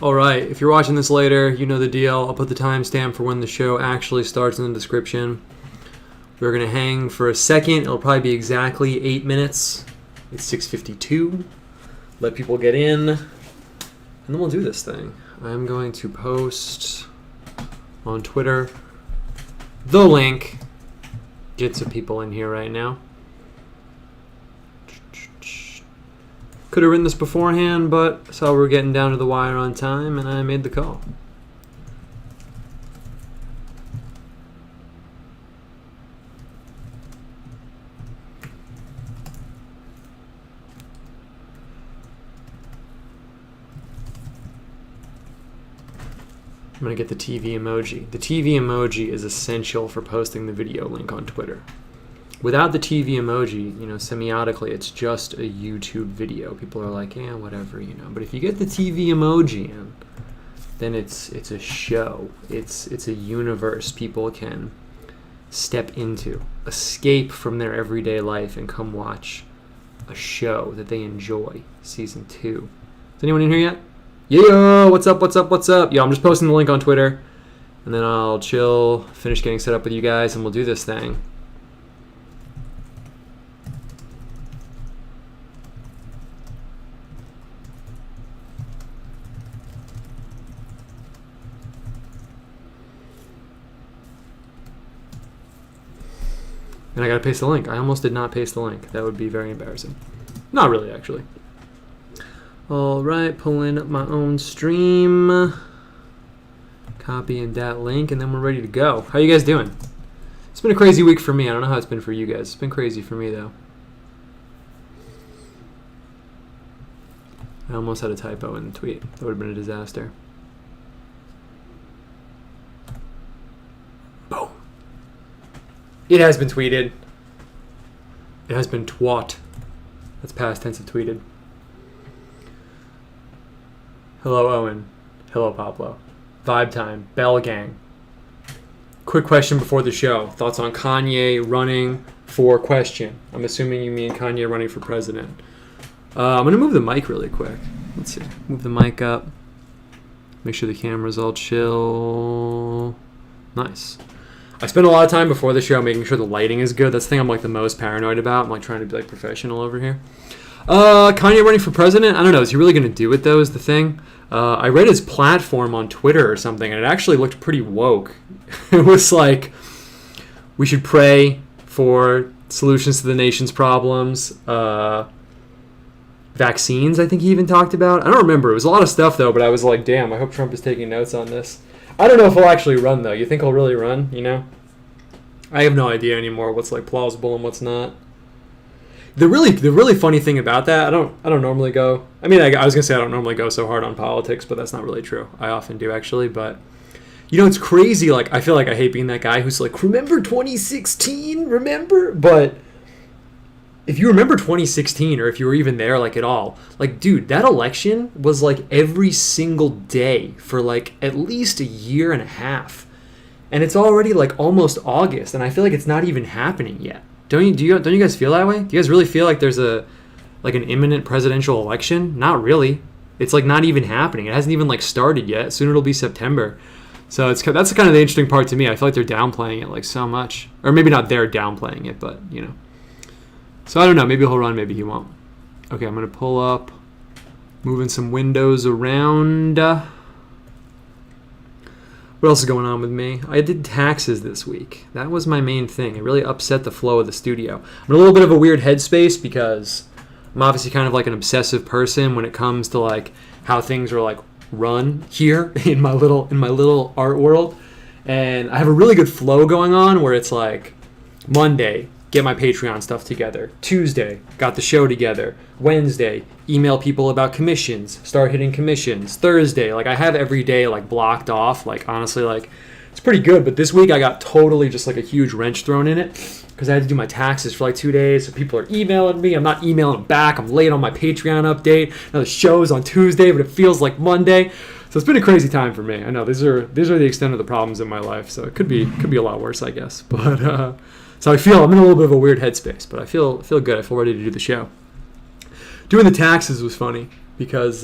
All right, if you're watching this later, you know the deal. I'll put the timestamp for when the show actually starts in the description. We're going to hang for a second. It'll probably be exactly 8 minutes. It's 6:52. Let people get in, and then we'll do this thing. I'm going to post on Twitter the link. Get some people in here right now. Could have written this beforehand, but saw we were getting down to the wire on time, and I made the call. I'm going to get the TV emoji. The TV emoji is essential for posting the video link on Twitter. Without the TV emoji, semiotically, it's just a YouTube video. People are like, yeah, whatever, But if you get the TV emoji in, then it's a show. It's a universe people can step into, escape from their everyday life, and come watch a show that they enjoy. Season 2. Is anyone in here yet? Yeah, what's up? Yo, I'm just posting the link on Twitter, and then I'll chill, finish getting set up with you guys, and we'll do this thing. And I gotta paste the link. I almost did not paste the link. That would be very embarrassing. Not really, actually. All right, pulling up my own stream. Copying that link, and then we're ready to go. How you guys doing? It's been a crazy week for me. I don't know how it's been for you guys. It's been crazy for me, though. I almost had a typo in the tweet. That would have been a disaster. Boom. It has been tweeted. It has been twat. That's past tense of tweeted. Hello, Owen. Hello, Pablo. Vibe time. Bell gang. Quick question before the show. Thoughts on Kanye running for question? I'm assuming you mean Kanye running for president. I'm going to move the mic really quick. Let's see. Move the mic up. Make sure the camera's all chill. Nice. I spend a lot of time before the show making sure the lighting is good. That's the thing I'm the most paranoid about. I'm trying to be professional over here. Kanye running for president? I don't know. Is he really going to do it, though, is the thing? I read his platform on Twitter or something, and it actually looked pretty woke. It was we should pray for solutions to the nation's problems. Vaccines, I think he even talked about. I don't remember. It was a lot of stuff, though, but I was like, damn, I hope Trump is taking notes on this. I don't know if he'll actually run, though. You think he'll really run, I have no idea anymore what's plausible and what's not. The really funny thing about that, I don't normally go. I mean, I was gonna say I don't normally go so hard on politics, but that's not really true. I often do actually, but it's crazy. I feel like I hate being that guy who's remember 2016, remember? But if you remember 2016, or if you were even there at all, dude, that election was every single day for at least a year and a half, and it's already almost August, and I feel like it's not even happening yet. Don't you guys feel that way? Do you guys really feel like there's an imminent presidential election? Not really. It's not even happening. It hasn't even started yet. Soon it'll be September. So that's kind of the interesting part to me. I feel like they're downplaying it so much, or maybe not they're downplaying it, but So I don't know. Maybe he'll run. Maybe he won't. Okay, I'm gonna pull up, moving some windows around. What else is going on with me? I did taxes this week. That was my main thing. It really upset the flow of the studio. I'm in a little bit of a weird headspace because I'm obviously kind of an obsessive person when it comes to how things are run here in my little art world. And I have a really good flow going on where it's Monday, get my Patreon stuff together. Tuesday, got the show together. Wednesday, email people about commissions, start hitting commissions. Thursday, I have every day blocked off. Honestly, it's pretty good. But this week I got totally just a huge wrench thrown in it because I had to do my taxes for 2 days. So people are emailing me. I'm not emailing them back. I'm late on my Patreon update. Now the show's on Tuesday, but it feels like Monday. So it's been a crazy time for me. I know these are the extent of the problems in my life. So it could be a lot worse, I guess. But so I'm in a little bit of a weird headspace, but I feel good. I feel ready to do the show. Doing the taxes was funny because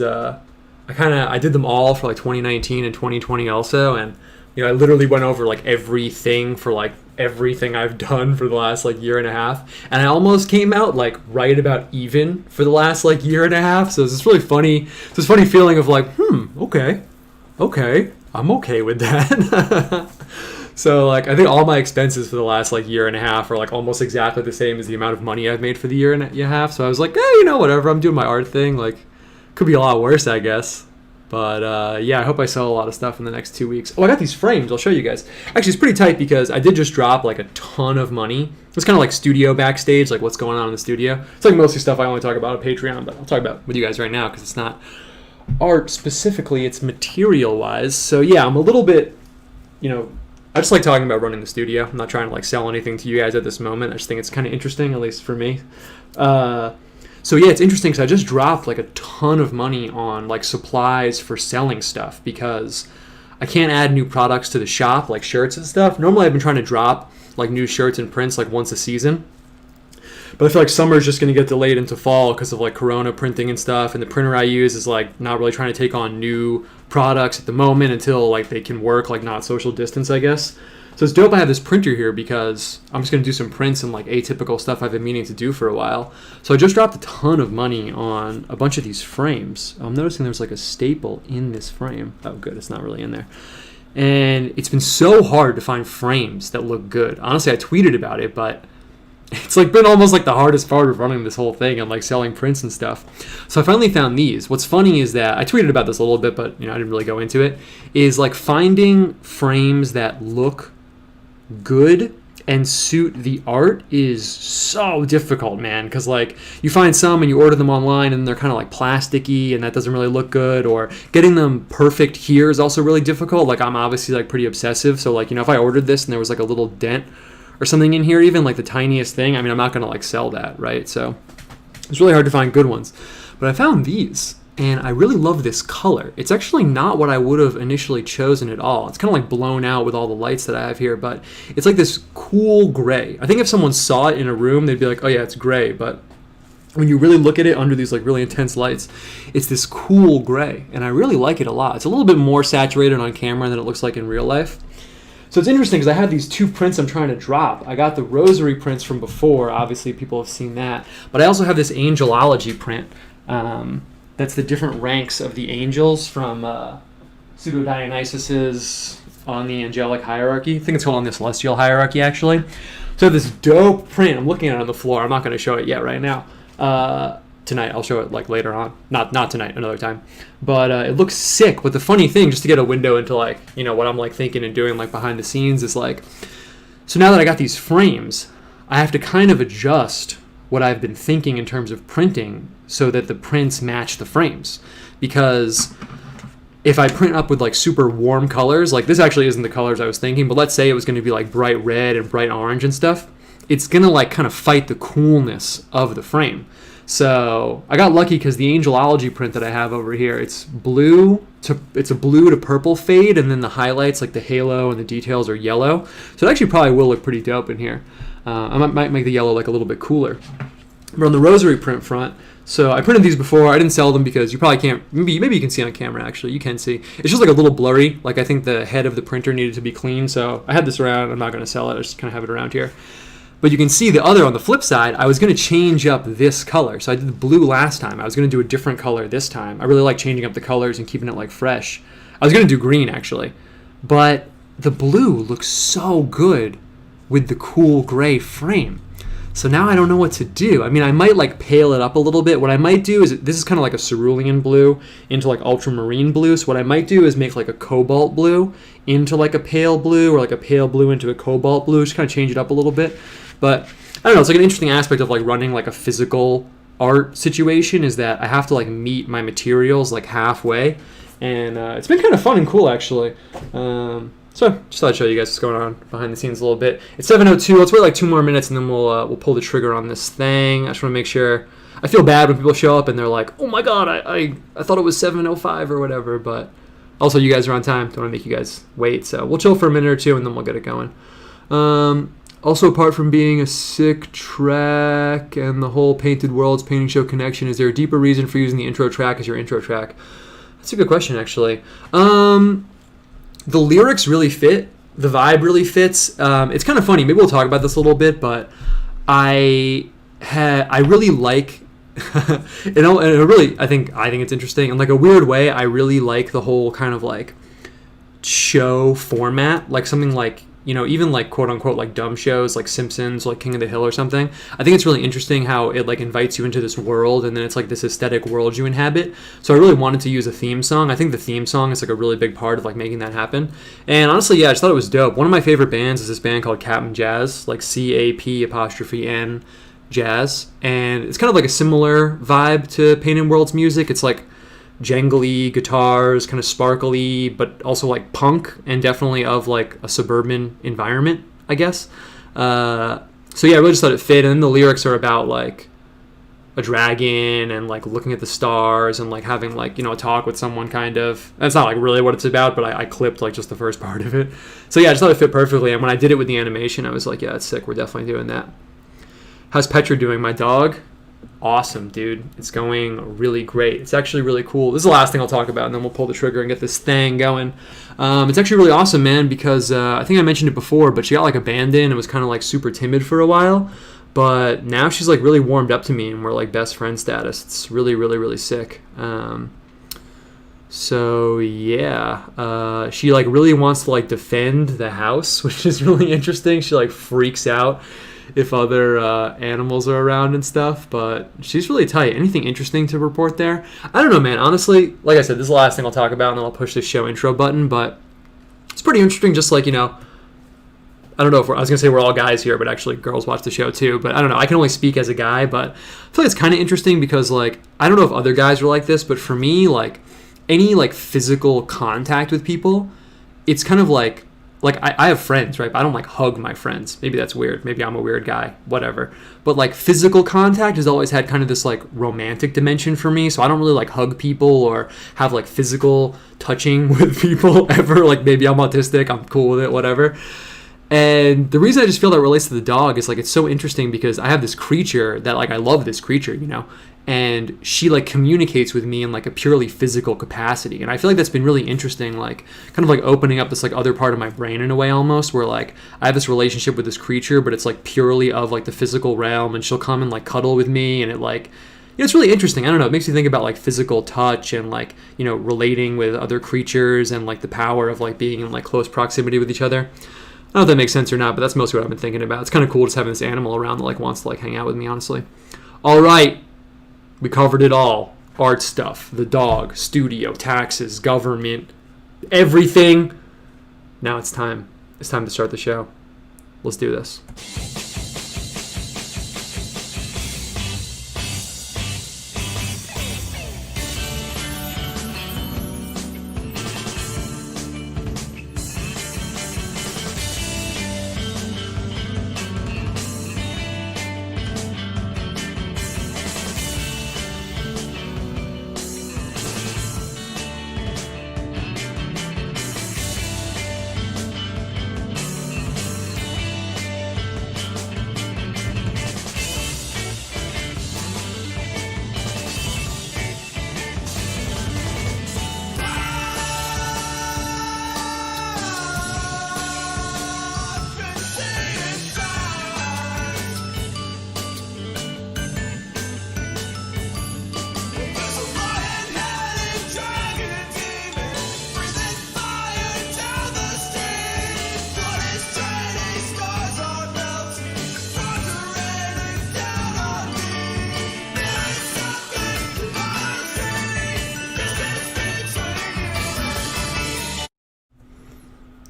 I did them all for like 2019 and 2020 also, and I literally went over like everything for like everything I've done for the last like year and a half, and I almost came out like right about even for the last like year and a half. So it's this really funny, this funny feeling of like, okay, I'm okay with that. So like I think all my expenses for the last like year and a half are like almost exactly the same as the amount of money I've made for the year and a half. So I was like, whatever, I'm doing my art thing. Like, could be a lot worse, I guess. But yeah, I hope I sell a lot of stuff in the next 2 weeks. Oh, I got these frames. I'll show you guys. Actually, it's pretty tight because I did just drop like a ton of money. It's kind of like studio backstage, like what's going on in the studio. It's like mostly stuff I only talk about on Patreon, but I'll talk about with you guys right now because it's not art specifically, it's material-wise. So yeah, I'm a little bit, I just like talking about running the studio. I'm not trying to like sell anything to you guys at this moment. I just think it's kind of interesting, at least for me. So yeah, it's interesting because I just dropped like a ton of money on like supplies for selling stuff because I can't add new products to the shop, like shirts and stuff. Normally I've been trying to drop like new shirts and prints like once a season. But I feel like summer is just going to get delayed into fall because of like Corona printing and stuff. And the printer I use is like not really trying to take on new products at the moment until like they can work, like not social distance, I guess. So it's dope I have this printer here because I'm just going to do some prints and like atypical stuff I've been meaning to do for a while. So I just dropped a ton of money on a bunch of these frames. I'm noticing there's like a staple in this frame. Oh, good. It's not really in there. And it's been so hard to find frames that look good. Honestly, I tweeted about it, but it's like been almost like the hardest part of running this whole thing and like selling prints and stuff. So I finally found these. What's funny is that I tweeted about this a little bit, but I didn't really go into it, is like finding frames that look good and suit the art is so difficult, man, because like you find some and you order them online and they're kind of like plasticky and that doesn't really look good, or getting them perfect here is also really difficult. Like I'm obviously like pretty obsessive, so like if I ordered this and there was like a little dent or something in here, even like the tiniest thing, I'm not gonna like sell that, right? So it's really hard to find good ones. But I found these and I really love this color. It's actually not what I would have initially chosen at all. It's kind of like blown out with all the lights that I have here, but it's like this cool gray. I think if someone saw it in a room, they'd be like, oh yeah, it's gray. But when you really look at it under these like really intense lights, it's this cool gray. And I really like it a lot. It's a little bit more saturated on camera than it looks like in real life. So it's interesting because I have these two prints I'm trying to drop. I got the rosary prints from before. Obviously, people have seen that. But I also have this angelology print. That's the different ranks of the angels from Pseudo-Dionysus's On the Angelic Hierarchy. I think it's called On the Celestial Hierarchy, actually. So I have this dope print. I'm looking at it on the floor. I'm not going to show it yet right now. Tonight. I'll show it like later on. Not tonight, another time. But it looks sick. But the funny thing, just to get a window into like, what I'm like thinking and doing like behind the scenes is like, so now that I got these frames, I have to kind of adjust what I've been thinking in terms of printing so that the prints match the frames. Because if I print up with like super warm colors, like this actually isn't the colors I was thinking, but let's say it was going to be like bright red and bright orange and stuff, it's going to like kind of fight the coolness of the frame. So I got lucky because the angelology print that I have over here, it's a blue to purple fade, and then the highlights, like the halo and the details, are yellow. So it actually probably will look pretty dope in here. I might make the yellow like a little bit cooler. But on the rosary print front, so I printed these before. I didn't sell them because you probably can't. Maybe you can see on camera. Actually, you can see. It's just like a little blurry. Like I think the head of the printer needed to be clean. So I had this around. I'm not going to sell it. I just kind of have it around here. But you can see the other on the flip side. I was going to change up this color. So I did the blue last time. I was going to do a different color this time. I really like changing up the colors and keeping it like fresh. I was going to do green actually, but the blue looks so good with the cool gray frame. So now I don't know what to do. I might like pale it up a little bit. What I might do is, this is kind of like a cerulean blue into like ultramarine blue. So what I might do is make like a cobalt blue into like a pale blue, or like a pale blue into a cobalt blue. Just kind of change it up a little bit. But I don't know, it's like an interesting aspect of like running like a physical art situation, is that I have to like meet my materials like halfway. And it's been kind of fun and cool actually. So just thought I'd show you guys what's going on behind the scenes a little bit. It's 7:02. Let's wait like 2 more minutes and then we'll pull the trigger on this thing. I just want to make sure. I feel bad when people show up and they're like, oh my god, I thought it was 7:05 or whatever. But also you guys are on time. Don't want to make you guys wait. So we'll chill for a minute or two and then we'll get it going. Also, apart from being a sick track and the whole Painted Worlds painting show connection, is there a deeper reason for using the intro track as your intro track? That's a good question, actually. The lyrics really fit. The vibe really fits. It's kind of funny. Maybe we'll talk about this a little bit, but I really like, I think it's interesting. In like a weird way, I really like the whole kind of like show format, like something like, even like quote unquote like dumb shows like Simpsons, like King of the Hill or something. I think it's really interesting how it like invites you into this world, and then it's like this aesthetic world you inhabit. So I really wanted to use a theme song. I think the theme song is like a really big part of like making that happen. And honestly, yeah, I just thought it was dope. One of my favorite bands is this band called Cap'n Jazz, like CAP''N Jazz, and it's kind of like a similar vibe to Painted World's music. It's like jangly guitars, kind of sparkly, but also like punk, and definitely of like a suburban environment, I guess. So yeah, I really just thought it fit. And then the lyrics are about like a dragon and like looking at the stars and like having like, a talk with someone, kind of. That's not like really what it's about, but I clipped like just the first part of it. So yeah, I just thought it fit perfectly. And when I did it with the animation, I was like, yeah, it's sick. We're definitely doing that. How's Petra doing? My dog? Awesome, dude. It's going really great. It's actually really cool. This is the last thing I'll talk about, and then we'll pull the trigger and get this thing going. It's actually really awesome, man, because I think I mentioned it before, but she got like abandoned and was kind of like super timid for a while. But now she's like really warmed up to me, and we're like best friend status. It's really, really, really sick. So yeah, she like really wants to like defend the house, which is really interesting. She like freaks out if other animals are around and stuff, but she's really tight. Anything interesting to report there? I don't know, man. Honestly, like I said, this is the last thing I'll talk about, and then I'll push this show intro button, but it's pretty interesting. Just like, I don't know if I was going to say we're all guys here, but actually girls watch the show too, but I don't know. I can only speak as a guy, but I feel like it's kind of interesting because, like, I don't know if other guys are like this, but for me, like, any, like, physical contact with people, it's kind of like I have friends, right? But I don't like hug my friends. Maybe that's weird. Maybe I'm a weird guy, whatever. But like physical contact has always had kind of this like romantic dimension for me. So I don't really like hug people or have like physical touching with people ever. Like maybe I'm autistic. I'm cool with it, whatever. And the reason I just feel that relates to the dog is like it's so interesting because I have this creature that like I love this creature, and she like communicates with me in like a purely physical capacity, and I feel like that's been really interesting, like kind of like opening up this like other part of my brain in a way almost, where like I have this relationship with this creature, but it's like purely of like the physical realm, and she'll come and like cuddle with me, and it like it's really interesting. I don't know, it makes me think about like physical touch and like relating with other creatures and like the power of like being in like close proximity with each other. I don't know if that makes sense or not, but that's mostly what I've been thinking about. It's kind of cool just having this animal around that like wants to like hang out with me, honestly. All right. We covered it all. Art stuff, the dog, studio, taxes, government, everything. Now it's time. It's time to start the show. Let's do this.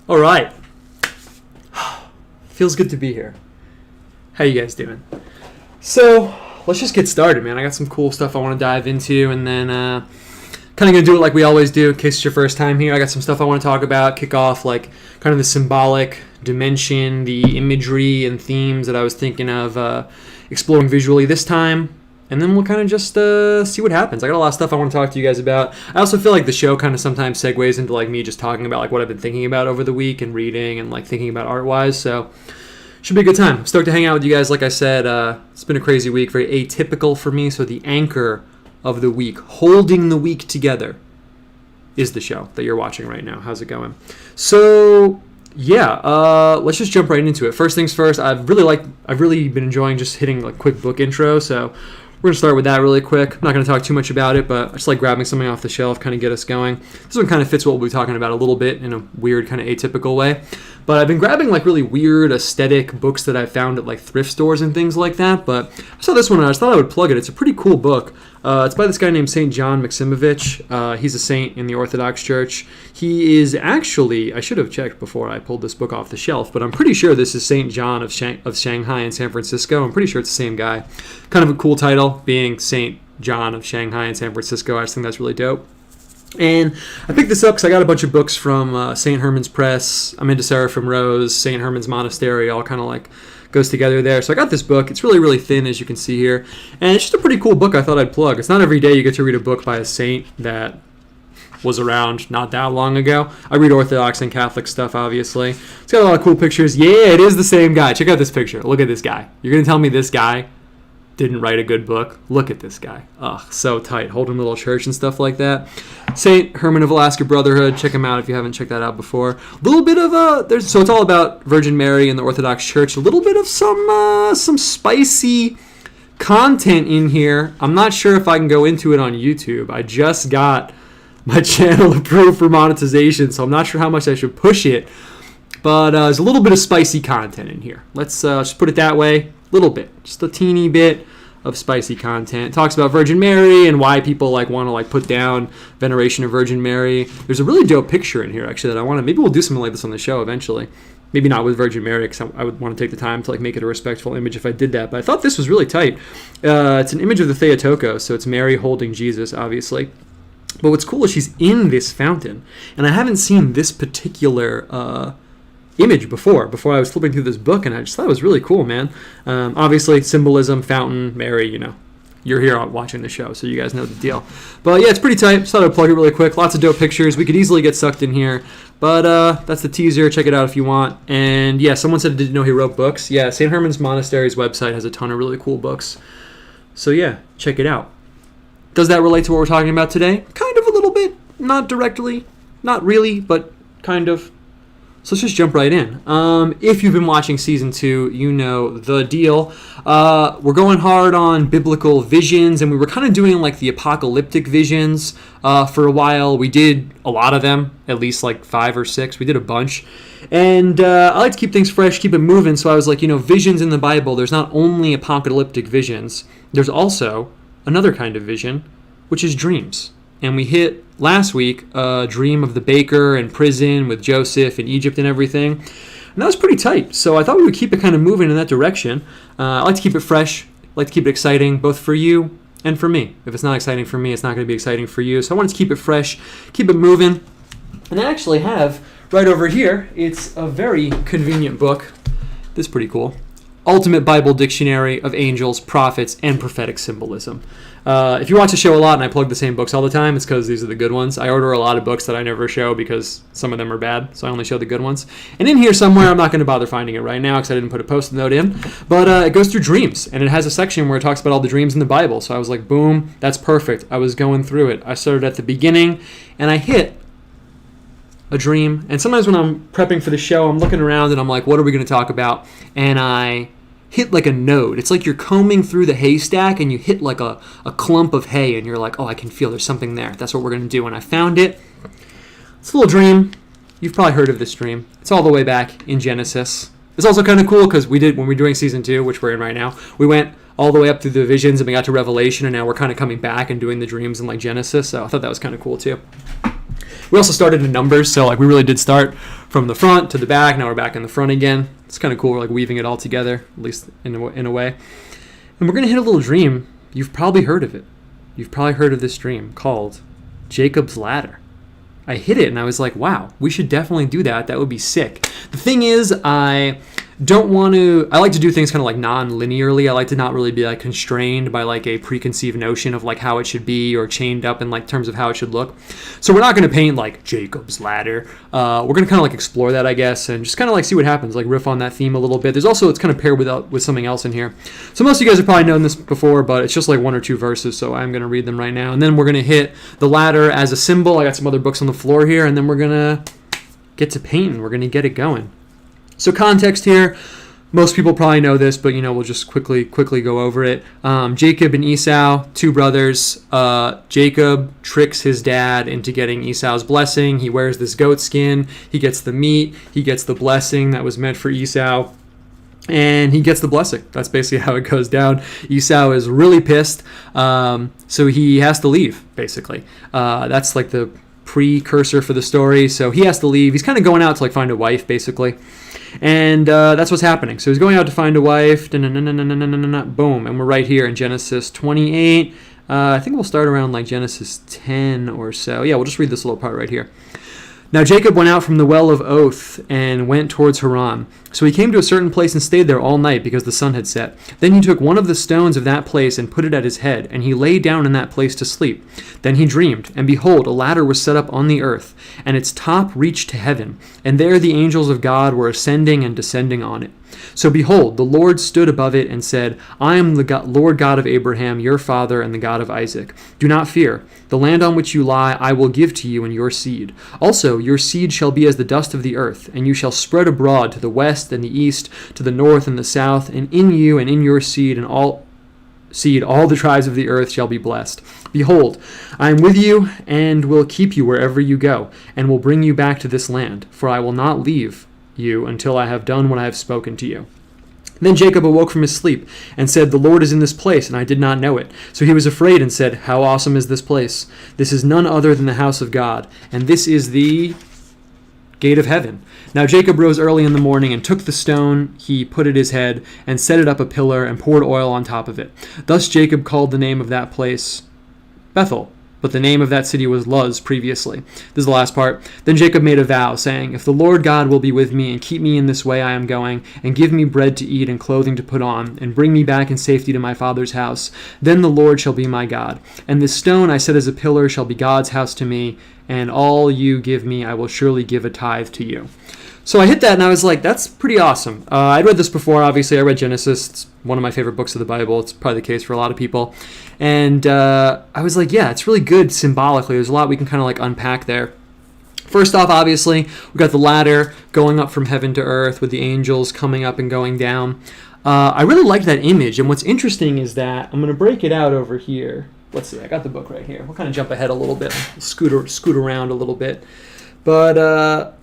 All right. Feels good to be here. How you guys doing? So, let's just get started, man. I got some cool stuff I want to dive into, and then kind of going to do it like we always do in case it's your first time here. I got some stuff I want to talk about, kick off like kind of the symbolic dimension, the imagery and themes that I was thinking of exploring visually this time. And then we'll kind of just see what happens. I got a lot of stuff I want to talk to you guys about. I also feel like the show kind of sometimes segues into like me just talking about like what I've been thinking about over the week and reading and like thinking about art-wise. So should be a good time. I'm stoked to hang out with you guys. Like I said, it's been a crazy week, very atypical for me. So the anchor of the week, holding the week together, is the show that you're watching right now. How's it going? So yeah, let's just jump right into it. First things first, I've really been enjoying just hitting like quick book intro. So we're gonna start with that really quick. I'm not gonna talk too much about it, but I just like grabbing something off the shelf, kind of get us going. This one kind of fits what we'll be talking about a little bit in a weird kind of atypical way. But I've been grabbing like really weird aesthetic books that I found at like thrift stores and things like that. But I saw this one and I just thought I would plug it. It's a pretty cool book. It's by this guy named St. John Maximovich. He's a saint in the Orthodox Church. He is actually, I should have checked before I pulled this book off the shelf, but I'm pretty sure this is St. John of Shanghai in San Francisco. I'm pretty sure it's the same guy. Kind of a cool title, being St. John of Shanghai in San Francisco. I just think that's really dope. And I picked this up because I got a bunch of books from St. Herman's Press. I'm into Seraphim Rose, St. Herman's Monastery, all kind of like goes together there. So I got this book. It's really, really thin, as you can see here. And it's just a pretty cool book I thought I'd plug. It's not every day you get to read a book by a saint that was around not that long ago. I read Orthodox and Catholic stuff, obviously. It's got a lot of cool pictures. Yeah, it is the same guy. Check out this picture. Look at this guy. You're going to tell me this guy didn't write a good book? Look at this guy. Ugh, so tight. Holding a little church and stuff like that. St. Herman of Alaska Brotherhood. Check him out if you haven't checked that out before. A little bit of so it's all about Virgin Mary and the Orthodox Church. A little bit of some spicy content in here. I'm not sure if I can go into it on YouTube. I just got my channel approved for monetization, so I'm not sure how much I should push it. But there's a little bit of spicy content in here. Let's just put it that way. Little bit, just a teeny bit of spicy content. It talks about Virgin Mary and why people like want to like put down veneration of Virgin Mary. There's a really dope picture in here actually that I want to. Maybe we'll do something like this on the show eventually. Maybe not with Virgin Mary because I would want to take the time to like make it a respectful image if I did that. But I thought this was really tight. It's an image of the Theotokos, so it's Mary holding Jesus, obviously. But what's cool is she's in this fountain, and I haven't seen this particular image before I was flipping through this book, and I just thought it was really cool, man. Obviously, symbolism, fountain, Mary, you're here watching the show, so you guys know the deal. But yeah, it's pretty tight. Just thought I'd plug it really quick. Lots of dope pictures. We could easily get sucked in here, but that's the teaser. Check it out if you want. And yeah, someone said, did you know he wrote books? Yeah, St. Herman's Monastery's website has a ton of really cool books. So yeah, check it out. Does that relate to what we're talking about today? Kind of a little bit. Not directly. Not really, but kind of. So let's just jump right in. If you've been watching Season 2, you know the deal. We're going hard on biblical visions, and we were kind of doing like the apocalyptic visions for a while. We did a lot of them, at least like 5 or 6. We did a bunch. And I like to keep things fresh, keep it moving. So I was like, visions in the Bible, there's not only apocalyptic visions, there's also another kind of vision, which is dreams. And we hit last week a dream of the baker in prison with Joseph in Egypt and everything. And that was pretty tight. So I thought we would keep it kind of moving in that direction. I like to keep it fresh. I like to keep it exciting, both for you and for me. If it's not exciting for me, it's not going to be exciting for you. So I wanted to keep it fresh, keep it moving. And I actually have right over here, it's a very convenient book. This is pretty cool. Ultimate Bible Dictionary of Angels, Prophets, and Prophetic Symbolism. If you watch the show a lot and I plug the same books all the time, it's because these are the good ones. I order a lot of books that I never show because some of them are bad, so I only show the good ones. And in here somewhere, I'm not going to bother finding it right now because I didn't put a post-it note in, but it goes through dreams, and it has a section where it talks about all the dreams in the Bible. So I was like, boom, that's perfect. I was going through it. I started at the beginning, and I hit a dream. And sometimes when I'm prepping for the show, I'm looking around and I'm like, what are we going to talk about? And I hit like a node. It's like you're combing through the haystack and you hit like a clump of hay and you're like, oh, I can feel there's something there. That's what we're going to do. And I found it. It's a little dream. You've probably heard of this dream. It's all the way back in Genesis. It's also kind of cool because when we're doing Season 2, which we're in right now, we went all the way up through the visions and we got to Revelation, and now we're kind of coming back and doing the dreams in like Genesis. So I thought that was kind of cool too. We also started in Numbers, so like we really did start from the front to the back. Now we're back in the front again. It's kind of cool. We're like weaving it all together, at least in a way. And we're going to hit a little dream. You've probably heard of it. You've probably heard of this dream called Jacob's Ladder. I hit it and I was like, wow, we should definitely do that. That would be sick. The thing is, I I like to do things kind of like non-linearly. I like to not really be like constrained by like a preconceived notion of like how it should be or chained up in like terms of how it should look. So we're not going to paint like Jacob's ladder. We're going to kind of like explore that, I guess, and just kind of like see what happens, like riff on that theme a little bit. There's also, it's kind of paired with something else in here. So most of you guys have probably known this before, but it's just like 1 or 2 verses, so I'm going to read them right now. And then we're going to hit the ladder as a symbol. I got some other books on the floor here, and then we're going to get to painting. We're going to get it going. So context here, most people probably know this, but we'll just quickly go over it. Jacob and Esau, 2 brothers. Jacob tricks his dad into getting Esau's blessing. He wears this goat skin. He gets the meat. He gets the blessing that was meant for Esau. And he gets the blessing. That's basically how it goes down. Esau is really pissed, so he has to leave, basically. That's like the precursor for the story. So he has to leave. He's kind of going out to like find a wife, basically. And that's what's happening. So he's going out to find a wife. Boom. And we're right here in Genesis 28. I think we'll start around like Genesis 10 or so. Yeah, we'll just read this little part right here. Now Jacob went out from the well of Oath and went towards Haran. So he came to a certain place and stayed there all night because the sun had set. Then he took one of the stones of that place and put it at his head, and he lay down in that place to sleep. Then he dreamed, and behold, a ladder was set up on the earth, and its top reached to heaven, and there the angels of God were ascending and descending on it. So behold, the Lord stood above it and said, I am the Lord God of Abraham, your father, and the God of Isaac. Do not fear. The land on which you lie I will give to you and your seed. Also your seed shall be as the dust of the earth, and you shall spread abroad to the west and the east, to the north and the south, and in you and in your seed and all the tribes of the earth shall be blessed. Behold, I am with you and will keep you wherever you go, and will bring you back to this land, for I will not leave you until I have done what I have spoken to you. Then Jacob awoke from his sleep and said, The Lord is in this place, and I did not know it. So he was afraid and said, How awesome is this place? This is none other than the house of God, and this is the gate of heaven. Now Jacob rose early in the morning and took the stone he put at his head and set it up a pillar and poured oil on top of it. Thus Jacob called the name of that place Bethel, but the name of that city was Luz previously. This is the last part. Then Jacob made a vow, saying, If the Lord God will be with me and keep me in this way I am going, and give me bread to eat and clothing to put on, and bring me back in safety to my father's house, then the Lord shall be my God. And this stone I set as a pillar shall be God's house to me, and all you give me I will surely give a tithe to you. So I hit that and I was like, that's pretty awesome. I'd read this before, obviously. I read Genesis. It's one of my favorite books of the Bible. It's probably the case for a lot of people. And I was like, yeah, it's really good symbolically. There's a lot we can kind of like unpack there. First off, obviously, we got the ladder going up from heaven to earth with the angels coming up and going down. I really liked that image. And what's interesting is that I'm going to break it out over here. Let's see, I got the book right here. We'll kind of jump ahead a little bit, scoot around a little bit. But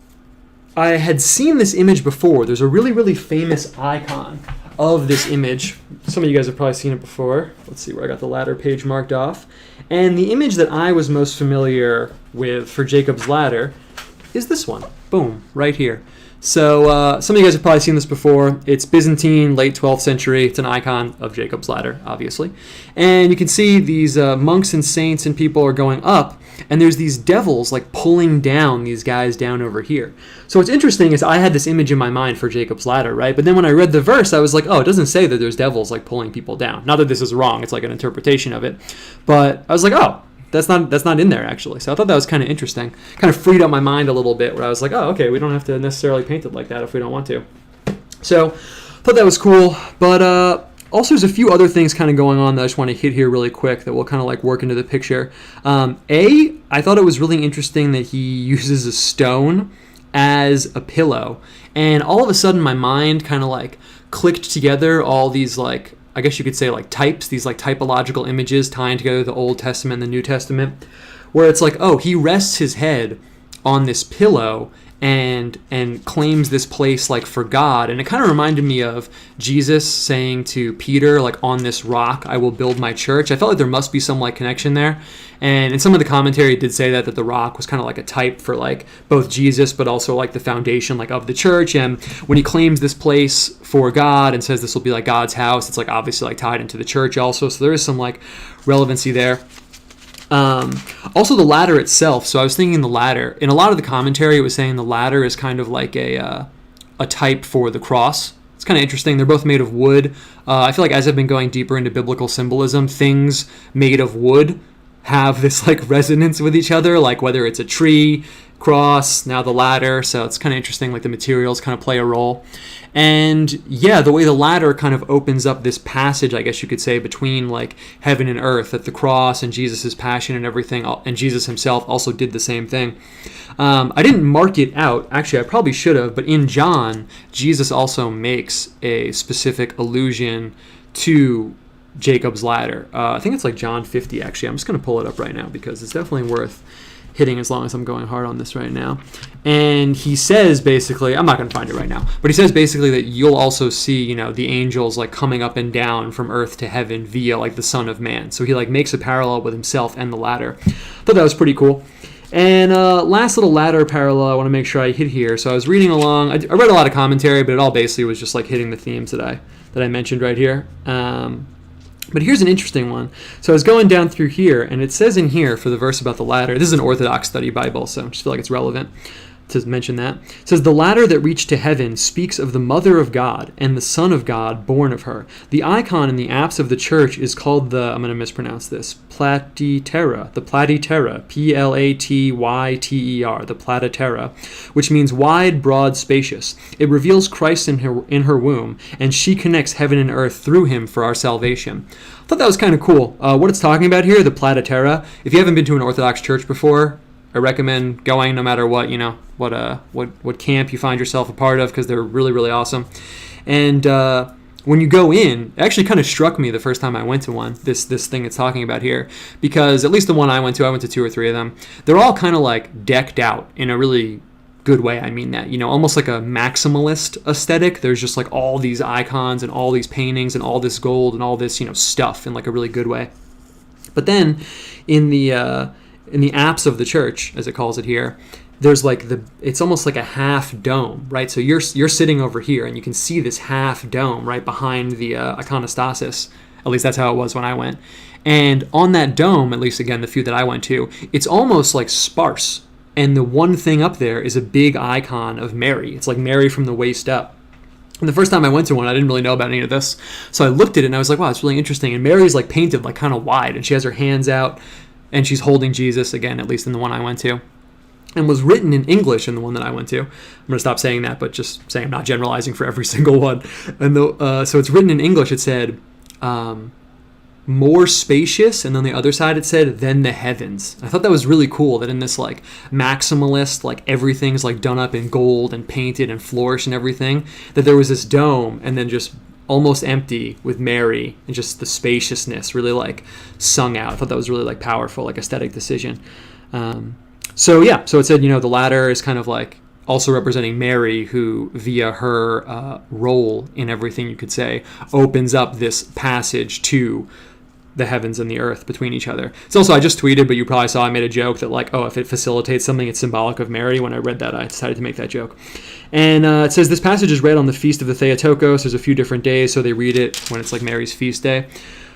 I had seen this image before. There's a really, really famous icon of this image. Some of you guys have probably seen it before. Let's see where I got the ladder page marked off. And the image that I was most familiar with for Jacob's ladder is this one. Boom, right here. So some of you guys have probably seen this before. It's Byzantine, late 12th century. It's an icon of Jacob's ladder, obviously. And you can see these monks and saints and people are going up, and there's these devils like pulling down these guys down over here. So what's interesting is I had this image in my mind for Jacob's ladder, right? But then when I read the verse, I was like, oh, it doesn't say that there's devils like pulling people down. Not that this is wrong. It's like an interpretation of it. But I was like, oh, that's not in there, actually. So I thought that was kind of interesting. Kind of freed up my mind a little bit where I was like, oh, okay, we don't have to necessarily paint it like that if we don't want to. So I thought that was cool. But also there's a few other things kind of going on that I just want to hit here really quick that will kind of like work into the picture. I thought it was really interesting that he uses a stone as a pillow. And all of a sudden my mind kind of like clicked together all these like, I guess you could say like types, these like typological images tying together the Old Testament and the New Testament, where it's like, oh, he rests his head on this pillow and claims this place like for God. And it kind of reminded me of Jesus saying to Peter, like, on this rock I will build my church. I felt like there must be some like connection there. And in some of the commentary it did say that the rock was kind of like a type for like both Jesus, but also like the foundation like of the church. And when he claims this place for God and says this will be like God's house, it's like obviously like tied into the church also. So there is some like relevancy there. Also the ladder itself. So I was thinking the ladder, in a lot of the commentary, it was saying the ladder is kind of like a type for the cross, It's kind of interesting. They're both made of wood. I feel like as I've been going deeper into biblical symbolism, things made of wood have this like resonance with each other, like whether it's a tree, cross, now the ladder. So it's kind of interesting, like the materials kind of play a role. And yeah, the way the ladder kind of opens up this passage, I guess you could say, between like heaven and earth, at the cross and Jesus' passion and everything, and Jesus himself also did the same thing. I didn't mark it out. Actually, I probably should have, but in John, Jesus also makes a specific allusion to Jacob's ladder. I think it's like John 50, actually. I'm just going to pull it up right now because it's definitely worth hitting as long as I'm going hard on this right now. And he says basically, I'm not going to find it right now, but he says basically that you'll also see, you know, the angels like coming up and down from earth to heaven via like the Son of Man. So he like makes a parallel with himself and the ladder. Thought that was pretty cool. And last little ladder parallel I want to make sure I hit here. So I was reading along. I read a lot of commentary, but it all basically was just like hitting the themes that I mentioned right here. But here's an interesting one. So I was going down through here, and it says in here for the verse about the ladder, this is an Orthodox study Bible, so I just feel like it's relevant to mention that. It says, the ladder that reached to heaven speaks of the Mother of God and the Son of God born of her. The icon in the apse of the church is called the, I'm going to mispronounce this, Platytera, the Platytera, Platyter, the Platytera, which means wide, broad, spacious. It reveals Christ in her womb, and she connects heaven and earth through him for our salvation. I thought that was kind of cool. What it's talking about here, the Platytera, if you haven't been to an Orthodox church before, I recommend going no matter what, you know, what camp you find yourself a part of, because they're really, really awesome. And when you go in, it actually kind of struck me the first time I went to one, this thing it's talking about here, because at least the one I went to 2 or 3 of them, they're all kind of like decked out in a really good way. I mean that, you know, almost like a maximalist aesthetic. There's just like all these icons and all these paintings and all this gold and all this, you know, stuff in like a really good way. But then in the apse of the church, as it calls it here, there's like it's almost like a half dome, right? So you're sitting over here and you can see this half dome right behind the iconostasis. At least that's how it was when I went. And on that dome, at least again, the few that I went to, it's almost like sparse. And the one thing up there is a big icon of Mary. It's like Mary from the waist up. And the first time I went to one, I didn't really know about any of this. So I looked at it and I was like, wow, it's really interesting. And Mary's like painted like kind of wide, and she has her hands out and she's holding Jesus, again, at least in the one I went to. And was written in English in the one that I went to. I'm going to stop saying that, but just saying I'm not generalizing for every single one. And so it's written in English. It said, more spacious, and on the other side it said, than the heavens. I thought that was really cool, that in this like maximalist, like everything's like done up in gold and painted and flourished and everything, that there was this dome and then just almost empty with Mary, and just the spaciousness really like sung out. I thought that was really like powerful, like aesthetic decision. So it said, you know, the ladder is kind of like also representing Mary, who via her role in everything, you could say, opens up this passage to the heavens and the earth between each other. It's also, I just tweeted, but you probably saw I made a joke that like, oh, if it facilitates something, it's symbolic of Mary. When I read that, I decided to make that joke. And it says this passage is read on the feast of the Theotokos. There's a few different days, so they read it when it's like Mary's feast day.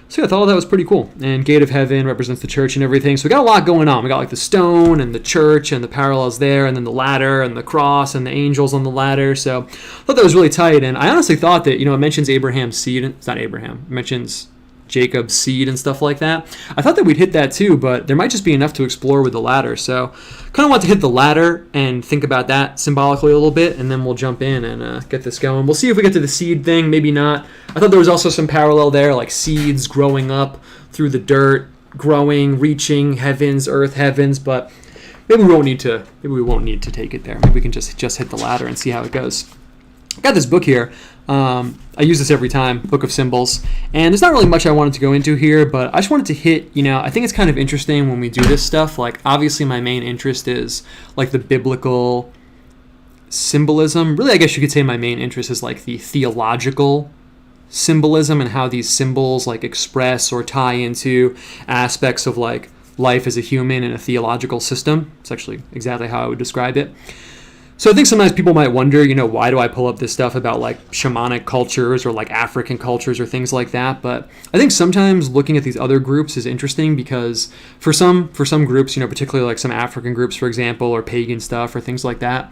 So yeah, I thought all that was pretty cool. And Gate of Heaven represents the church and everything. So we got a lot going on. We got like the stone and the church and the parallels there, and then the ladder and the cross and the angels on the ladder. So I thought that was really tight. And I honestly thought that, you know, it mentions Abraham's seed. It's not Abraham. It mentions Jacob's seed and stuff like that. I thought that we'd hit that too, but there might just be enough to explore with the ladder. So kind of want to hit the ladder and think about that symbolically a little bit, and then we'll jump in and get this going. We'll see if we get to the seed thing, maybe not. I thought there was also some parallel there, like seeds growing up through the dirt, growing, reaching heavens, earth, heavens, but maybe we won't need to take it there. Maybe we can just hit the ladder and see how it goes. I got this book here. I use this every time, Book of Symbols, and there's not really much I wanted to go into here, but I just wanted to hit, you know, I think it's kind of interesting when we do this stuff. Like, obviously my main interest is like the biblical symbolism. Really, I guess you could say my main interest is like the theological symbolism and how these symbols like express or tie into aspects of like life as a human in a theological system. It's actually exactly how I would describe it. So I think sometimes people might wonder, you know, why do I pull up this stuff about like shamanic cultures or like African cultures or things like that? But I think sometimes looking at these other groups is interesting, because for some groups, you know, particularly like some African groups, for example, or pagan stuff or things like that,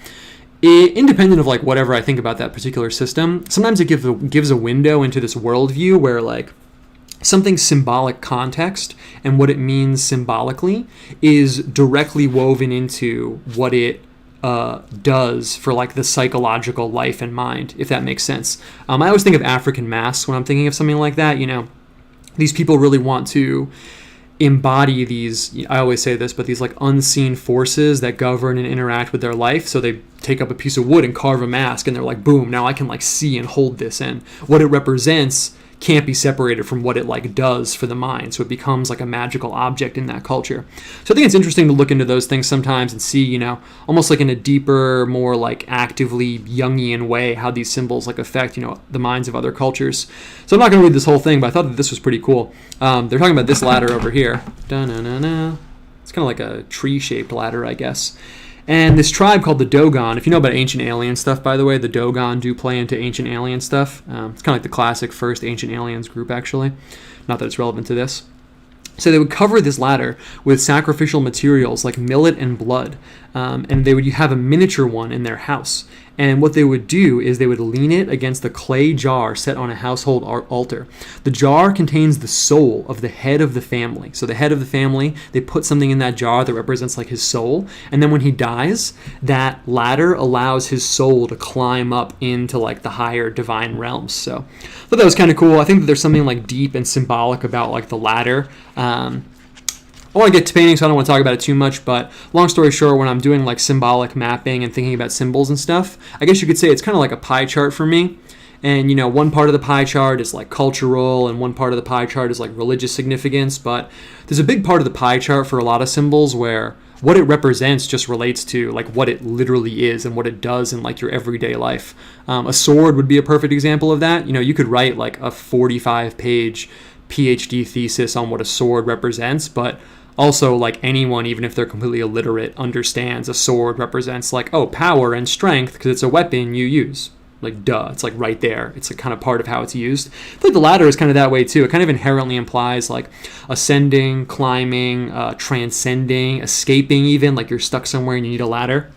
independent of like whatever I think about that particular system, sometimes it gives a window into this worldview where like something's symbolic context and what it means symbolically is directly woven into what it does for like the psychological life and mind, if that makes sense. I always think of African masks when I'm thinking of something like that. You know, these people really want to embody these, I always say this, but these like unseen forces that govern and interact with their life. So they take up a piece of wood and carve a mask, and they're like, boom, now I can like see and hold this, and what it represents can't be separated from what it like does for the mind. So it becomes like a magical object in that culture. So I think it's interesting to look into those things sometimes and see, you know, almost like in a deeper, more like actively Jungian way, how these symbols like affect, you know, the minds of other cultures. So I'm not going to read this whole thing, but I thought that this was pretty cool. They're talking about this ladder over here. Da-na-na-na. It's kind of like a tree-shaped ladder, I guess. And this tribe called the Dogon, if you know about ancient alien stuff, by the way, the Dogon do play into ancient alien stuff. It's kind of like the classic first ancient aliens group, actually. Not that it's relevant to this. So they would cover this ladder with sacrificial materials like millet and blood, and they would have a miniature one in their house. And what they would do is they would lean it against a clay jar set on a household altar. The jar contains the soul of the head of the family. So the head of the family, they put something in that jar that represents like his soul. And then when he dies, that ladder allows his soul to climb up into like the higher divine realms. So I thought that was kind of cool. I think that there's something like deep and symbolic about like the ladder. I want to get to painting, so I don't want to talk about it too much, but long story short, when I'm doing like symbolic mapping and thinking about symbols and stuff, I guess you could say it's kind of like a pie chart for me. And, you know, one part of the pie chart is like cultural, and one part of the pie chart is like religious significance, but there's a big part of the pie chart for a lot of symbols where what it represents just relates to like what it literally is and what it does in like your everyday life. A sword would be a perfect example of that. You know, you could write like a 45-page PhD thesis on what a sword represents, but also, like anyone, even if they're completely illiterate, understands a sword represents like, oh, power and strength because it's a weapon you use. Like, duh, it's like right there. It's a kind of part of how it's used. I think the ladder is kind of that way too. It kind of inherently implies like ascending, climbing, transcending, escaping even, like you're stuck somewhere and you need a ladder.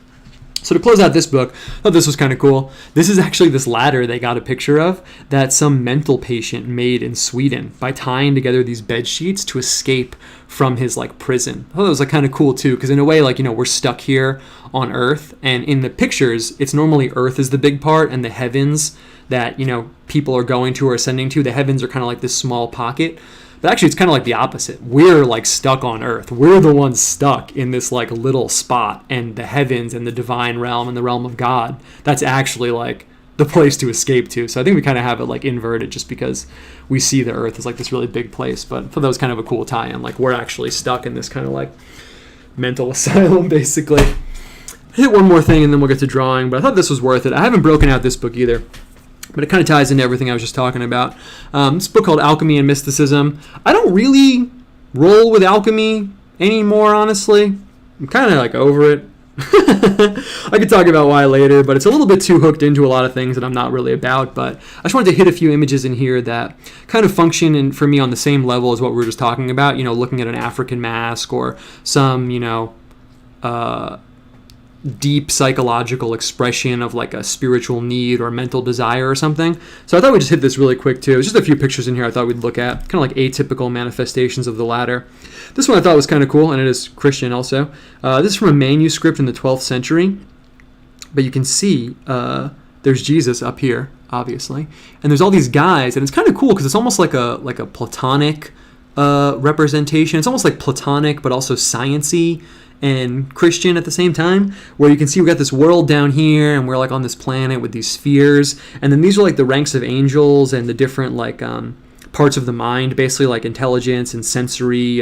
So to close out this book, I thought this was kind of cool. This is actually this ladder they got a picture of that some mental patient made in Sweden by tying together these bed sheets to escape from his like prison. I thought it was like kind of cool too, because in a way, like, you know, we're stuck here on Earth, and in the pictures, it's normally Earth is the big part, and the heavens that, you know, people are going to or ascending to, the heavens are kind of like this small pocket. But actually, it's kind of like the opposite. We're like stuck on Earth. We're the ones stuck in this like little spot, and the heavens and the divine realm and the realm of God, that's actually like the place to escape to. So I think we kind of have it like inverted just because we see the Earth as like this really big place. But I thought that was kind of a cool tie-in. Like we're actually stuck in this kind of like mental asylum, basically. I hit one more thing and then we'll get to drawing, but I thought this was worth it. I haven't broken out this book either, but it kind of ties into everything I was just talking about. This book called Alchemy and Mysticism. I don't really roll with alchemy anymore, honestly. I'm kind of like over it. I could talk about why later, but it's a little bit too hooked into a lot of things that I'm not really about. But I just wanted to hit a few images in here that kind of function for me on the same level as what we were just talking about. You know, looking at an African mask or some, you know, deep psychological expression of like a spiritual need or mental desire or something. So I thought we'd just hit this really quick too. There's just a few pictures in here I thought we'd look at, kind of like atypical manifestations of the ladder. This one I thought was kind of cool, and it is Christian also. This is from a manuscript in the 12th century, but you can see there's Jesus up here, obviously, and there's all these guys, and it's kind of cool because it's almost like a Platonic representation. It's almost like Platonic, but also science-y and Christian at the same time, where you can see we got this world down here and we're like on this planet with these spheres, and then these are like the ranks of angels and the different like parts of the mind, basically like intelligence and sensory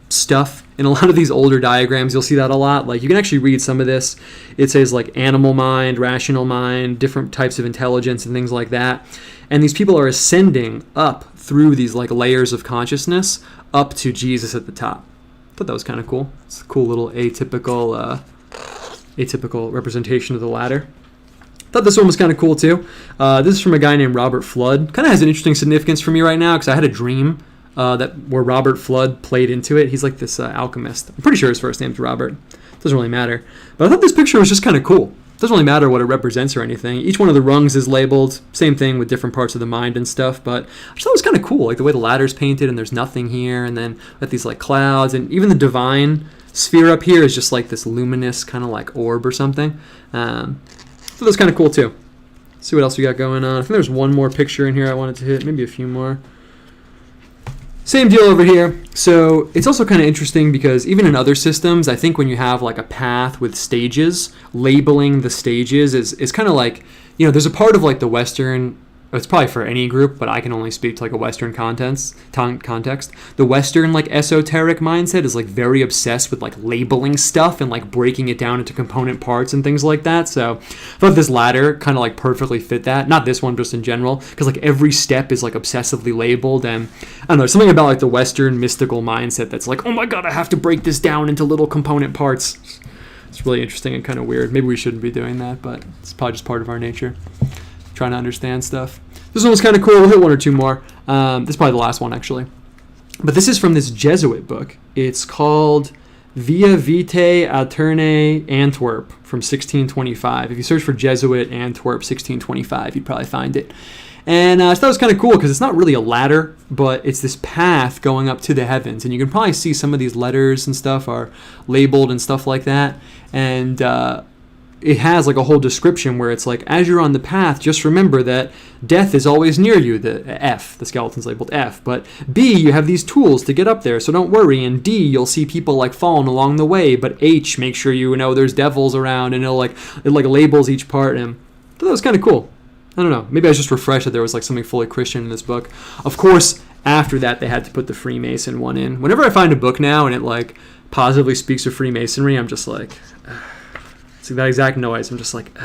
stuff. In a lot of these older diagrams you'll see that a lot. Like you can actually read some of this. It says like animal mind, rational mind, different types of intelligence and things like that, and these people are ascending up through these like layers of consciousness up to Jesus at the top. I thought that was kind of cool. It's a cool little atypical representation of the ladder. I thought this one was kind of cool too. This is from a guy named Robert Flood. Kind of has an interesting significance for me right now because I had a dream where Robert Flood played into it. He's like this alchemist. I'm pretty sure his first name's Robert. Doesn't really matter. But I thought this picture was just kind of cool. doesn't really matter what it represents or anything. Each one of the rungs is labeled. Same thing with different parts of the mind and stuff. But I just thought it was kind of cool, like the way the ladder's painted and there's nothing here. And then with these like clouds, and even the divine sphere up here is just like this luminous kind of like orb or something. So that's kind of cool too. Let's see what else we got going on. I think there's one more picture in here I wanted to hit, maybe a few more. Same deal over here. So it's also kind of interesting because even in other systems, I think when you have like a path with stages, labeling the stages is kind of like, you know, there's a part of like the Western, it's probably for any group, but I can only speak to like a Western context. The Western like esoteric mindset is like very obsessed with like labeling stuff and like breaking it down into component parts and things like that. So I thought this ladder kind of like perfectly fit that. Not this one, just in general, because like every step is like obsessively labeled. And I don't know, something about like the Western mystical mindset that's like, oh my God, I have to break this down into little component parts. It's really interesting and kind of weird. Maybe we shouldn't be doing that, but it's probably just part of our nature. Trying to understand stuff. This one was kind of cool. We'll hit one or two more. This is probably the last one, actually. But this is from this Jesuit book. It's called Via Vitae Aeternae Antwerp from 1625. If you search for Jesuit Antwerp 1625, you'd probably find it. And I thought it was kind of cool because it's not really a ladder, but it's this path going up to the heavens. And you can probably see some of these letters and stuff are labeled and stuff like that. And it has like a whole description where it's like, as you're on the path, just remember that death is always near you. The F, the skeleton's labeled F. But B, you have these tools to get up there, so don't worry. And D, you'll see people like falling along the way. But H, make sure you know there's devils around, and it labels each part. And I thought that was kind of cool. I don't know. Maybe I was just refreshed that there was like something fully Christian in this book. Of course, after that, they had to put the Freemason one in. Whenever I find a book now and it like positively speaks of Freemasonry, I'm just like, it's that exact noise. I'm just like,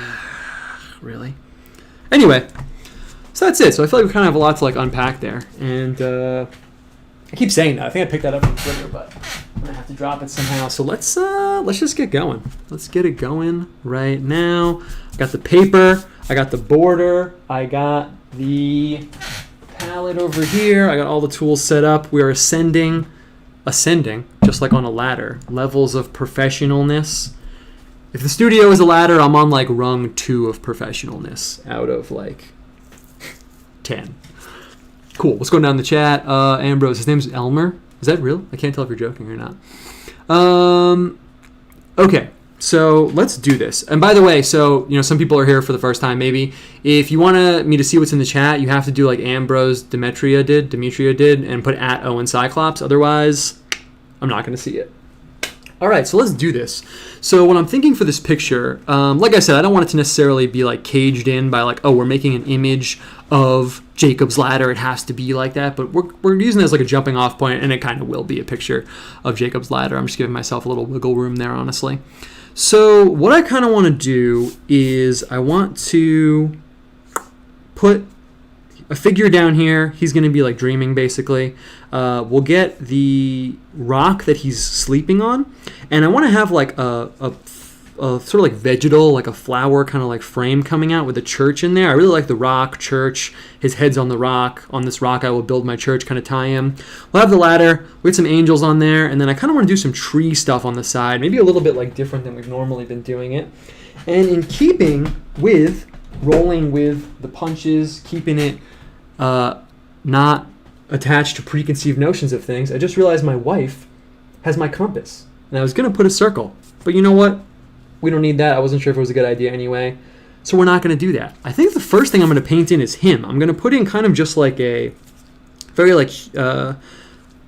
really? Anyway, so that's it. So I feel like we kind of have a lot to like unpack there. And I keep saying that. I think I picked that up from Twitter, but I'm going to have to drop it somehow. So let's just get going. Let's get it going right now. I got the paper. I got the border. I got the palette over here. I got all the tools set up. We are ascending, just like on a ladder, levels of professionalness. If the studio is a ladder, I'm on like rung 2 of professionalness out of like 10. Cool. Let's go down the chat. Ambrose, his name's Elmer. Is that real? I can't tell if you're joking or not. Okay. So let's do this. And by the way, so, you know, some people are here for the first time, maybe. If you want me to see what's in the chat, you have to do like Ambrose Demetria did, and put @Owen Cyclops. Otherwise, I'm not going to see it. All right, so let's do this. So what I'm thinking for this picture, like I said, I don't want it to necessarily be like caged in by like, oh, we're making an image of Jacob's ladder. It has to be like that. But we're using it as like a jumping off point, and it kind of will be a picture of Jacob's ladder. I'm just giving myself a little wiggle room there, honestly. So what I kind of want to do is I want to put a figure down here. He's going to be like dreaming, basically. We'll get the rock that he's sleeping on, and I want to have like a sort of like vegetal, like a flower kind of like frame coming out with a church in there. I really like the rock, church, his head's on the rock. On this rock I will build my church kind of tie in. We'll have the ladder with some angels on there, and then I kind of want to do some tree stuff on the side, maybe a little bit like different than we've normally been doing it. And in keeping with rolling with the punches, keeping it not attached to preconceived notions of things, I just realized my wife has my compass. And I was going to put a circle. But you know what? We don't need that. I wasn't sure if it was a good idea anyway. So we're not going to do that. I think the first thing I'm going to paint in is him. I'm going to put in kind of just like a very like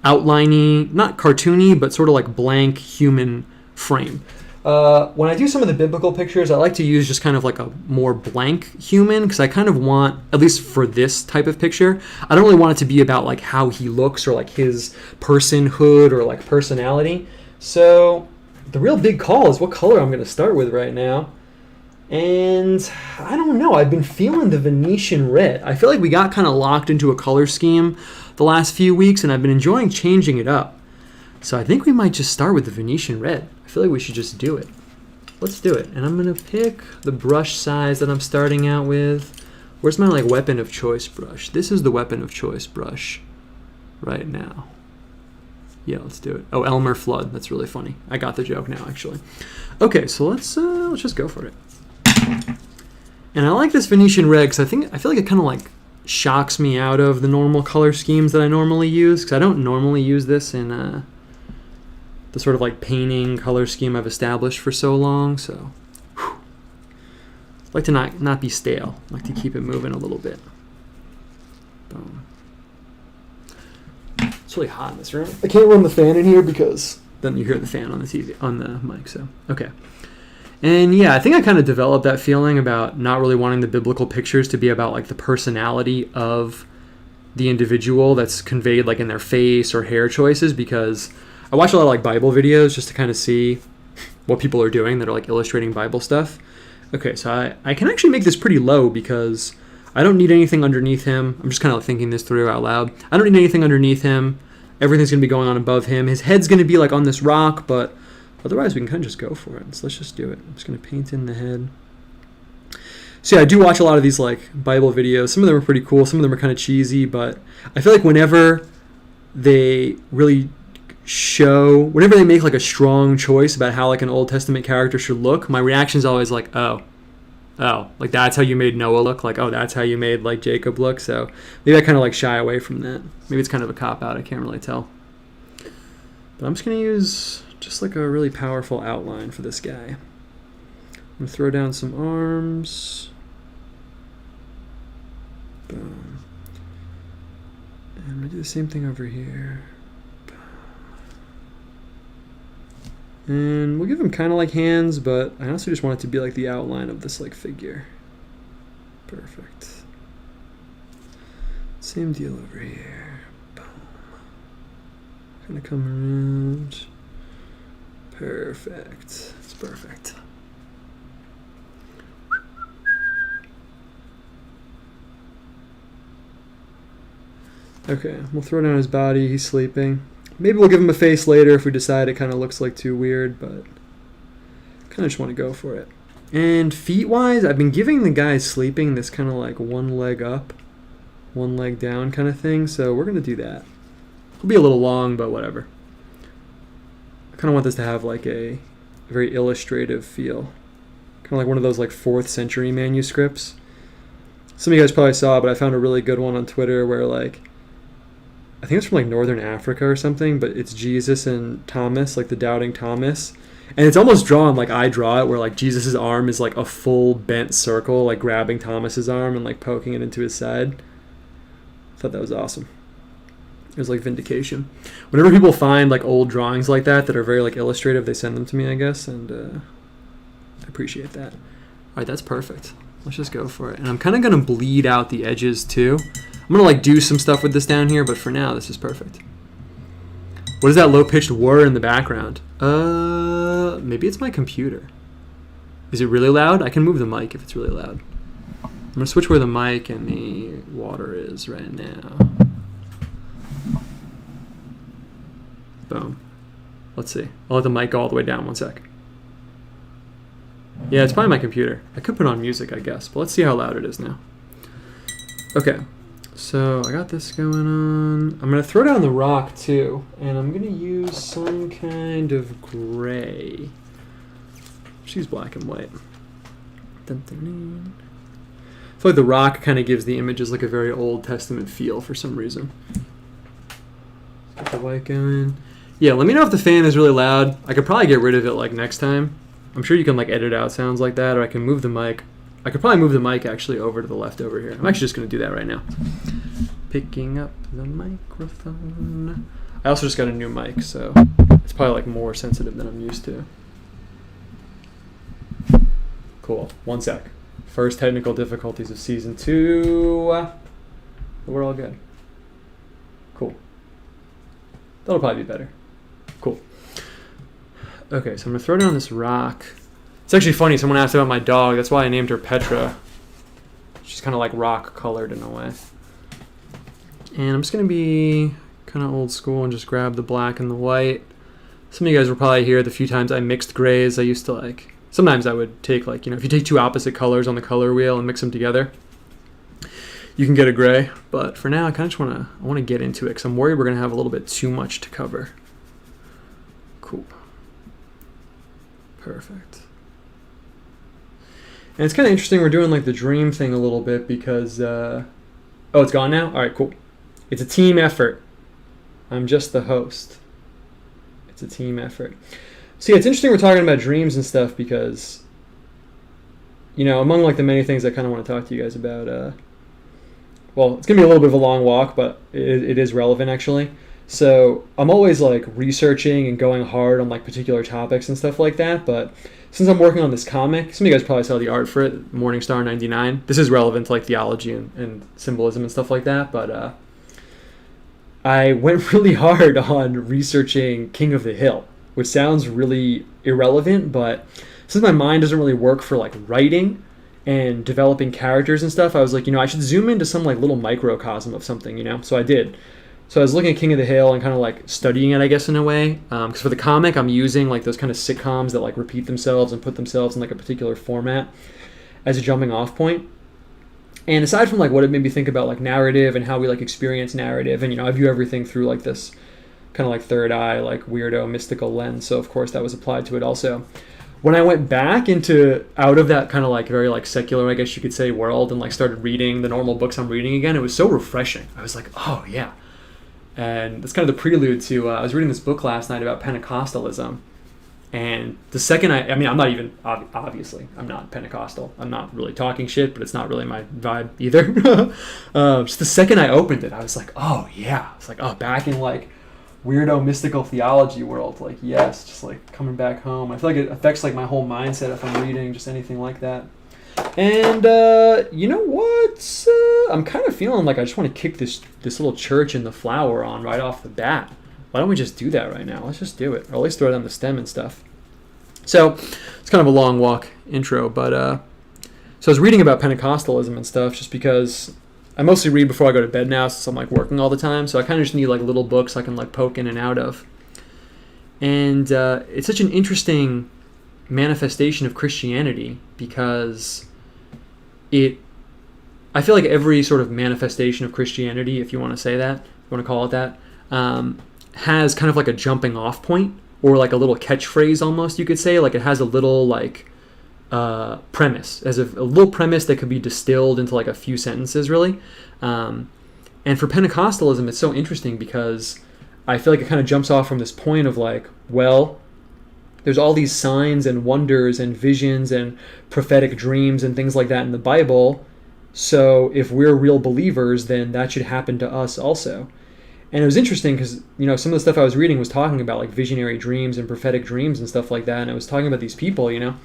outliney, not cartoony, but sort of like blank human frame. When I do some of the biblical pictures, I like to use just kind of like a more blank human, because I kind of want, at least for this type of picture, I don't really want it to be about like how he looks or like his personhood or like personality. So the real big call is what color I'm going to start with right now. And I don't know, I've been feeling the Venetian red. I feel like we got kind of locked into a color scheme the last few weeks, and I've been enjoying changing it up. So I think we might just start with the Venetian red. I feel like we should just do it. Let's do it. And I'm going to pick the brush size that I'm starting out with. Where's my like weapon of choice brush? This is the weapon of choice brush right now. Yeah, let's do it. Oh, Elmer Flood. That's really funny. I got the joke now, actually. Okay, so let's just go for it. And I like this Venetian red because I feel like it kind of like shocks me out of the normal color schemes that I normally use, because I don't normally use this in the sort of like painting color scheme I've established for so long. So I like to not be stale. I like to keep it moving a little bit. Boom. It's really hot in this room. I can't run the fan in here because then you hear the fan on the TV, on the mic. So okay. And yeah, I think I kind of developed that feeling about not really wanting the biblical pictures to be about like the personality of the individual that's conveyed like in their face or hair choices, because I watch a lot of like Bible videos just to kind of see what people are doing that are like illustrating Bible stuff. Okay, so I can actually make this pretty low because I don't need anything underneath him. I'm just kind of thinking this through out loud. I don't need anything underneath him. Everything's going to be going on above him. His head's going to be like on this rock, but otherwise we can kind of just go for it. So let's just do it. I'm just going to paint in the head. So yeah, I do watch a lot of these like Bible videos. Some of them are pretty cool. Some of them are kind of cheesy, but I feel like whenever they really whenever they make like a strong choice about how like an Old Testament character should look, my reaction is always like, oh, like that's how you made Noah look, like, oh, that's how you made like Jacob look. So maybe I kind of like shy away from that. Maybe it's kind of a cop out, I can't really tell. But I'm just going to use just like a really powerful outline for this guy. I'm going to throw down some arms. Boom. And I'm going to do the same thing over here. And we'll give him kind of like hands, but I also just want it to be like the outline of this like figure. Perfect. Same deal over here. Boom. Gonna come around. Perfect. It's perfect. Okay, we'll throw down his body. He's sleeping. Maybe we'll give him a face later if we decide it kind of looks like too weird, but kind of just want to go for it. And feet-wise, I've been giving the guy sleeping this kind of like one leg up, one leg down kind of thing, so we're going to do that. It'll be a little long, but whatever. I kind of want this to have like a very illustrative feel. Kind of like one of those like 4th century manuscripts. Some of you guys probably saw, but I found a really good one on Twitter where like, I think it's from like Northern Africa or something, but it's Jesus and Thomas, like the doubting Thomas. And it's almost drawn like I draw it, where like Jesus's arm is like a full bent circle, like grabbing Thomas's arm and like poking it into his side. I thought that was awesome. It was like vindication. Whenever people find like old drawings like that are very like illustrative, they send them to me, I guess, and I appreciate that. All right, that's perfect. Let's just go for it. And I'm kind of going to bleed out the edges too. I'm going to like do some stuff with this down here, but for now, this is perfect. What is that low-pitched whir in the background? Maybe it's my computer. Is it really loud? I can move the mic if it's really loud. I'm going to switch where the mic and the water is right now. Boom. Let's see. I'll let the mic go all the way down. 1 sec. Yeah, it's probably my computer. I could put on music, I guess, but let's see how loud it is now. Okay. So I got this going on. I'm going to throw down the rock too, and I'm going to use some kind of gray. She's black and white. Dun, dun, dun. I feel like the rock kind of gives the images like a very Old Testament feel for some reason. Get the white going. Yeah, let me know if the fan is really loud. I could probably get rid of it like next time. I'm sure you can like edit out sounds like that, or I can move the mic. I could probably move the mic actually over to the left over here. I'm actually just going to do that right now. Picking up the microphone. I also just got a new mic, so it's probably like more sensitive than I'm used to. Cool. 1 sec. First technical difficulties of season 2. We're all good. Cool. That'll probably be better. Cool. Okay, so I'm going to throw down this rock. It's actually funny, someone asked about my dog. That's why I named her Petra. She's kind of like rock colored in a way. And I'm just going to be kind of old school and just grab the black and the white. Some of you guys will probably hear the few times I mixed grays. I used to like, sometimes I would take like, if you take 2 opposite colors on the color wheel and mix them together, you can get a gray. But for now, I kind of just want to get into it because I'm worried we're going to have a little bit too much to cover. Cool. Perfect. And it's kind of interesting. We're doing like the dream thing a little bit because, oh, it's gone now? All right, cool. It's a team effort. I'm just the host. It's a team effort. So yeah, it's interesting we're talking about dreams and stuff because, you know, among like the many things I kind of want to talk to you guys about, well, it's going to be a little bit of a long walk, but it is relevant actually. So I'm always like researching and going hard on like particular topics and stuff like that. But since I'm working on this comic, some of you guys probably saw the art for it, Morningstar 99. This is relevant to like theology and symbolism and stuff like that. But I went really hard on researching King of the Hill, which sounds really irrelevant, but since my mind doesn't really work for like writing and developing characters and stuff, I was like, you know, I should zoom into some like little microcosm of something, you know? So I did. So I was looking at King of the Hill and kind of like studying it, I guess, in a way. Because for the comic, I'm using like those kind of sitcoms that like repeat themselves and put themselves in like a particular format as a jumping off point. And aside from like what it made me think about like narrative and how we like experience narrative, and you know, I view everything through like this kind of like third eye, like weirdo mystical lens. So of course that was applied to it also. When I went back into out of that kind of like very like secular, I guess you could say, world and like started reading the normal books I'm reading again, it was so refreshing. I was like, oh yeah. And that's kind of the prelude to, I was reading this book last night about Pentecostalism. And the second I'm not even, obviously, I'm not Pentecostal. I'm not really talking shit, but it's not really my vibe either. Just the second I opened it, I was like, oh yeah. It's like, oh, back in like weirdo mystical theology world. Like, yes, just like coming back home. I feel like it affects like my whole mindset if I'm reading just anything like that. And you know what? I'm kind of feeling like I just want to kick this little church in the flower on right off the bat. Why don't we just do that right now? Let's just do it. Or at least throw it on the stem and stuff. So it's kind of a long walk intro, but so I was reading about Pentecostalism and stuff just because I mostly read before I go to bed now since I'm like working all the time. So I kind of just need like little books I can like poke in and out of. And it's such an interesting manifestation of Christianity because I feel like every sort of manifestation of Christianity, if you want to say that, if you want to call it that, has kind of like a jumping off point or like a little catchphrase almost, you could say. Like it has a little like premise, as if a little premise that could be distilled into like a few sentences really. And for Pentecostalism, it's so interesting because I feel like it kind of jumps off from this point of like, well, there's all these signs and wonders and visions and prophetic dreams and things like that in the Bible. So if we're real believers, then that should happen to us also. And it was interesting because, you know, some of the stuff I was reading was talking about like visionary dreams and prophetic dreams and stuff like that. And it was talking about these people, you know,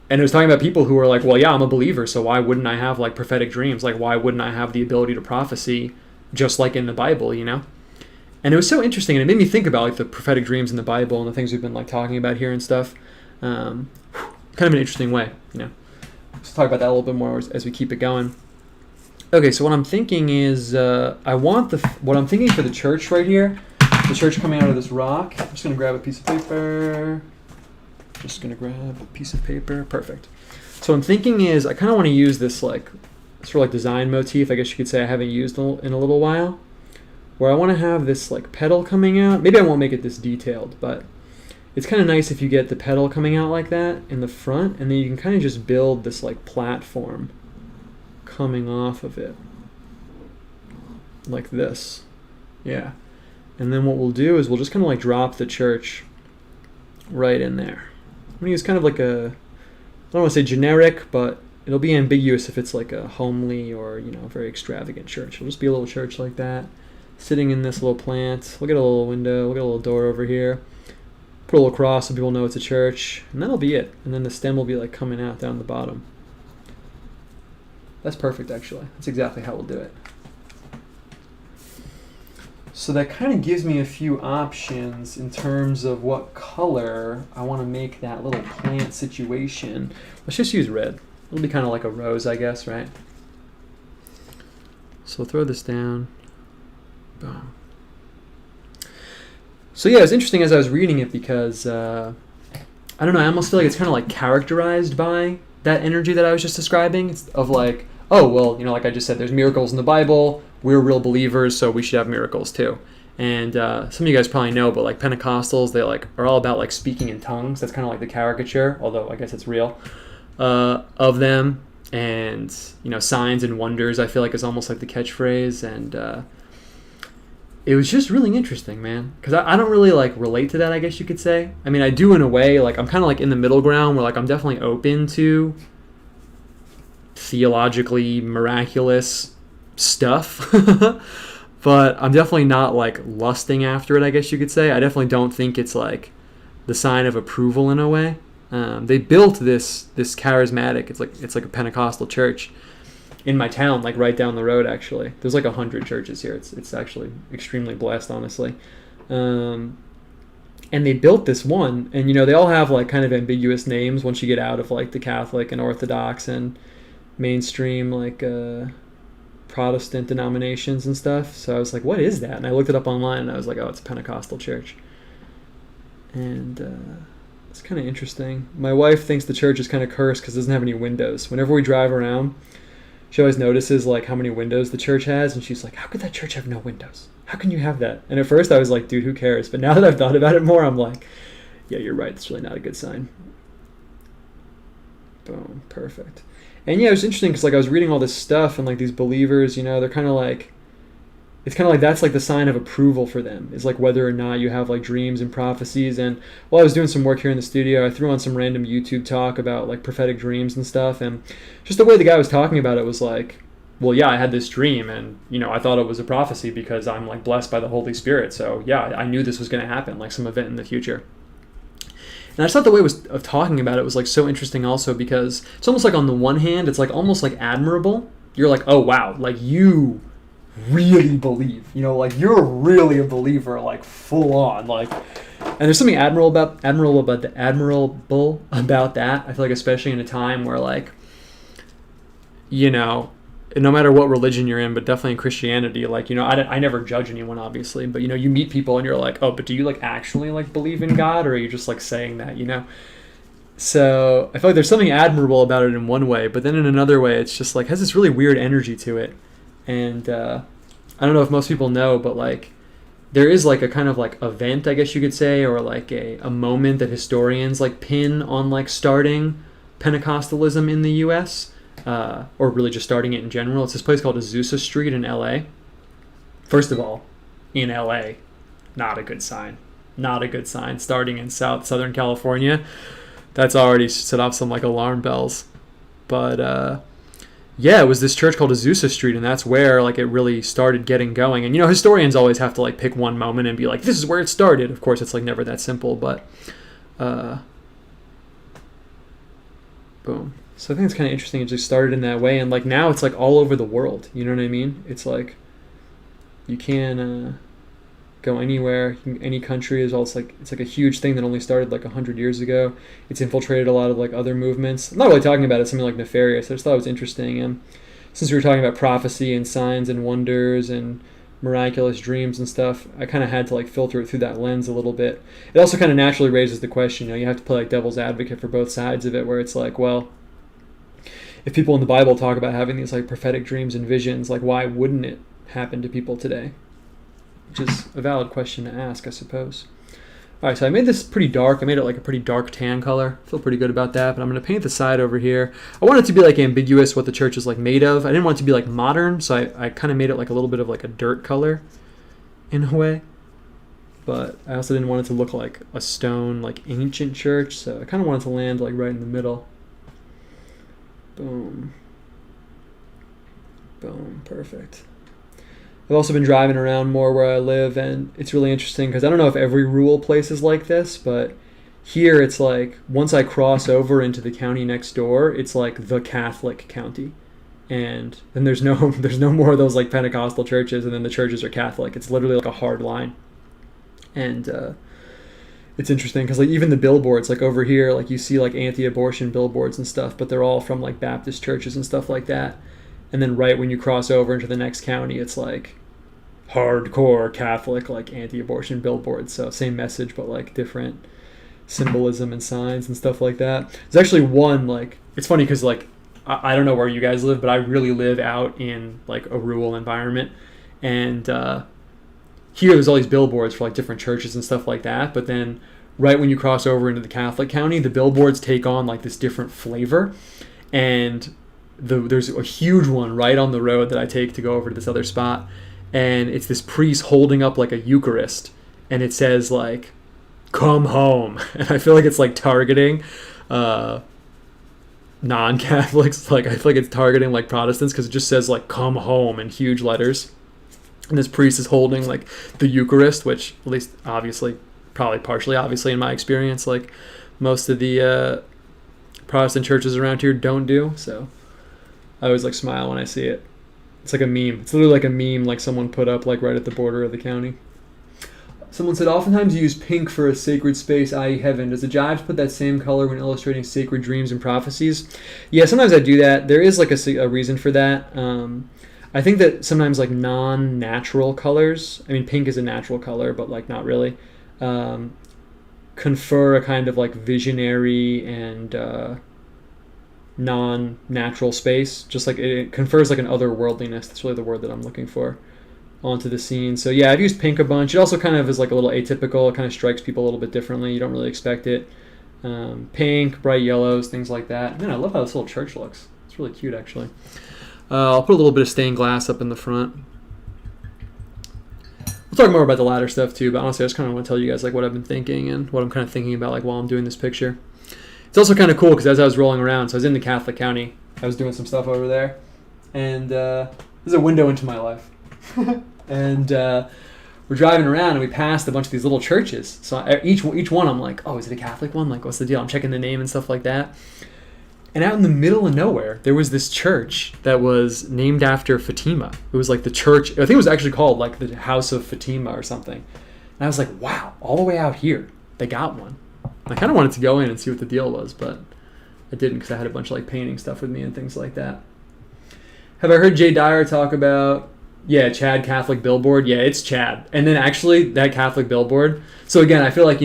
and it was talking about people who were like, well, yeah, I'm a believer, so why wouldn't I have like prophetic dreams? Like, why wouldn't I have the ability to prophecy just like in the Bible, you know? And it was so interesting, and it made me think about like the prophetic dreams in the Bible and the things we've been like talking about here and stuff. Kind of an interesting way, you know. Let's talk about that a little bit more as we keep it going. Okay, so what I'm thinking is what I'm thinking for the church right here, the church coming out of this rock. I'm just gonna grab a piece of paper. Perfect. So what I'm thinking is I kind of want to use this like sort of like design motif, I guess you could say, I haven't used in a little while, where I want to have this like petal coming out. Maybe I won't make it this detailed, but it's kind of nice if you get the petal coming out like that in the front, and then you can kind of just build this like platform coming off of it like this. Yeah. And then what we'll do is we'll just kind of like drop the church right in there. I'm going to use kind of like I don't want to say generic, but it'll be ambiguous if it's like a homely or, you know, very extravagant church. It'll just be a little church like that, sitting in this little plant. We'll get a little window, we'll get a little door over here, put a little cross so people know it's a church, and that'll be it. And then the stem will be like coming out down the bottom. That's perfect, actually. That's exactly how we'll do it. So that kind of gives me a few options in terms of what color I want to make that little plant situation. Let's just use red. It'll be kind of like a rose, I guess, right? So we'll throw this down. Boom. So yeah, it was interesting as I was reading it because, I don't know, I almost feel like it's kind of like characterized by that energy that I was just describing. It's of like, oh, well, you know, like I just said, there's miracles in the Bible. We're real believers, so we should have miracles too. And some of you guys probably know, but like Pentecostals, they like are all about like speaking in tongues. That's kind of like the caricature, although I guess it's real. of them, and signs and wonders, I feel like, is almost like the catchphrase. And it was just really interesting, man, because I don't really like relate to that, I guess you could say. I mean, I do in a way. Like, I'm kind of like in the middle ground where like I'm definitely open to theologically miraculous stuff, but I'm definitely not like lusting after it, I guess you could say. I definitely don't think it's like the sign of approval in a way. They built this charismatic, it's like a Pentecostal church in my town, like right down the road. Actually, there's like 100 churches here. It's actually extremely blessed, honestly. And they built this one, and they all have like kind of ambiguous names once you get out of like the Catholic and Orthodox and mainstream like Protestant denominations and stuff. So I was like, what is that? And I looked it up online, and I was like, oh, it's a Pentecostal church. And it's kind of interesting. My wife thinks the church is kind of cursed because it doesn't have any windows. Whenever we drive around, she always notices like how many windows the church has, and she's like, how could that church have no windows? How can you have that? And at first I was like, dude, who cares? But now that I've thought about it more, I'm like, yeah, you're right. It's really not a good sign. Boom. Perfect. And yeah, it was interesting because like I was reading all this stuff, and like these believers, they're kind of like, it's kind of like that's like the sign of approval for them, is like whether or not you have like dreams and prophecies. And while I was doing some work here in the studio, I threw on some random YouTube talk about like prophetic dreams and stuff, and just the way the guy was talking about it was like, well, yeah, I had this dream, and I thought it was a prophecy because I'm like blessed by the Holy Spirit, so yeah, I knew this was going to happen, like some event in the future. And I just thought the way of talking about it was like so interesting also, because it's almost like on the one hand, it's like almost like admirable. You're like, oh wow, like you really believe, like you're really a believer, like full on, like. And there's something admirable about that. I feel like, especially in a time where like, no matter what religion you're in, but definitely in Christianity, like, I never judge anyone, obviously, but you meet people and you're like, oh, but do you like actually like believe in God, or are you just like saying that, So I feel like there's something admirable about it in one way, but then in another way, it's just like has this really weird energy to it. And I don't know if most people know, but like there is like a kind of like event, I guess you could say, or like a moment that historians like pin on like starting Pentecostalism in the U.S., or really just starting it in general. It's this place called Azusa Street in L.A. First of all, in L.A., not a good sign. Not a good sign. Starting in Southern California, that's already set off some like alarm bells. But yeah, it was this church called Azusa Street, and that's where like it really started getting going. And historians always have to like pick one moment and be like, this is where it started. Of course, it's like never that simple, but boom. So I think it's kind of interesting. It just started in that way, and like now it's like all over the world. You know what I mean? It's like you can go anywhere, any country is also like, it's like a huge thing that only started like 100 years ago. It's infiltrated a lot of like other movements. I'm not really talking about it something like nefarious. I just thought it was interesting. And since we were talking about prophecy and signs and wonders and miraculous dreams and stuff, I kind of had to like filter it through that lens a little bit. It also kind of naturally raises the question, you have to play like devil's advocate for both sides of it, where it's like, well, if people in the Bible talk about having these like prophetic dreams and visions, like why wouldn't it happen to people today? Which is a valid question to ask, I suppose. All right, so I made this pretty dark. I made it like a pretty dark tan color. I feel pretty good about that, but I'm going to paint the side over here. I want it to be like ambiguous what the church is like made of. I didn't want it to be like modern, so I kind of made it like a little bit of like a dirt color in a way. But I also didn't want it to look like a stone, like ancient church, so I kind of wanted to land like right in the middle. Boom. Boom, perfect. I've also been driving around more where I live, and it's really interesting because I don't know if every rural place is like this, but here it's like once I cross over into the county next door, it's like the Catholic county. And then there's no more of those like Pentecostal churches, and then the churches are Catholic. It's literally like a hard line. And it's interesting because like even the billboards, like over here, like you see like anti-abortion billboards and stuff, but they're all from like Baptist churches and stuff like that. And then right when you cross over into the next county, it's like hardcore Catholic, like anti-abortion billboards. So same message, but like different symbolism and signs and stuff like that. There's actually one, like, it's funny because like, I don't know where you guys live, but I really live out in like a rural environment. And here there's all these billboards for like different churches and stuff like that. But then right when you cross over into the Catholic county, the billboards take on like this different flavor. And there's a huge one right on the road that I take to go over to this other spot. And it's this priest holding up like a Eucharist. And it says like, come home. And I feel like it's like targeting non-Catholics. Like I feel like it's targeting like Protestants because it just says like come home in huge letters. And this priest is holding like the Eucharist, which at least obviously, probably partially obviously in my experience, like most of the Protestant churches around here don't do. So I always like smile when I see it. It's like a meme. It's literally like a meme like someone put up like right at the border of the county. Someone said, oftentimes you use pink for a sacred space, i.e. heaven. Does the Jives put that same color when illustrating sacred dreams and prophecies? Yeah, sometimes I do that. There is like a reason for that. I think that sometimes like non-natural colors, I mean pink is a natural color, but like not really, confer a kind of like visionary and non-natural space. Just like it confers like an otherworldliness. That's really the word that I'm looking for. Onto the scene. So yeah, I've used pink a bunch. It also kind of is like a little atypical. It kind of strikes people a little bit differently. You don't really expect it. Pink, bright yellows, things like that. Man, I love how this little church looks. It's really cute, actually. I'll put a little bit of stained glass up in the front. We'll talk more about the latter stuff too, but honestly, I just kind of want to tell you guys like what I've been thinking and what I'm kind of thinking about like while I'm doing this picture. It's also kind of cool because as I was rolling around, so I was in the Catholic county. I was doing some stuff over there, and this is a window into my life. And we're driving around and we passed a bunch of these little churches. So each one I'm like, oh, is it a Catholic one? Like, what's the deal? I'm checking the name and stuff like that. And out in the middle of nowhere, there was this church that was named after Fatima. It was like the church, I think it was actually called like the House of Fatima or something. And I was like, wow, all the way out here, they got one. I kind of wanted to go in and see what the deal was, but I didn't because I had a bunch of like painting stuff with me and things like that. Have I heard Jay Dyer talk about... Yeah, Chad Catholic billboard. Yeah, it's Chad. And then actually that Catholic billboard. So again, I feel like,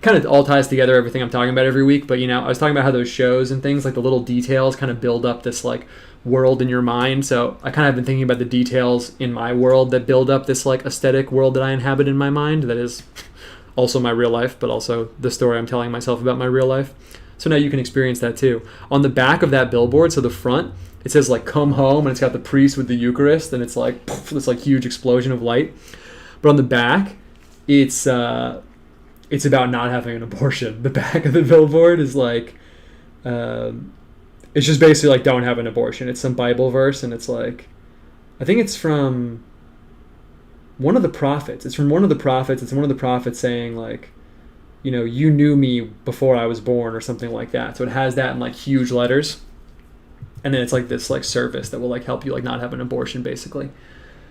kind of all ties together everything I'm talking about every week. But, I was talking about how those shows and things, like the little details kind of build up this like world in your mind. So I kind of been thinking about the details in my world that build up this like aesthetic world that I inhabit in my mind. That is also my real life, but also the story I'm telling myself about my real life. So now you can experience that too. On the back of that billboard, so the front, it says like come home, and it's got the priest with the Eucharist, and it's like poof, this like huge explosion of light. But on the back, it's about not having an abortion. The back of the billboard is like it's just basically like don't have an abortion. It's some Bible verse, and it's like I think it's from one of the prophets. It's from one of the prophets. It's one of the prophets saying like, you knew me before I was born or something like that. So it has that in like huge letters. And then it's like this like service that will like help you like not have an abortion basically.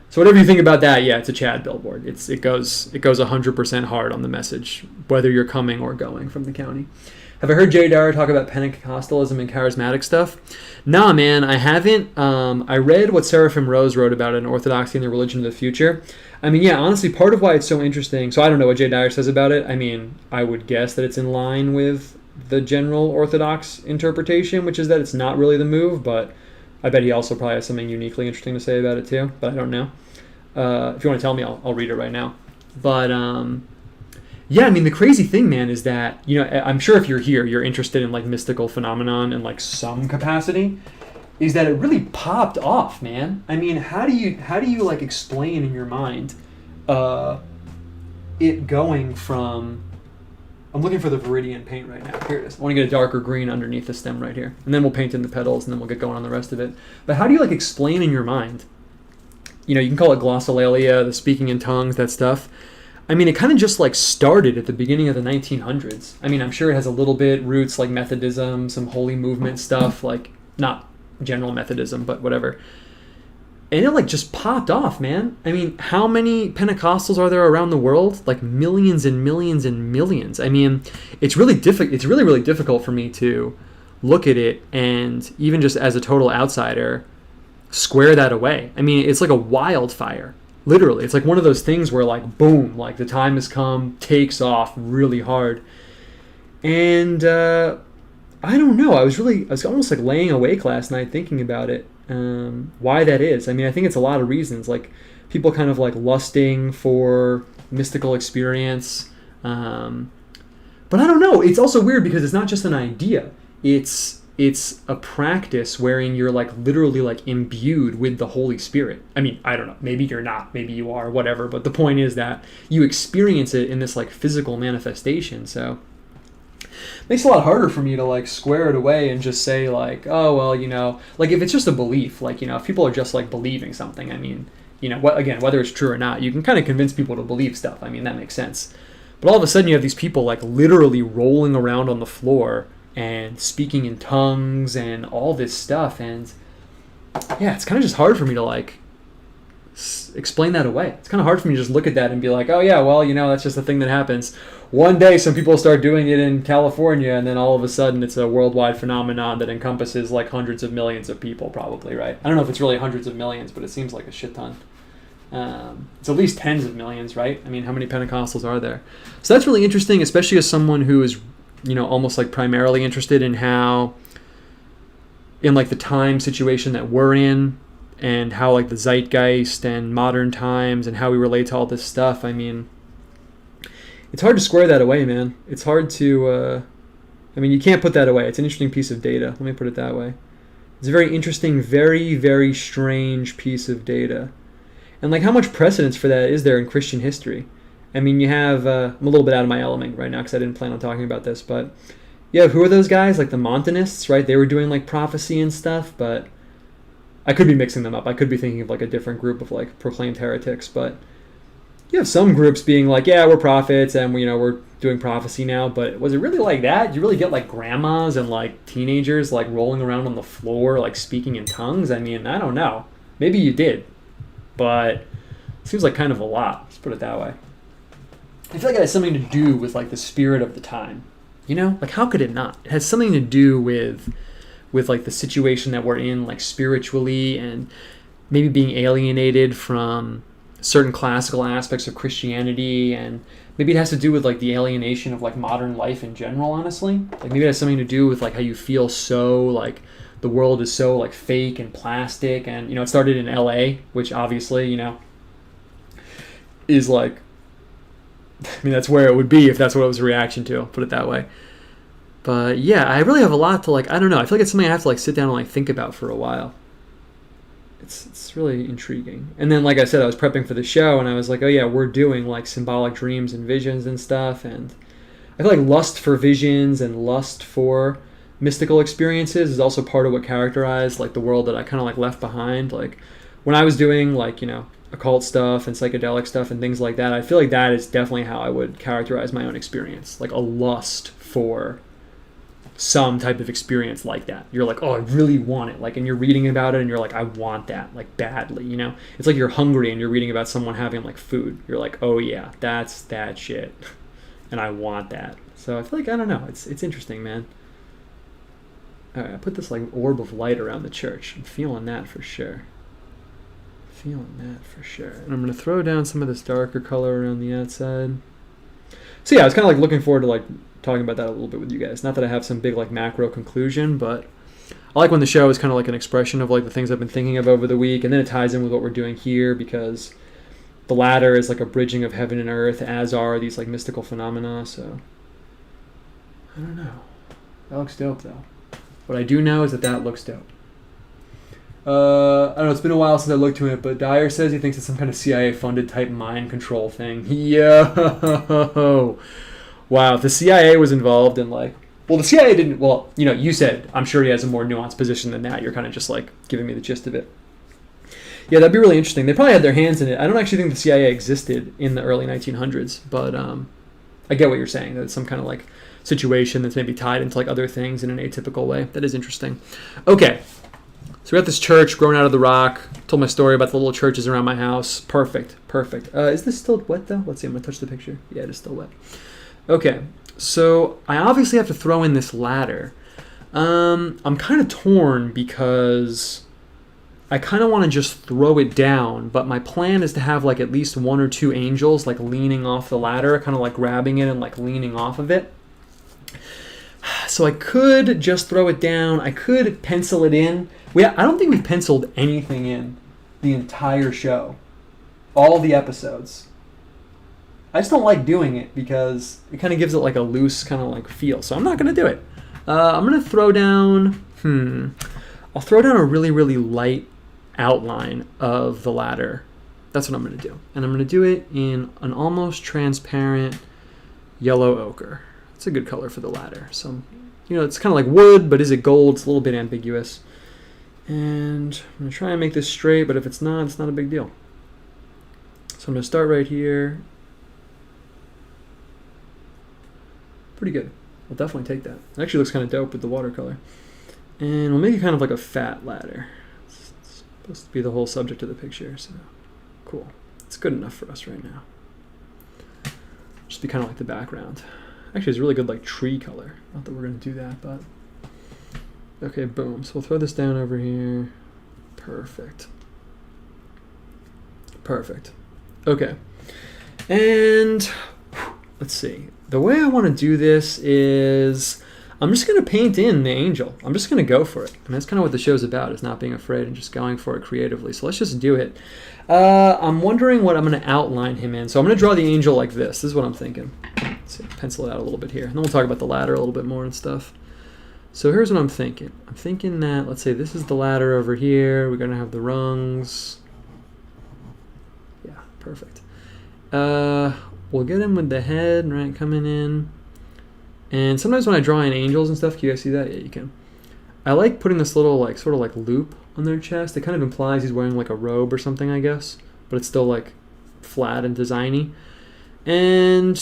So whatever you think about that, yeah, it's a Chad billboard. It goes 100% hard on the message, whether you're coming or going from the county. Have I heard Jay Dyer talk about Pentecostalism and charismatic stuff? Nah, man, I haven't. I read what Seraphim Rose wrote about it in Orthodoxy and the Religion of the Future. I mean, yeah, honestly, part of why it's so interesting, so I don't know what Jay Dyer says about it. I mean, I would guess that it's in line with the general Orthodox interpretation, which is that it's not really the move, but I bet he also probably has something uniquely interesting to say about it too, but I don't know. If you want to tell me, I'll read it right now. But yeah, I mean, the crazy thing, man, is that, I'm sure if you're here, you're interested in like mystical phenomenon in like some capacity, is that it really popped off, man. I mean, how do you like explain in your mind it going from... I'm looking for the Viridian paint right now. Here it is. I want to get a darker green underneath the stem right here. And then we'll paint in the petals, and then we'll get going on the rest of it. But how do you, like, explain in your mind? You can call it glossolalia, the speaking in tongues, that stuff. I mean, it kind of just, like, started at the beginning of the 1900s. I mean, I'm sure it has a little bit roots, like Methodism, some holy movement stuff, like, not general Methodism, but whatever. And it like just popped off, man. I mean, how many Pentecostals are there around the world? Like millions and millions and millions. I mean, it's really really difficult for me to look at it and even just as a total outsider, square that away. I mean, it's like a wildfire. Literally, it's like one of those things where like boom, like the time has come, takes off really hard. And I don't know. I was almost like laying awake last night thinking about it. Why that is. I mean, I think it's a lot of reasons, like people kind of like lusting for mystical experience, But I don't know. It's also weird because it's not just an idea. It's a practice wherein you're like literally like imbued with the Holy Spirit. I mean, I don't know. Maybe you're not. Maybe you are. Whatever. But the point is that you experience it in this like physical manifestation. So it makes it a lot harder for me to like square it away and just say like, oh well, you know, like if it's just a belief, like, you know, if people are just like believing something, I mean, you know, again, whether it's true or not, you can kind of convince people to believe stuff. I mean, that makes sense. But all of a sudden you have these people like literally rolling around on the floor and speaking in tongues and all this stuff. And yeah, it's kind of just hard for me to like explain that away. It's kind of hard for me to just look at that and be like, oh yeah, well, you know, that's just a thing that happens. One day some people start doing it in California, and then all of a sudden it's a worldwide phenomenon that encompasses like hundreds of millions of people probably, right? I don't know if it's really hundreds of millions, but it seems like a shit ton. It's at least tens of millions, right? I mean, how many Pentecostals are there? So that's really interesting, especially as someone who is, you know, almost like primarily interested in how, in like the time situation that we're in, and how like the zeitgeist and modern times and how we relate to all this stuff. I mean, it's hard to square that away, man. It's hard to, I mean, you can't put that away. It's an interesting piece of data. Let me put it that way. It's a very interesting, very, very strange piece of data. And like, how much precedence for that is there in Christian history? I mean, you have, I'm a little bit out of my element right now because I didn't plan on talking about this, but yeah, who are those guys? Like the Montanists, right? They were doing like prophecy and stuff, but I could be mixing them up. I could be thinking of like a different group of like proclaimed heretics, but you have some groups being like, yeah, we're prophets and, you know, we're doing prophecy now, but was it really like that? You really get like grandmas and like teenagers like rolling around on the floor, like speaking in tongues? I mean, I don't know. Maybe you did, but it seems like kind of a lot. Let's put it that way. I feel like it has something to do with like the spirit of the time. You know, like how could it not? It has something to do with like the situation that we're in, like spiritually, and maybe being alienated from certain classical aspects of Christianity, and maybe it has to do with like the alienation of like modern life in general, honestly. Like maybe it has something to do with like how you feel so like the world is so like fake and plastic, and, you know, it started in LA, which obviously, you know, is like, I mean, that's where it would be if that's what it was a reaction to, put it that way. But yeah, I really have a lot to like, I don't know, I feel like it's something I have to like sit down and like think about for a while. It's really intriguing. And then, like I said, I was prepping for the show and I was like, oh yeah, we're doing like symbolic dreams and visions and stuff. And I feel like lust for visions and lust for mystical experiences is also part of what characterized like the world that I kind of like left behind. Like when I was doing like, you know, occult stuff and psychedelic stuff and things like that, I feel like that is definitely how I would characterize my own experience. Like a lust for some type of experience like that. You're like, oh, I really want it. Like, and you're reading about it and you're like, I want that, like badly, you know? It's like you're hungry and you're reading about someone having like food. You're like, oh yeah, that's that shit. And I want that. So I feel like, I don't know, it's interesting, man. All right, I put this like orb of light around the church. I'm feeling that for sure. And I'm going to throw down some of this darker color around the outside. So yeah, I was kind of like looking forward to like talking about that a little bit with you guys. Not that I have some big like macro conclusion, but I like when the show is kind of like an expression of like the things I've been thinking of over the week, and then it ties in with what we're doing here, because the latter is like a bridging of heaven and earth, as are these like mystical phenomena. So I don't know. That looks dope though. What I do know is that looks dope. I don't know, it's been a while since I looked to it, but Dyer says he thinks it's some kind of CIA-funded type mind control thing. Yo! Wow, if the CIA was involved in like... Well, the CIA didn't... Well, you know, you said, I'm sure he has a more nuanced position than that. You're kind of just like giving me the gist of it. Yeah, that'd be really interesting. They probably had their hands in it. I don't actually think the CIA existed in the early 1900s, but I get what you're saying, that it's some kind of like situation that's maybe tied into like other things in an atypical way. That is interesting. Okay. So we got this church growing out of the rock. Told my story about the little churches around my house. Perfect. Is this still wet though? Let's see, I'm going to touch the picture. Yeah, it is still wet. Okay, so I obviously have to throw in this ladder. I'm kind of torn because I kind of want to just throw it down, but my plan is to have like at least one or two angels like leaning off the ladder, kind of like grabbing it and like leaning off of it. So I could just throw it down. I could pencil it in. I don't think we've penciled anything in the entire show. All the episodes. I just don't like doing it because it kind of gives it like a loose kind of like feel. So I'm not going to do it. I'm going to throw down, I'll throw down a really, really light outline of the ladder. That's what I'm going to do. And I'm going to do it in an almost transparent yellow ochre. It's a good color for the ladder. So, it's kind of like wood, but is it gold? It's a little bit ambiguous. And I'm going to try and make this straight, but if it's not a big deal. So I'm going to start right here. Pretty good. I'll definitely take that. It actually looks kind of dope with the watercolor. And we'll make it kind of like a fat ladder. It's supposed to be the whole subject of the picture, so cool. It's good enough for us right now. Just be kind of like the background. Actually, it's a really good like tree color. Not that we're going to do that, but... Okay, boom. So we'll throw this down over here. Perfect. Perfect. Okay. And let's see. The way I want to do this is I'm just going to paint in the angel. I'm just going to go for it. And that's kind of what the show's about, is not being afraid and just going for it creatively. So let's just do it. I'm wondering what I'm going to outline him in. So I'm going to draw the angel like this. This is what I'm thinking. Let's see, pencil it out a little bit here. And then we'll talk about the ladder a little bit more and stuff. So here's what I'm thinking. I'm thinking that, let's say this is the ladder over here. We're going to have the rungs. Yeah, perfect. We'll get him with the head, right, coming in. And sometimes when I draw in angels and stuff, can you guys see that? Yeah, you can. I like putting this little, like, sort of like loop on their chest. It kind of implies he's wearing like a robe or something, I guess. But it's still like flat and designy. And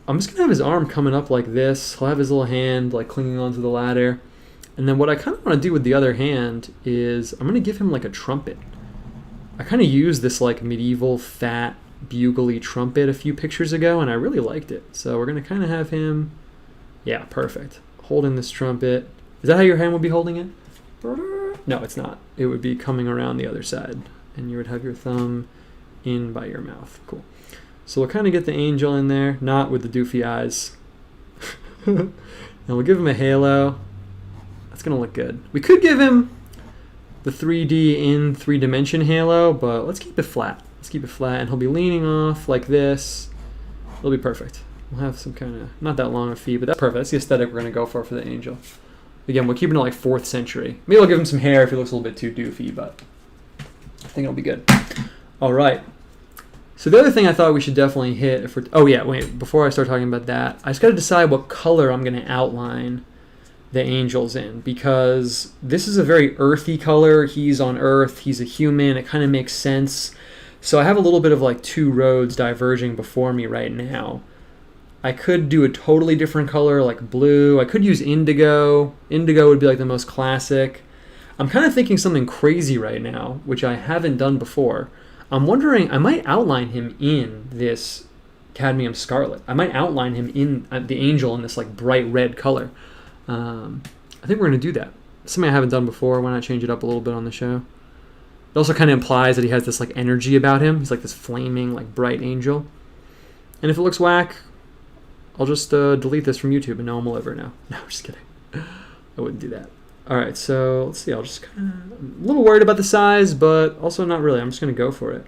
I'm just going to have his arm coming up like this. He'll have his little hand like clinging onto the ladder. And then what I kind of want to do with the other hand is I'm going to give him like a trumpet. I kind of used this like medieval fat bugly trumpet a few pictures ago, and I really liked it. So we're going to kind of have him, yeah, perfect, holding this trumpet. Is that how your hand would be holding it? No, it's not. It would be coming around the other side, and you would have your thumb in by your mouth. Cool. So we'll kind of get the angel in there, not with the doofy eyes. And we'll give him a halo. That's going to look good. We could give him the 3D in 3-dimension halo, but let's keep it flat. Let's keep it flat, and he'll be leaning off like this. It'll be perfect. We'll have some kind of, not that long a feet, but that's perfect. That's the aesthetic we're going to go for the angel. Again, we're keeping it like 4th century. Maybe I'll give him some hair if he looks a little bit too doofy, but I think it'll be good. All right. So the other thing I thought we should definitely hit, if we're, oh yeah, wait, before I start talking about that, I just got to decide what color I'm going to outline the angels in, because this is a very earthy color. He's on Earth. He's a human. It kind of makes sense. So I have a little bit of like 2 roads diverging before me right now. I could do a totally different color like blue. I could use indigo. Indigo would be like the most classic. I'm kind of thinking something crazy right now, which I haven't done before. I'm wondering, I might outline him in this cadmium scarlet. I might outline him in the angel in this like bright red color. I think we're going to do that. Something I haven't done before. Why not change it up a little bit on the show? It also kind of implies that he has this like energy about him. He's like this flaming, like bright angel. And if it looks whack, I'll just delete this from YouTube and no one will ever know. No, I'm just kidding. I wouldn't do that. All right, so let's see. I'll just kind of, I'm a little worried about the size, but also not really. I'm just going to go for it.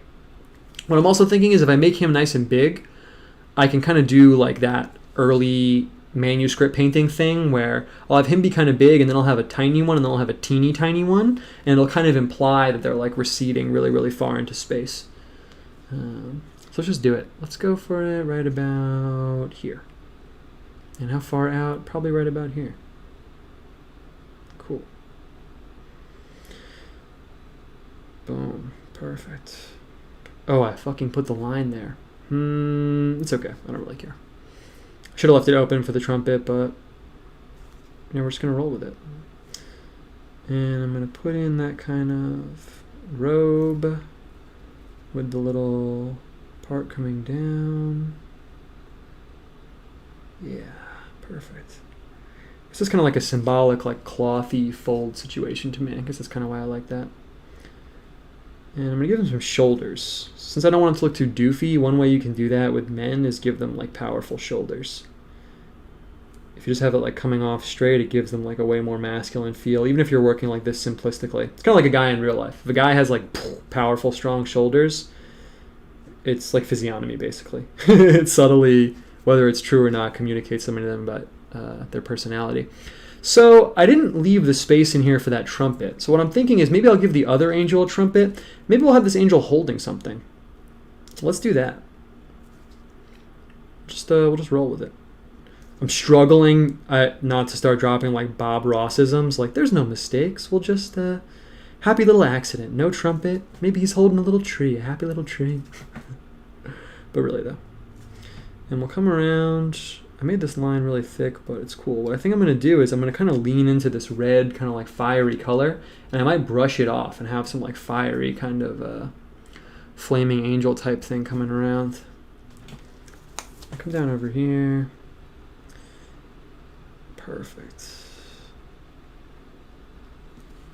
What I'm also thinking is if I make him nice and big, I can kind of do like that early manuscript painting thing where I'll have him be kind of big and then I'll have a tiny one and then I'll have a teeny tiny one, and it'll kind of imply that they're like receding really, really far into space. So let's just do it. Let's go for it right about here. And how far out? Probably right about here. Cool. Boom. Perfect. Oh, I fucking put the line there. It's okay. I don't really care. Should have left it open for the trumpet, but we're just going to roll with it. And I'm going to put in that kind of robe with the little part coming down. Yeah, perfect. This is kind of like a symbolic, like clothy fold situation to me. I guess that's kind of why I like that. And I'm going to give them some shoulders. Since I don't want it to look too doofy, one way you can do that with men is give them like powerful shoulders. If you just have it like coming off straight, it gives them like a way more masculine feel, even if you're working like this simplistically. It's kind of like a guy in real life. If a guy has like powerful, strong shoulders, it's like physiognomy, basically. It subtly, whether it's true or not, communicates something to them about their personality. So I didn't leave the space in here for that trumpet. So what I'm thinking is maybe I'll give the other angel a trumpet. Maybe we'll have this angel holding something. Let's do that. We'll just roll with it. I'm struggling not to start dropping like Bob Rossisms. Like, there's no mistakes. We'll just happy little accident. No trumpet. Maybe he's holding a little tree. A happy little tree. But really though. And we'll come around. I made this line really thick, but it's cool. What I think I'm going to do is I'm going to kind of lean into this red, kind of like fiery color, and I might brush it off and have some like fiery kind of flaming angel type thing coming around. I'll come down over here. Perfect.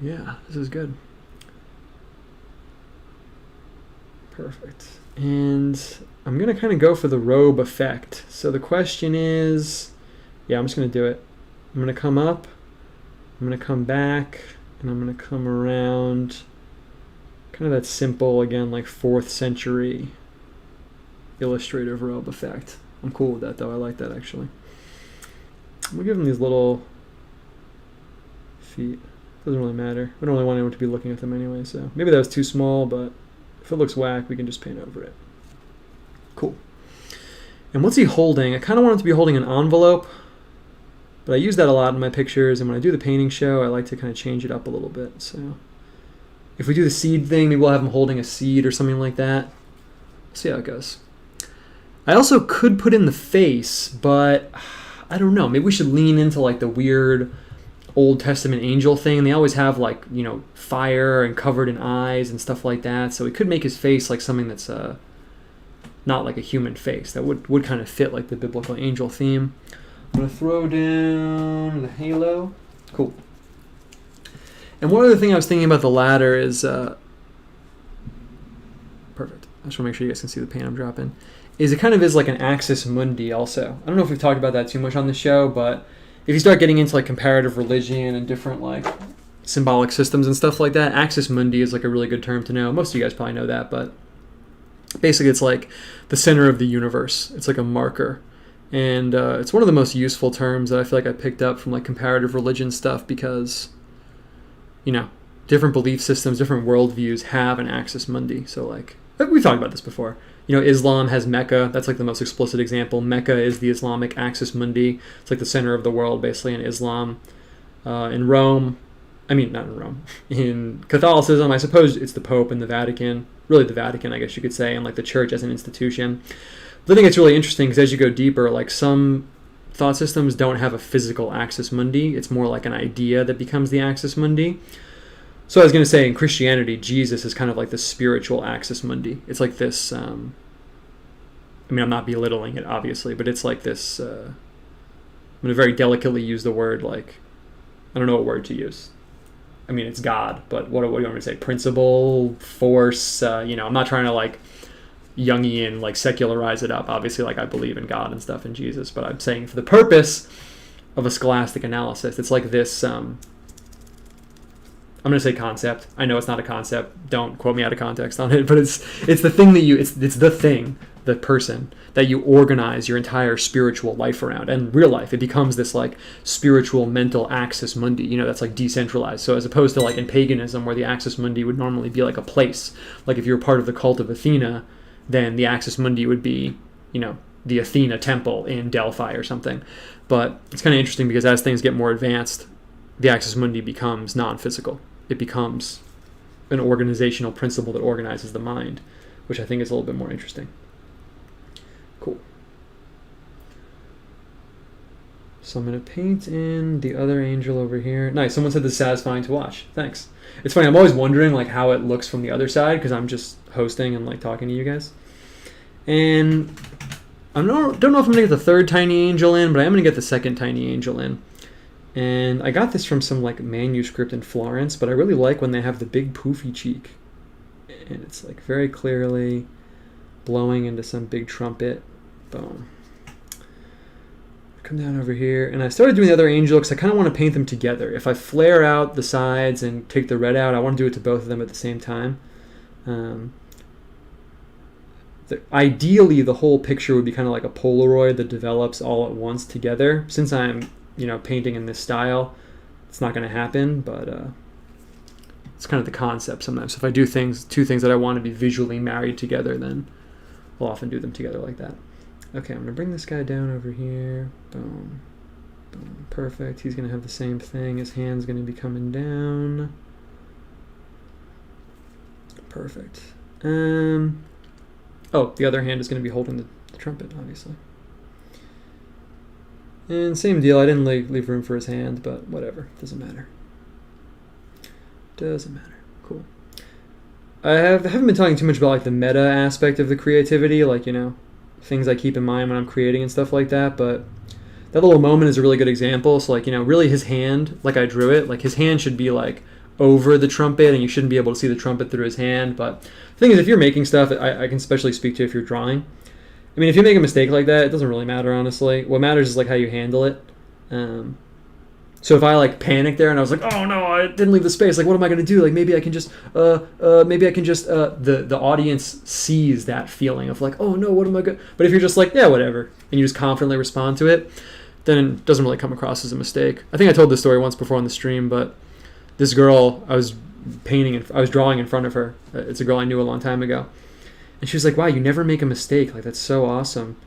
Yeah, this is good. Perfect. And I'm going to kind of go for the robe effect. So the question is, yeah, I'm just going to do it. I'm going to come up, I'm going to come back, and I'm going to come around. Kind of that simple, again, like 4th century illustrative robe effect. I'm cool with that, though. I like that, actually. We'll give them these little feet. Doesn't really matter. We don't really want anyone to be looking at them anyway, so maybe that was too small, but if it looks whack, we can just paint over it. Cool. And what's he holding? I kind of want him to be holding an envelope, but I use that a lot in my pictures, and when I do the painting show, I like to kind of change it up a little bit. So if we do the seed thing, maybe we'll have him holding a seed or something like that. We'll see how it goes. I also could put in the face, but I don't know. Maybe we should lean into like the weird Old Testament angel thing. They always have like, you know, fire and covered in eyes and stuff like that. So we could make his face like something that's not like a human face. That would kind of fit like the biblical angel theme. I'm going to throw down the halo. Cool. And one other thing I was thinking about the ladder is, perfect. I just want to make sure you guys can see the paint I'm dropping. Is it kind of is like an axis mundi also. I don't know if we've talked about that too much on the show, but if you start getting into like comparative religion and different like symbolic systems and stuff like that, axis mundi is like a really good term to know. Most of you guys probably know that, but basically it's like the center of the universe. It's like a marker. And it's one of the most useful terms that I feel like I picked up from like comparative religion stuff because, you know, different belief systems, different worldviews have an axis mundi. So like, we've talked about this before. You know, Islam has Mecca. That's like the most explicit example. Mecca is the Islamic axis mundi. It's like the center of the world, basically, in Islam. In Rome, I mean, not in Rome. In Catholicism, I suppose it's the Pope and the Vatican. Really the Vatican, I guess you could say, and like the church as an institution. But I think it's really interesting because as you go deeper, like some thought systems don't have a physical axis mundi. It's more like an idea that becomes the axis mundi. So I was going to say in Christianity, Jesus is kind of like the spiritual axis mundi. It's like this, I mean, I'm not belittling it, obviously, but it's like this, I'm going to very delicately use the word like, I don't know what word to use. I mean, it's God, but what do you want me to say? Principle, force, you know, I'm not trying to like Jungian, like secularize it up. Obviously, like I believe in God and stuff and Jesus, but I'm saying for the purpose of a scholastic analysis, it's like this, I'm going to say concept. I know it's not a concept. Don't quote me out of context on it, but it's the thing that it's the thing, the person that you organize your entire spiritual life around. And real life, it becomes this like spiritual mental axis mundi, you know, that's like decentralized. So as opposed to like in paganism where the axis mundi would normally be like a place. Like if you're part of the cult of Athena, then the axis mundi would be, you know, the Athena temple in Delphi or something. But it's kind of interesting because as things get more advanced, the axis mundi becomes non-physical. It becomes an organizational principle that organizes the mind, which I think is a little bit more interesting. Cool. So I'm going to paint in the other angel over here. Nice. Someone said this is satisfying to watch. Thanks. It's funny. I'm always wondering like how it looks from the other side because I'm just hosting and like talking to you guys. And I don't know if I'm going to get the third tiny angel in, but I am going to get the second tiny angel in. And I got this from some like manuscript in Florence, but I really like when they have the big poofy cheek. And it's like very clearly blowing into some big trumpet. Boom. Come down over here. And I started doing the other angel because I kind of want to paint them together. If I flare out the sides and take the red out, I want to do it to both of them at the same time. The ideally the whole picture would be kind of like a Polaroid that develops all at once together. Since I'm, painting in this style, it's not going to happen, but it's kind of the concept sometimes. So if I do two things that I want to be visually married together, then I'll often do them together like that. Okay, I'm going to bring this guy down over here. Boom. Boom. Perfect. He's going to have the same thing. His hand's going to be coming down. Perfect. The other hand is going to be holding the trumpet, obviously. And same deal. I didn't leave room for his hand, but whatever. Doesn't matter. Doesn't matter. Cool. I haven't been talking too much about like the meta aspect of the creativity, like, things I keep in mind when I'm creating and stuff like that, but that little moment is a really good example. So like, really his hand, like I drew it, like his hand should be like over the trumpet and you shouldn't be able to see the trumpet through his hand. But the thing is, if you're making stuff, I can especially speak to if you're drawing. I mean, if you make a mistake like that, it doesn't really matter, honestly. What matters is like how you handle it. So if I like panicked there and I was like, oh no, I didn't leave the space, like what am I gonna do? Like maybe I can just the audience sees that feeling of like, oh no, what am I gonna? But if you're just like, yeah, whatever, and you just confidently respond to it, then it doesn't really come across as a mistake. I think I told this story once before on the stream, but this girl, I was drawing in front of her. It's a girl I knew a long time ago. And she was like, wow, you never make a mistake. Like, that's so awesome.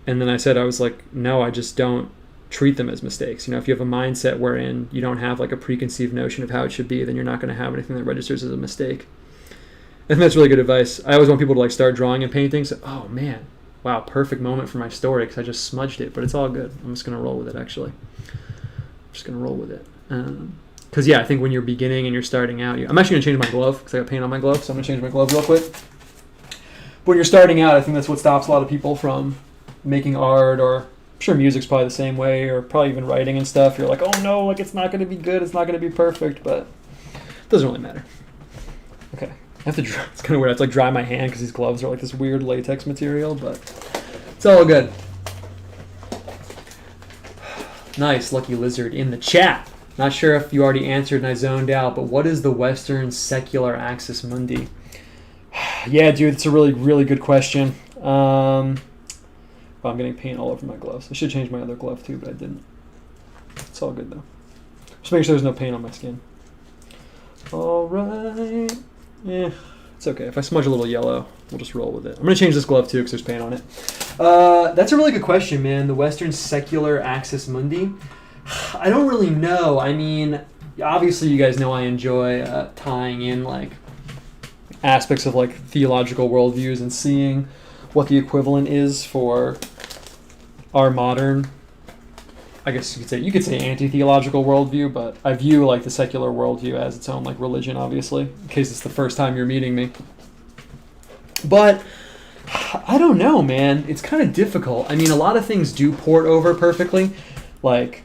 And then I was like, no, I just don't treat them as mistakes. If you have a mindset wherein you don't have like a preconceived notion of how it should be, then you're not going to have anything that registers as a mistake. I think that's really good advice. I always want people to like start drawing and painting. So, oh man, wow, perfect moment for my story because I just smudged it, but it's all good. I'm just going to roll with it, actually. I'm just going to roll with it. Because, yeah, I think when you're beginning and you're starting out, I'm actually going to change my glove because I got paint on my glove, so I'm going to change my glove real quick. But when you're starting out, I think that's what stops a lot of people from making art, or I'm sure music's probably the same way, or probably even writing and stuff. You're like, oh no, like it's not going to be good, it's not going to be perfect, but it doesn't really matter. Okay, I have to dry. It's kind of weird. I have to like dry my hand because these gloves are like this weird latex material, but it's all good. Nice, Lucky Lizard in the chat. Not sure if you already answered and I zoned out, but what is the Western secular axis mundi? Yeah, dude, it's a really, really good question. Well, I'm getting paint all over my gloves. I should change my other glove too, but I didn't. It's all good though. Just make sure there's no paint on my skin. All right. Yeah, it's okay. If I smudge a little yellow, we'll just roll with it. I'm going to change this glove too because there's paint on it. That's a really good question, man. The Western secular axis mundi. I don't really know. I mean, obviously you guys know I enjoy tying in like aspects of like theological worldviews and seeing what the equivalent is for our modern, I guess you could say anti-theological worldview, but I view like the secular worldview as its own like religion, obviously, in case it's the first time you're meeting me. But I don't know, man. It's kind of difficult. I mean, a lot of things do port over perfectly. Like,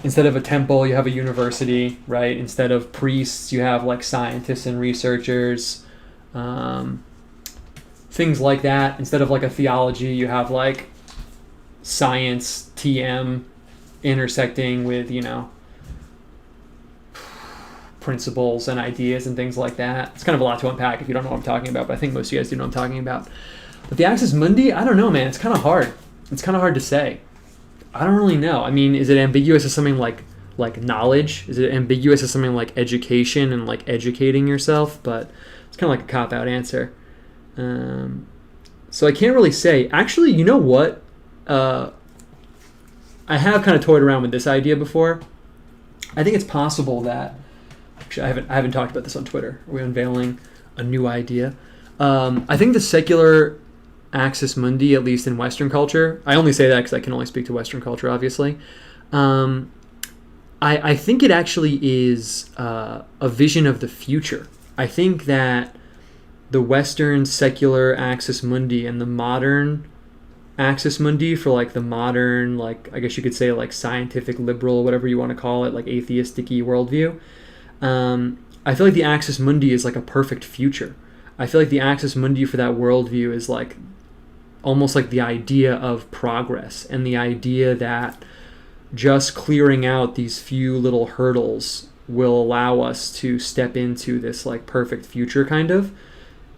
instead of a temple, you have a university, right? Instead of priests, you have like scientists and researchers, things like that. Instead of like a theology, you have like science, TM, intersecting with, principles and ideas and things like that. It's kind of a lot to unpack if you don't know what I'm talking about, but I think most of you guys do know what I'm talking about. But the axis mundi, I don't know, man. It's kind of hard. It's kind of hard to say. I don't really know. I mean, is it ambiguous as something like knowledge? Is it ambiguous as something like education and like educating yourself? But it's kind of like a cop-out answer. So I can't really say. Actually, you know what? I have kind of toyed around with this idea before. I think it's possible that... Actually, I haven't talked about this on Twitter. We're unveiling a new idea. I think the secular axis mundi, at least in Western culture, I only say that because I can only speak to Western culture, obviously. I think it actually is a vision of the future. I think that the Western secular axis mundi and the modern axis mundi for like the modern, like I guess you could say like scientific, liberal, whatever you want to call it, like atheistic-y worldview. I feel like the axis mundi is like a perfect future. I feel like the axis mundi for that worldview is like almost like the idea of progress and the idea that just clearing out these few little hurdles will allow us to step into this like perfect future kind of.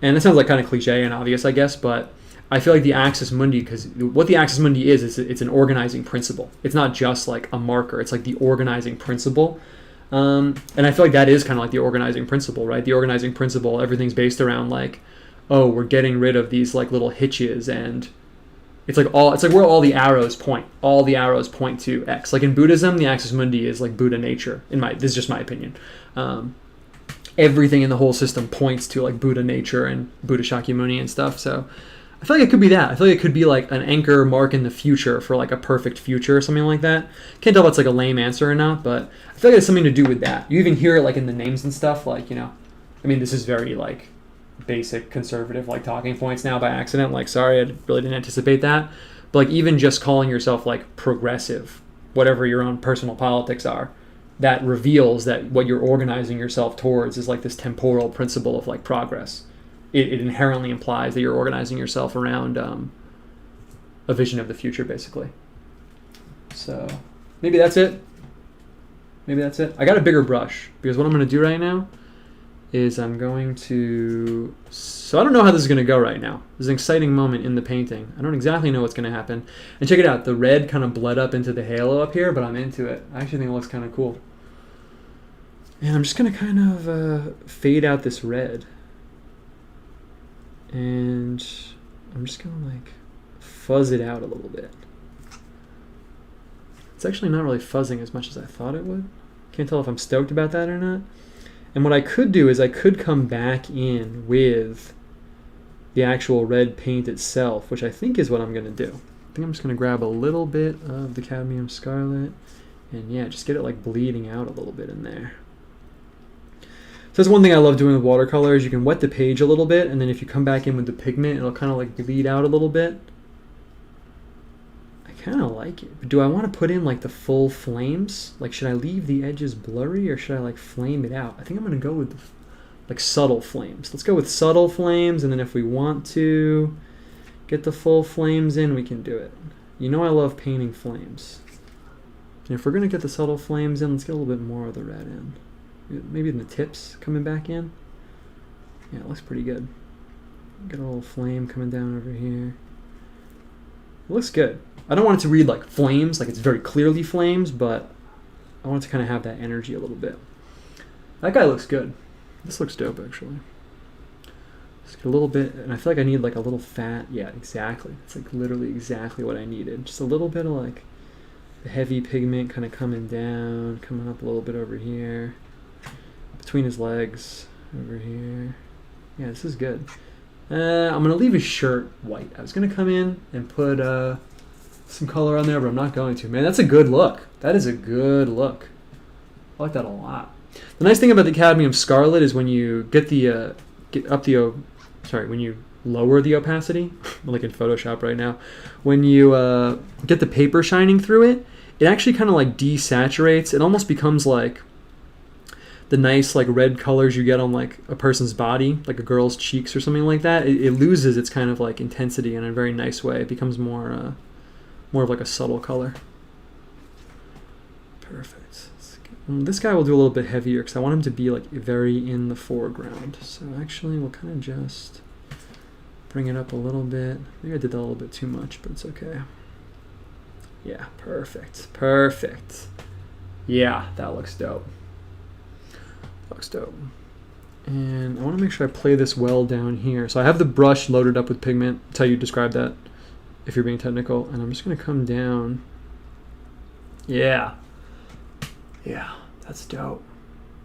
And it sounds like kind of cliche and obvious, I guess, but I feel like the axis mundi, because what the axis mundi is it's an organizing principle. It's not just like a marker. It's like the organizing principle. And I feel like that is kind of like the organizing principle, right? The organizing principle, everything's based around like, oh, we're getting rid of these like little hitches, and it's like where all the arrows point. All the arrows point to X. Like in Buddhism, the axis mundi is like Buddha nature. This is just my opinion. Everything in the whole system points to like Buddha nature and Buddha Shakyamuni and stuff. So I feel like it could be that. I feel like it could be like an anchor mark in the future for like a perfect future or something like that. Can't tell if it's like a lame answer or not, but I feel like it's something to do with that. You even hear it like in the names and stuff, like, I mean, this is very like basic conservative like talking points now by accident. Like, sorry, I really didn't anticipate that. But like even just calling yourself like progressive, whatever your own personal politics are, that reveals that what you're organizing yourself towards is like this temporal principle of like progress. It inherently implies that you're organizing yourself around a vision of the future, basically. So maybe that's it. I got a bigger brush, because what I'm going to do right now is I'm going to... So I don't know how this is going to go right now. This is an exciting moment in the painting. I don't exactly know what's going to happen. And check it out. The red kind of bled up into the halo up here, but I'm into it. I actually think it looks kind of cool. And I'm just going to kind of fade out this red. And I'm just going to like fuzz it out a little bit. It's actually not really fuzzing as much as I thought it would. Can't tell if I'm stoked about that or not. And what I could do is I could come back in with the actual red paint itself, which I think is what I'm going to do. I think I'm just going to grab a little bit of the cadmium scarlet and yeah, just get it like bleeding out a little bit in there. So that's one thing I love doing with watercolors. You can wet the page a little bit, and then if you come back in with the pigment, it'll kind of like bleed out a little bit. I kind of like it. But do I want to put in like the full flames? Like, should I leave the edges blurry, or should I like flame it out? I think I'm going to go with like subtle flames. Let's go with subtle flames, and then if we want to get the full flames in, we can do it. You know I love painting flames. And if we're going to get the subtle flames in, let's get a little bit more of the red in. Maybe in the tips coming back in. Yeah, it looks pretty good. Got a little flame coming down over here. It looks good. I don't want it to read like flames, like it's very clearly flames, but I want it to kind of have that energy a little bit. That guy looks good. This looks dope, actually. Just a little bit, and I feel like I need like a little fat. Yeah, exactly. It's like literally exactly what I needed. Just a little bit of like the heavy pigment kind of coming down, coming up a little bit over here. Between his legs, over here. Yeah, this is good. I'm going to leave his shirt white. I was going to come in and put some color on there, but I'm not going to. Man, that's a good look. That is a good look. I like that a lot. The nice thing about the cadmium scarlet is when you get the when you lower the opacity, like in Photoshop right now, when you get the paper shining through it, it actually kind of like desaturates. It almost becomes like the nice like red colors you get on like a person's body, like a girl's cheeks or something like that. It loses its kind of like intensity in a very nice way. It becomes more of like a subtle color. Perfect. This guy will do a little bit heavier because I want him to be like very in the foreground. So actually we'll kind of just bring it up a little bit. Maybe I did that a little bit too much, but it's okay. Yeah, perfect. Perfect. Yeah, that looks dope. Looks dope. And I want to make sure I play this well down here. So I have the brush loaded up with pigment. That's how you describe that if you're being technical. And I'm just going to come down. Yeah. Yeah, that's dope.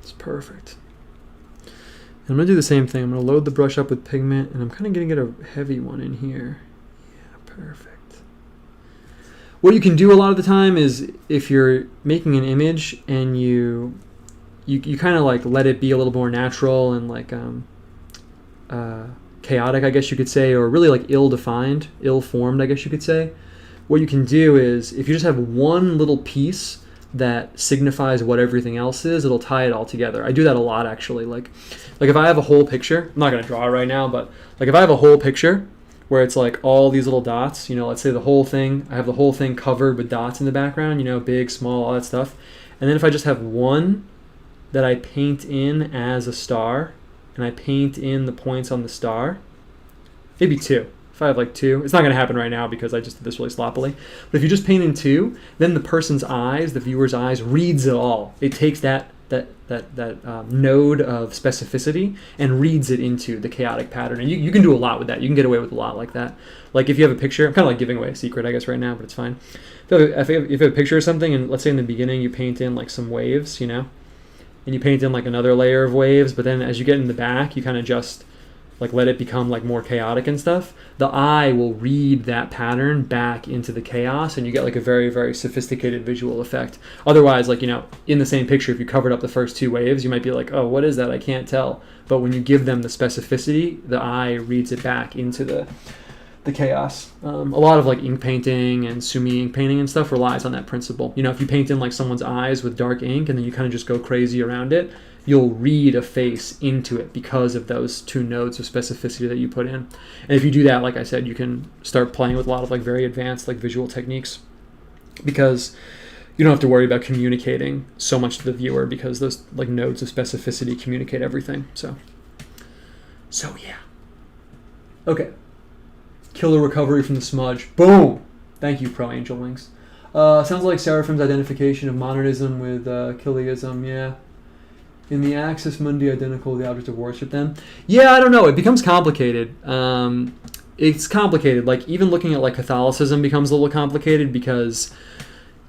It's perfect. And I'm going to do the same thing. I'm going to load the brush up with pigment, and I'm kind of going to get a heavy one in here. Yeah, perfect. What you can do a lot of the time is if you're making an image and you kind of like let it be a little more natural and like chaotic, I guess you could say, or really like ill-defined, ill-formed, I guess you could say. What you can do is if you just have one little piece that signifies what everything else is, it'll tie it all together. I do that a lot, actually. Like if I have a whole picture, I'm not going to draw it right now, but like if I have a whole picture where it's like all these little dots, let's say the whole thing, I have the whole thing covered with dots in the background, big, small, all that stuff. And then if I just have one that I paint in as a star, and I paint in the points on the star, maybe two. If if I have like 2, it's not going to happen right now because I just did this really sloppily. But if you just paint in 2, then the person's eyes, the viewer's eyes, reads it all. It takes that node of specificity and reads it into the chaotic pattern. And you can do a lot with that. You can get away with a lot like that. Like if you have a picture, I'm kind of like giving away a secret, I guess, right now, but it's fine. If you have a picture of something, and let's say in the beginning you paint in like some waves, you know, and you paint in like another layer of waves, but then as you get in the back, you kind of just like let it become like more chaotic and stuff, the eye will read that pattern back into the chaos, and you get like a very, very sophisticated visual effect. Otherwise, like, you know, in the same picture, if you covered up the first 2 waves, you might be like, oh, what is that? I can't tell. But when you give them the specificity, the eye reads it back into the chaos. A lot of like ink painting and sumi ink painting and stuff relies on that principle. You know, if you paint in like someone's eyes with dark ink and then you kind of just go crazy around it, you'll read a face into it because of those 2 nodes of specificity that you put in. And if you do that, like I said, you can start playing with a lot of like very advanced like visual techniques, because you don't have to worry about communicating so much to the viewer, because those like nodes of specificity communicate everything. So yeah. Okay. Killer recovery from the smudge. Boom! Thank you, Pro Angel Wings. Sounds like Seraphim's identification of modernism with Kiliism, yeah. In the axis mundi identical to the object of worship then? Yeah, I don't know. It becomes complicated. It's complicated. Like, even looking at like Catholicism becomes a little complicated because,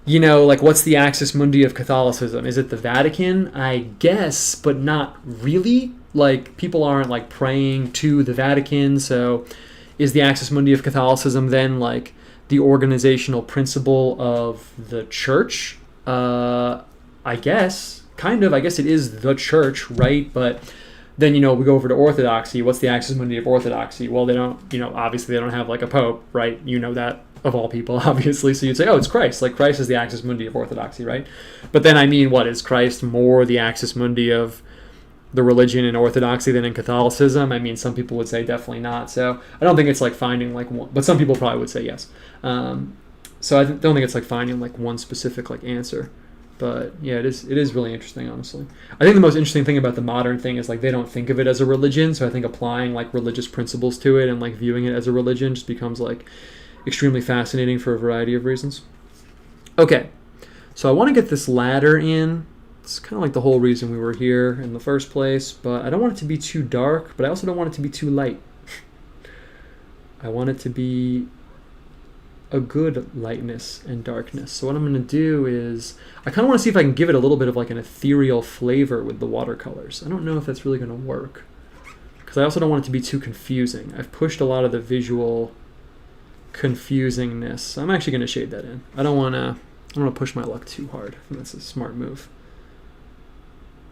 you know, like, what's the axis mundi of Catholicism? Is it the Vatican? I guess, but not really. Like, people aren't like praying to the Vatican, so is the axis mundi of Catholicism then like the organizational principle of the church? I guess. Kind of. I guess it is the church, right? But then, you know, we go over to Orthodoxy. What's the axis mundi of Orthodoxy? Well, they don't, you know, obviously they don't have like a pope, right? You know that, of all people, obviously. So you'd say, oh, it's Christ. Like, Christ is the axis mundi of Orthodoxy, right? But then, I mean, what, is Christ more the axis mundi of the religion in Orthodoxy than in Catholicism? I mean, some people would say definitely not. So I don't think it's like finding like one, but some people probably would say yes. So I don't think it's like finding like one specific like answer. But yeah, it is really interesting, honestly. I think the most interesting thing about the modern thing is like they don't think of it as a religion, so I think applying like religious principles to it and like viewing it as a religion just becomes like extremely fascinating for a variety of reasons. Okay, so I want to get this ladder in. It's kind of like the whole reason we were here in the first place, but I don't want it to be too dark, but I also don't want it to be too light. I want it to be a good lightness and darkness. So what I'm going to do is, I kind of want to see if I can give it a little bit of like an ethereal flavor with the watercolors. I don't know if that's really going to work, because I also don't want it to be too confusing. I've pushed a lot of the visual confusingness. I'm actually going to shade that in. I don't want to push my luck too hard. I think that's a smart move.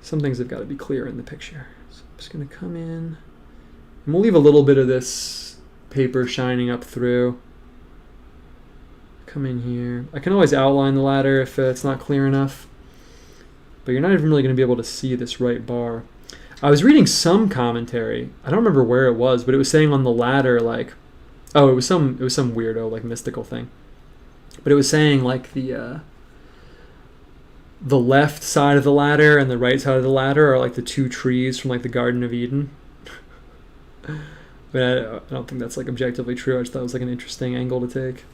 Some things have got to be clear in the picture. So I'm just going to come in, and we'll leave a little bit of this paper shining up through. Come in here. I can always outline the ladder if it's not clear enough, but you're not even really going to be able to see this right bar. I was reading some commentary. I don't remember where it was, but it was saying on the ladder, like, oh, it was some weirdo like mystical thing, but it was saying like the left side of the ladder and the right side of the ladder are like the 2 trees from like the Garden of Eden. But I don't think that's like objectively true. I just thought it was like an interesting angle to take.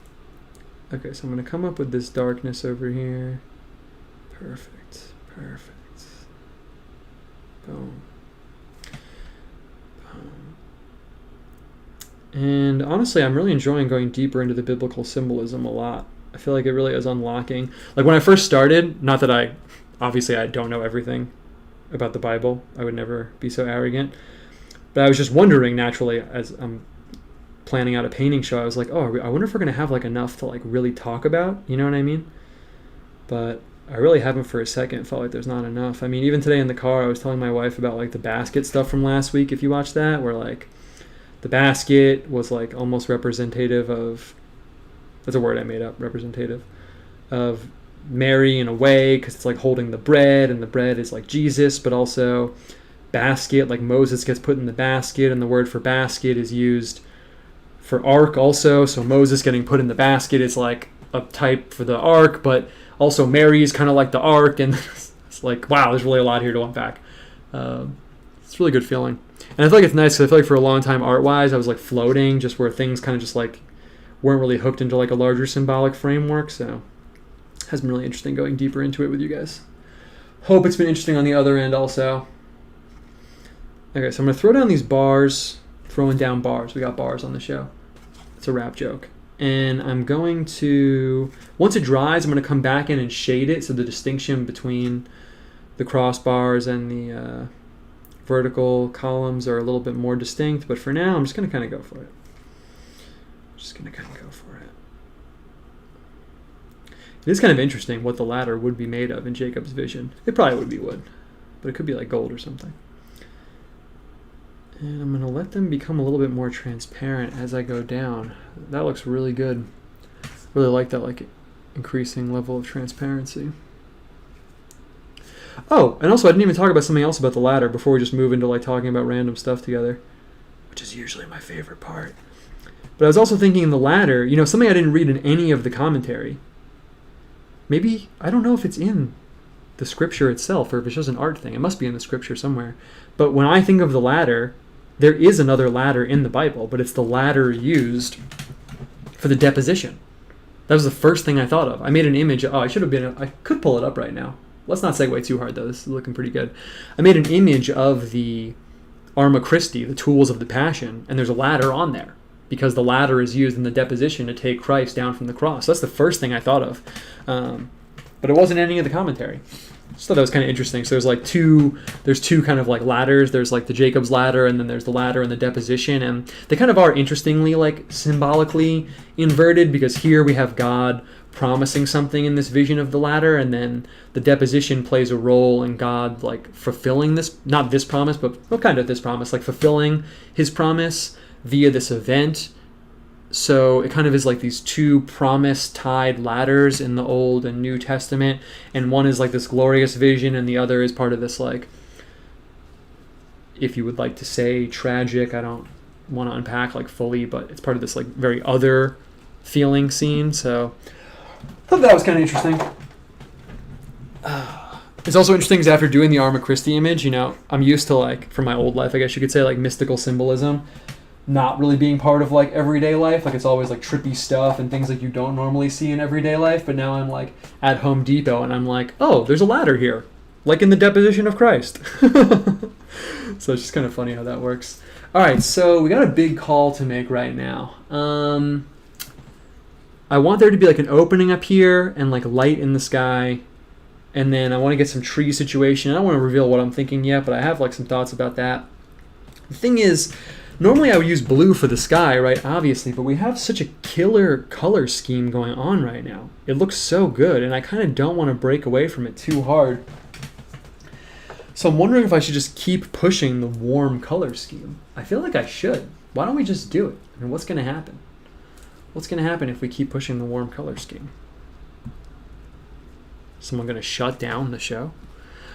Okay, so I'm going to come up with this darkness over here. Perfect. Boom. And honestly, I'm really enjoying going deeper into the biblical symbolism a lot. I feel like it really is unlocking. Like when I first started, not that I don't know everything about the Bible. I would never be so arrogant. But I was just wondering naturally as I'm planning out a painting show, I was like, oh, I wonder if we're going to have like enough to like really talk about, you know what I mean? But I really haven't for a second. Felt like there's not enough. I mean, even today in the car, I was telling my wife about like the basket stuff from last week, if you watched that, where like the basket was like almost representative of, that's a word I made up, representative of Mary in a way, because it's like holding the bread, and the bread is like Jesus, but also basket, like Moses gets put in the basket, and the word for basket is used for ark also, so Moses getting put in the basket is like a type for the ark, but also Mary is kind of like the ark, and it's like, wow, there's really a lot here to unpack. It's a really good feeling. And I feel like it's nice because I feel like for a long time, art-wise, I was like floating, just where things kind of just like weren't really hooked into like a larger symbolic framework. So it has been really interesting going deeper into it with you guys. Hope it's been interesting on the other end also. Okay, so I'm going to throw down these bars, throwing down bars. We got bars on the show. It's a rap joke. And I'm going to, once it dries, I'm going to come back in and shade it so the distinction between the crossbars and the vertical columns are a little bit more distinct. But for now, I'm just going to kind of go for it. It is kind of interesting what the ladder would be made of in Jacob's vision. It probably would be wood, but it could be like gold or something. And I'm going to let them become a little bit more transparent as I go down. That looks really good. Really like that like increasing level of transparency. Oh, and also I didn't even talk about something else about the ladder before we just move into like talking about random stuff together, which is usually my favorite part. But I was also thinking in the ladder, you know, something I didn't read in any of the commentary. Maybe, I don't know if it's in the scripture itself or if it's just an art thing. It must be in the scripture somewhere. But when I think of the ladder, there is another ladder in the Bible, but it's the ladder used for the deposition. That was the first thing I thought of. I made an image. Oh, I could pull it up right now. Let's not segue too hard, though. This is looking pretty good. I made an image of the Arma Christi, the tools of the Passion, and there's a ladder on there because the ladder is used in the deposition to take Christ down from the cross. So that's the first thing I thought of. But it wasn't any of the commentary. Just thought that was kind of interesting. So there's two kind of like ladders. There's like the Jacob's ladder, and then there's the ladder and the deposition, and they kind of are interestingly like symbolically inverted because here we have God promising something in this vision of the ladder, and then the deposition plays a role in God like fulfilling this, not this promise, but well, kind of this promise, like fulfilling his promise via this event. So it kind of is like these two promise-tied ladders in the Old and New Testament, and one is like this glorious vision, and the other is part of this like, if you would like to say tragic, I don't want to unpack like fully, but it's part of this like very other feeling scene. So I thought that was kind of interesting. It's also interesting because after doing the Arma Christi image, you know, I'm used to like, from my old life, I guess you could say, like mystical symbolism not really being part of like everyday life. Like it's always like trippy stuff and things like you don't normally see in everyday life. But now I'm like at Home Depot and I'm like, oh, there's a ladder here, like in the deposition of Christ. So it's just kind of funny how that works. All right, so we got a big call to make right now. I want there to be like an opening up here and like light in the sky. And then I want to get some tree situation. I don't want to reveal what I'm thinking yet, but I have like some thoughts about that. The thing is, normally I would use blue for the sky, right? Obviously, but we have such a killer color scheme going on right now. It looks so good, and I kind of don't want to break away from it too hard. So I'm wondering if I should just keep pushing the warm color scheme. I feel like I should. Why don't we just do it? I mean, what's going to happen? What's going to happen if we keep pushing the warm color scheme? Someone going to shut down the show?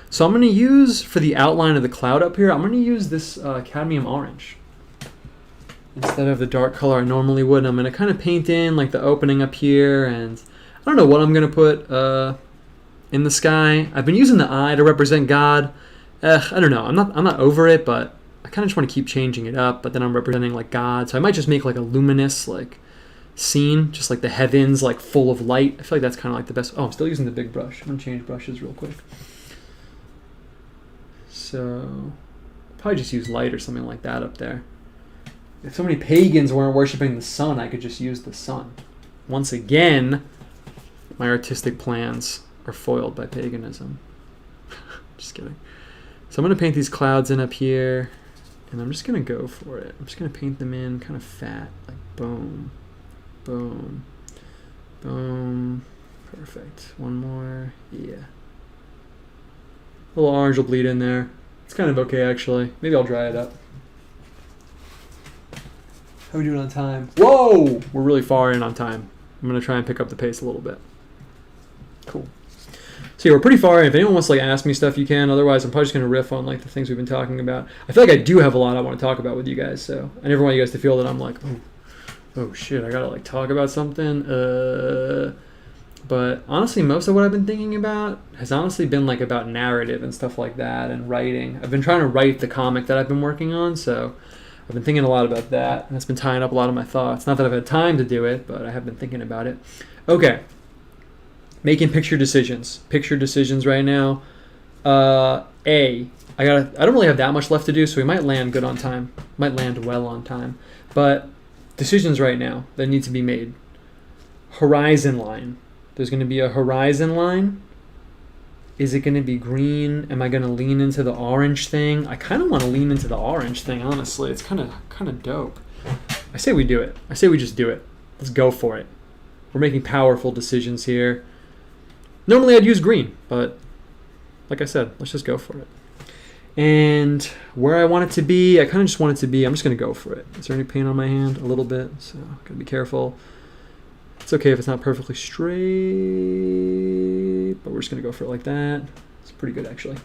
So I'm going to use, for the outline of the cloud up here, I'm going to use this cadmium orange instead of the dark color I normally would. And I'm going to kind of paint in like the opening up here, and I don't know what I'm going to put in the sky. I've been using the eye to represent God. I don't know. I'm not over it, but I kind of just want to keep changing it up. But then I'm representing like God, so I might just make like a luminous like scene, just like the heavens like full of light. I feel like that's kind of like the best. Oh, I'm still using the big brush. I'm gonna change brushes real quick. So probably just use light or something like that up there. If so many pagans weren't worshiping the sun, I could just use the sun. Once again, my artistic plans are foiled by paganism. Just kidding. So I'm going to paint these clouds in up here, and I'm just going to go for it. I'm just going to paint them in kind of fat, like boom, boom, boom. Perfect. One more. Yeah. A little orange will bleed in there. It's kind of okay, actually. Maybe I'll dry it up. How are we doing on time? Whoa! We're really far in on time. I'm going to try and pick up the pace a little bit. Cool. So yeah, we're pretty far in. If anyone wants to like ask me stuff, you can. Otherwise, I'm probably just going to riff on like the things we've been talking about. I feel like I do have a lot I want to talk about with you guys, so I never want you guys to feel that I'm like, oh shit, I got to like talk about something. But honestly, most of what I've been thinking about has honestly been like about narrative and stuff like that and writing. I've been trying to write the comic that I've been working on, so I've been thinking a lot about that, and it's been tying up a lot of my thoughts. Not that I've had time to do it, but I have been thinking about it. Okay. Making picture decisions. Picture decisions right now. I don't really have that much left to do, so we might land good on time. Might land well on time. But decisions right now that need to be made. Horizon line. There's going to be a horizon line. Is it going to be green? Am I going to lean into the orange thing? I kind of want to lean into the orange thing, honestly. It's kind of dope. I say we do it. I say we just do it. Let's go for it. We're making powerful decisions here. Normally I'd use green, but like I said, let's just go for it. And where I want it to be, I kind of just want it to be, I'm just going to go for it. Is there any paint on my hand? A little bit, so got to be careful. It's okay if it's not perfectly straight, but we're just going to go for it like that. It's pretty good, actually.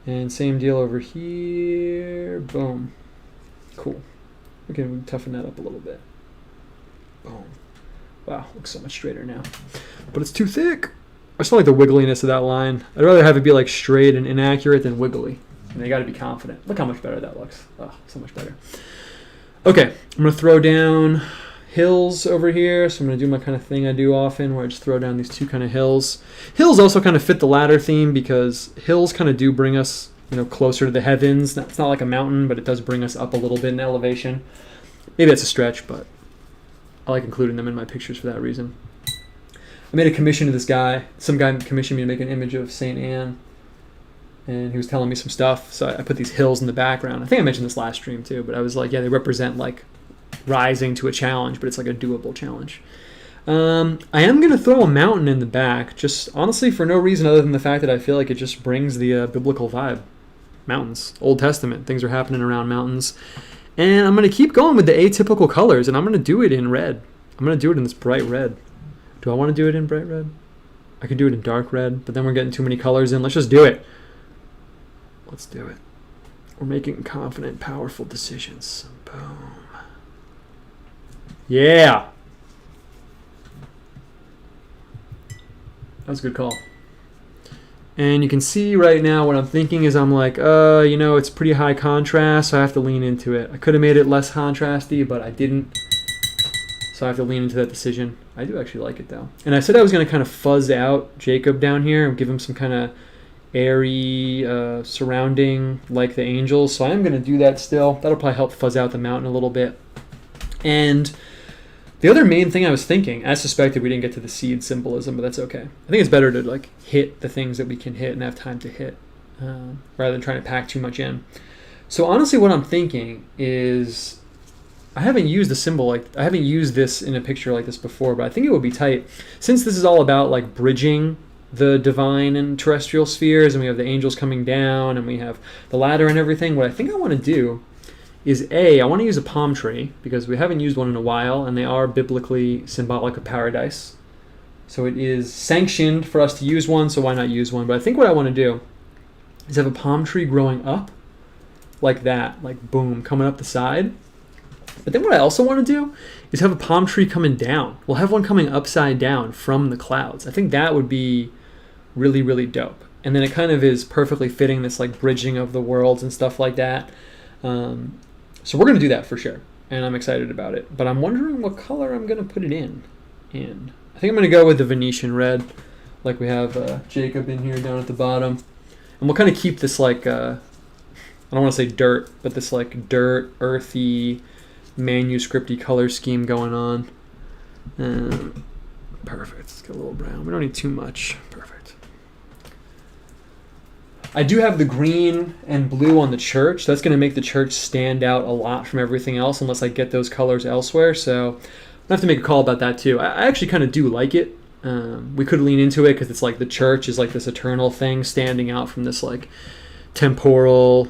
And same deal over here. Boom. Cool. We can toughen that up a little bit. Boom. Wow, looks so much straighter now. But it's too thick. I just don't like the wiggliness of that line. I'd rather have it be like straight and inaccurate than wiggly. And you got to be confident. Look how much better that looks. Oh, so much better. Okay, I'm going to throw down hills over here. So I'm going to do my kind of thing I do often where I just throw down these two kind of hills. Hills also kind of fit the ladder theme because hills kind of do bring us, closer to the heavens. It's not like a mountain, but it does bring us up a little bit in elevation. Maybe that's a stretch, but I like including them in my pictures for that reason. I made a commission to this guy. Some guy commissioned me to make an image of St. Anne. And he was telling me some stuff. So I put these hills in the background. I think I mentioned this last stream too, but I was like, yeah, they represent like rising to a challenge, but it's like a doable challenge. I am going to throw a mountain in the back, just honestly for no reason other than the fact that I feel like it just brings the biblical vibe. Mountains, Old Testament, things are happening around mountains. And I'm going to keep going with the atypical colors, and I'm going to do it in red. I'm going to do it in this bright red. Do I want to do it in bright red? I could do it in dark red, but then we're getting too many colors in. Let's just do it. Let's do it. We're making confident, powerful decisions. Boom. Yeah. That was a good call. And you can see right now what I'm thinking is I'm like, it's pretty high contrast, so I have to lean into it. I could have made it less contrasty, but I didn't. So I have to lean into that decision. I do actually like it, though. And I said I was going to kind of fuzz out Jacob down here and give him some kind of airy surrounding like the angels. So I am going to do that still. That'll probably help fuzz out the mountain a little bit. And the other main thing I was thinking, as suspected, we didn't get to the seed symbolism, but that's okay. I think it's better to like hit the things that we can hit and have time to hit rather than trying to pack too much in. So honestly, what I'm thinking is I haven't used a symbol I haven't used this in a picture like this before, but I think it would be tight. Since this is all about like bridging the divine and terrestrial spheres, and we have the angels coming down, and we have the ladder and everything, what I think I want to do is I want to use a palm tree, because we haven't used one in a while, and they are biblically symbolic of paradise. So it is sanctioned for us to use one, so why not use one? But I think what I want to do is have a palm tree growing up like that, like boom, coming up the side. But then what I also want to do is have a palm tree coming down. We'll have one coming upside down from the clouds. I think that would be really, really dope. And then it kind of is perfectly fitting this like bridging of the worlds and stuff like that. So we're going to do that for sure. And I'm excited about it. But I'm wondering what color I'm going to put it in. And I think I'm going to go with the Venetian red. Like we have Jacob in here down at the bottom. And we'll kind of keep this like, I don't want to say dirt, but this like dirt, earthy, manuscripty color scheme going on. Perfect. Let's get a little brown. We don't need too much. Perfect. I do have the green and blue on the church. That's going to make the church stand out a lot from everything else unless I get those colors elsewhere. So I'm going to have to make a call about that too. I actually kind of do like it. We could lean into it because it's like the church is like this eternal thing standing out from this like temporal,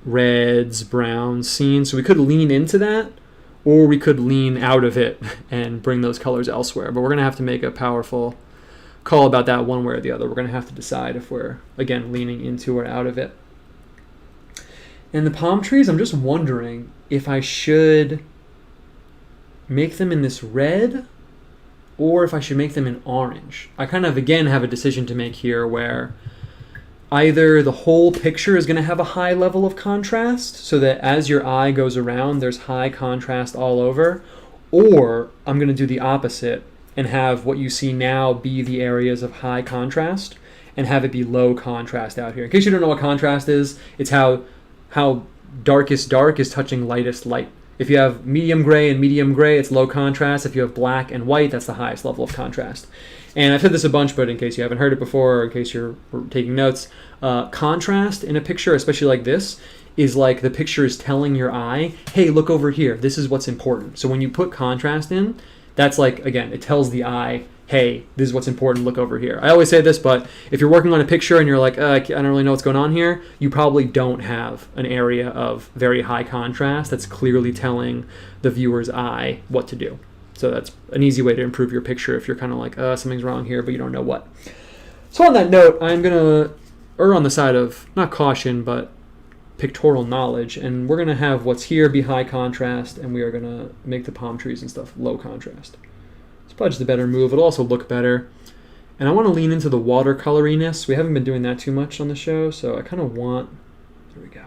reds, browns scene. So we could lean into that, or we could lean out of it and bring those colors elsewhere. But we're going to have to make a powerful call about that one way or the other. We're going to have to decide if we're, again, leaning into or out of it. And the palm trees, I'm just wondering if I should make them in this red or if I should make them in orange. I kind of, again, have a decision to make here where either the whole picture is going to have a high level of contrast so that as your eye goes around, there's high contrast all over, or I'm going to do the opposite and have what you see now be the areas of high contrast and have it be low contrast out here. In case you don't know what contrast is, it's how darkest dark is touching lightest light. If you have medium gray and medium gray, it's low contrast. If you have black and white, that's the highest level of contrast. And I've said this a bunch, but in case you haven't heard it before, or in case you're taking notes, contrast in a picture, especially like this, is like the picture is telling your eye, hey, look over here. This is what's important. So when you put contrast in, that's like, again, it tells the eye, hey, this is what's important, look over here. I always say this, but if you're working on a picture and you're like, I don't really know what's going on here, you probably don't have an area of very high contrast that's clearly telling the viewer's eye what to do. So that's an easy way to improve your picture if you're kind of like, something's wrong here, but you don't know what. So on that note, I'm going to err on the side of, not caution, but pictorial knowledge, and we're going to have what's here be high contrast, and we are going to make the palm trees and stuff low contrast. It's probably just a better move. It'll also look better. And I want to lean into the watercoloriness. We haven't been doing that too much on the show, so I kind of want, there we go,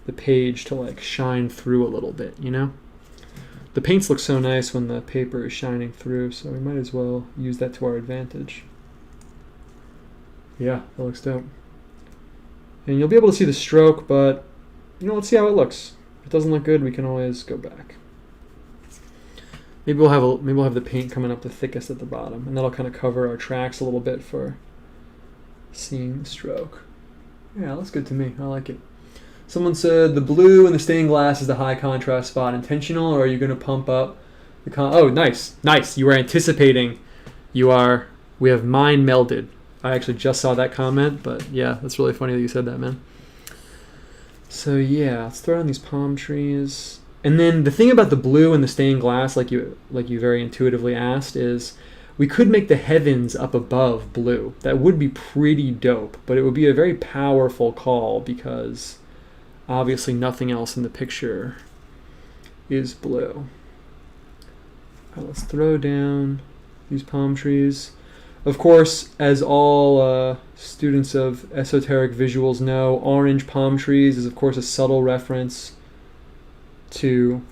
the page to like shine through a little bit, you know? The paints look so nice when the paper is shining through, so we might as well use that to our advantage. Yeah, that looks dope. And you'll be able to see the stroke, but, you know, let's see how it looks. If it doesn't look good, we can always go back. Maybe we'll have the paint coming up the thickest at the bottom, and that'll kind of cover our tracks a little bit for seeing the stroke. Yeah, looks good to me. I like it. Someone said the blue and the stained glass is the high contrast spot. Intentional, or are you going to pump up the oh, nice. You were anticipating. We have mind melded. I actually just saw that comment, but yeah, that's really funny that you said that, man. So yeah, let's throw on these palm trees. And then the thing about the blue and the stained glass, like you very intuitively asked, is we could make the heavens up above blue. That would be pretty dope, but it would be a very powerful call because obviously nothing else in the picture is blue. All right, let's throw down these palm trees. Of course, as all students of esoteric visuals know, orange palm trees is of course a subtle reference to,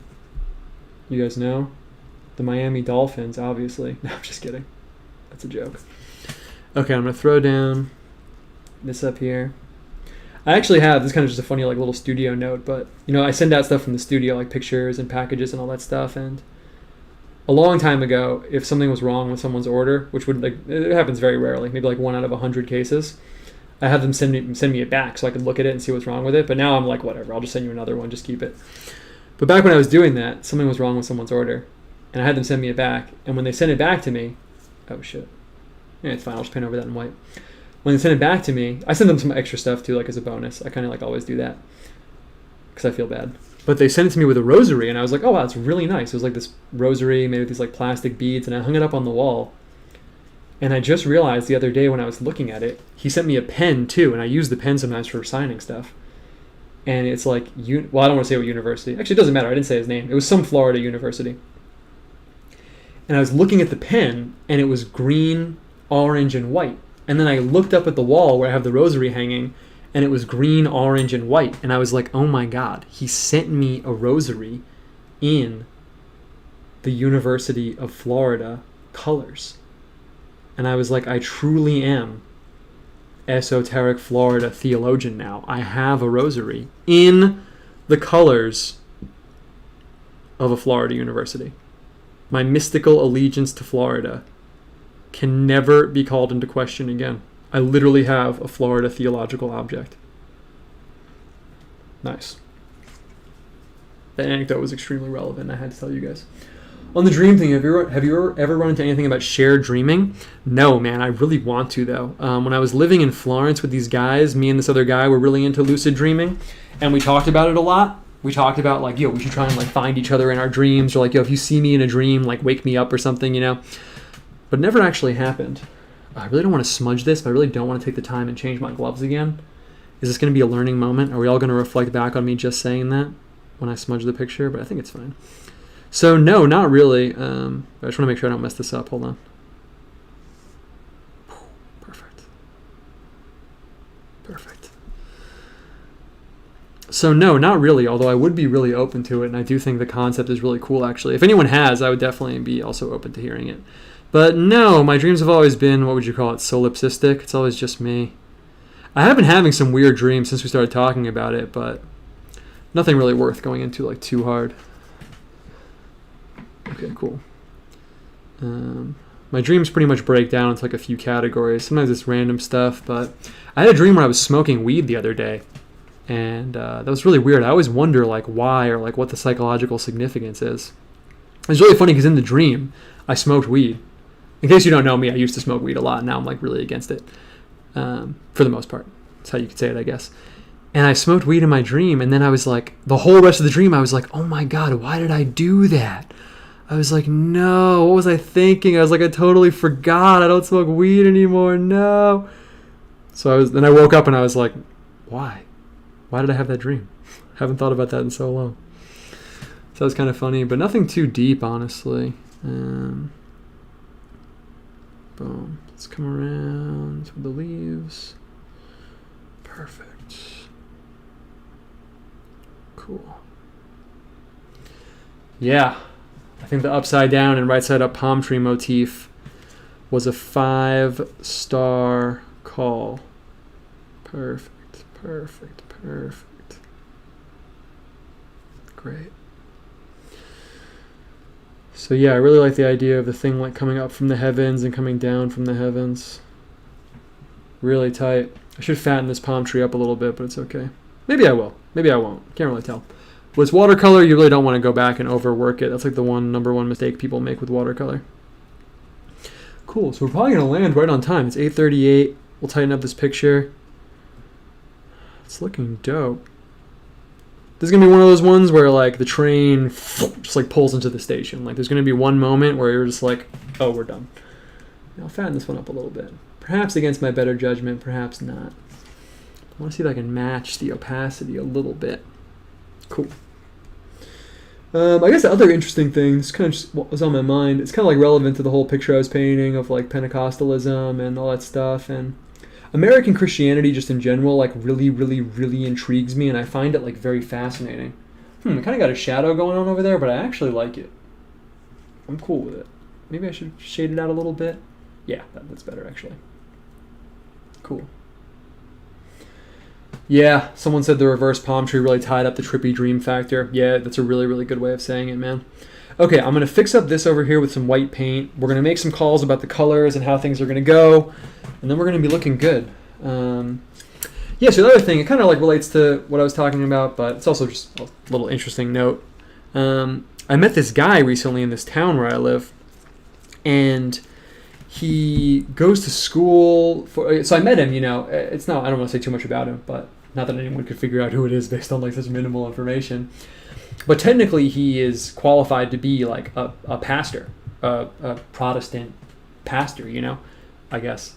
you guys know, the Miami Dolphins, obviously. No, I'm just kidding. That's a joke. Okay, I'm going to throw down this up here. I actually have, this is kind of just a funny like little studio note, but, you know, I send out stuff from the studio, like pictures and packages and all that stuff, and a long time ago, if something was wrong with someone's order, which would, like, it happens very rarely, maybe like 1 out of 100 cases, I have them send me it back so I could look at it and see what's wrong with it. But now I'm like, whatever, I'll just send you another one, just keep it. But back when I was doing that, something was wrong with someone's order, and I had them send me it back. And when they sent it back to me, oh shit, yeah, it's fine, I'll just paint over that in white. When they sent it back to me, I send them some extra stuff too, like as a bonus. I kind of like always do that because I feel bad. But they sent it to me with a rosary, and I was like, oh wow, it's really nice. It was like this rosary made with these like plastic beads, and I hung it up on the wall. And I just realized the other day when I was looking at it, he sent me a pen too, and I use the pen sometimes for signing stuff. And it's like, well, I don't want to say what university. Actually, it doesn't matter. I didn't say his name. It was some Florida university. And I was looking at the pen, and it was green, orange, and white. And then I looked up at the wall where I have the rosary hanging, and it was green, orange, and white. And I was like, oh my God, he sent me a rosary in the University of Florida colors. And I was like, I truly am esoteric Florida theologian now. I have a rosary in the colors of a Florida university. My mystical allegiance to Florida can never be called into question again. I literally have a Florida theological object. Nice. That anecdote was extremely relevant. I had to tell you guys. On the dream thing, have you ever run into anything about shared dreaming? No, man. I really want to, though. When I was living in Florence with these guys, me and this other guy were really into lucid dreaming, and we talked about it a lot. We talked about, like, yo, we should try and, like, find each other in our dreams, or, like, yo, if you see me in a dream, like, wake me up or something, you know? But it never actually happened. I really don't want to smudge this, but I really don't want to take the time and change my gloves again. Is this going to be a learning moment? Are we all going to reflect back on me just saying that when I smudge the picture? But I think it's fine. So no, not really. I just want to make sure I don't mess this up. Hold on. Perfect. Perfect. So no, not really, although I would be really open to it, and I do think the concept is really cool, actually. If anyone has, I would definitely be also open to hearing it. But no, my dreams have always been, what would you call it, solipsistic. It's always just me. I have been having some weird dreams since we started talking about it, but nothing really worth going into like too hard. Okay, cool. My dreams pretty much break down into like a few categories. Sometimes it's random stuff, but I had a dream where I was smoking weed the other day, and that was really weird. I always wonder like why or like what the psychological significance is. It's really funny because in the dream, I smoked weed. In case you don't know me, I used to smoke weed a lot. Now I'm like really against it, for the most part. That's how you could say it, I guess. And I smoked weed in my dream, and then I was like, the whole rest of the dream, I was like, oh my God, why did I do that? I was like, no, what was I thinking? I was like, I totally forgot. I don't smoke weed anymore. No. So then I woke up and I was like, why? Why did I have that dream? I haven't thought about that in so long. So that was kind of funny, but nothing too deep, honestly. Boom. Let's come around with the leaves. Perfect. Cool. Yeah. I think the upside down and right side up palm tree motif was a 5-star call. Perfect, perfect, perfect. Great. So yeah, I really like the idea of the thing like coming up from the heavens and coming down from the heavens. Really tight. I should fatten this palm tree up a little bit, but it's okay. Maybe I will. Maybe I won't. Can't really tell. With watercolor, you really don't want to go back and overwork it. That's like the number one mistake people make with watercolor. Cool. So we're probably going to land right on time. It's 8:38. We'll tighten up this picture. It's looking dope. This is going to be one of those ones where like the train just like pulls into the station. Like there's going to be one moment where you're just like, oh, we're done. I'll fatten this one up a little bit. Perhaps against my better judgment, perhaps not. I want to see if I can match the opacity a little bit. Cool. I guess the other interesting thing, this kind of just what was on my mind, it's kind of like relevant to the whole picture I was painting of like Pentecostalism and all that stuff, and American Christianity just in general like really, really, really intrigues me, and I find it like very fascinating. I kind of got a shadow going on over there, but I actually like it. I'm cool with it. Maybe I should shade it out a little bit. Yeah, that's better actually. Cool. Yeah, someone said the reverse palm tree really tied up the trippy dream factor. Yeah, that's a really, really good way of saying it, man. Okay, I'm going to fix up this over here with some white paint. We're going to make some calls about the colors and how things are going to go, and then we're going to be looking good. Yeah, so the other thing, it kind of like relates to what I was talking about, but it's also just a little interesting note. I met this guy recently in this town where I live, and he goes to school so I met him, it's not, I don't want to say too much about him, but not that anyone could figure out who it is based on like such minimal information. But technically he is qualified to be like a pastor, a Protestant pastor, I guess.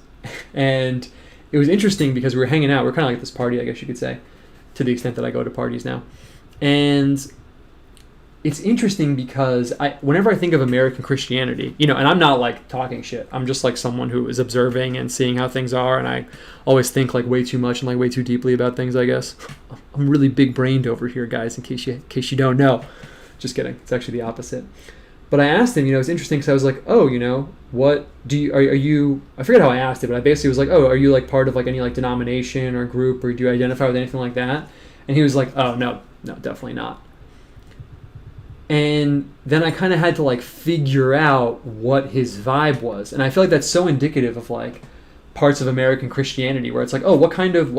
And it was interesting because we were hanging out. We were kind of like at this party, I guess you could say, to the extent that I go to parties now. And it's interesting because whenever I think of American Christianity, and I'm not like talking shit. I'm just like someone who is observing and seeing how things are, and I always think like way too much and like way too deeply about things, I guess. I'm really big-brained over here, guys, in case you don't know. Just kidding. It's actually the opposite. But I asked him, it's interesting because I was like, oh, what do you, are you, I forget how I asked it, but I basically was like, oh, are you like part of like any like denomination or group, or do you identify with anything like that? And he was like, oh, no, definitely not. And then I kind of had to like figure out what his vibe was. And I feel like that's so indicative of like parts of American Christianity where it's like, oh, what kind of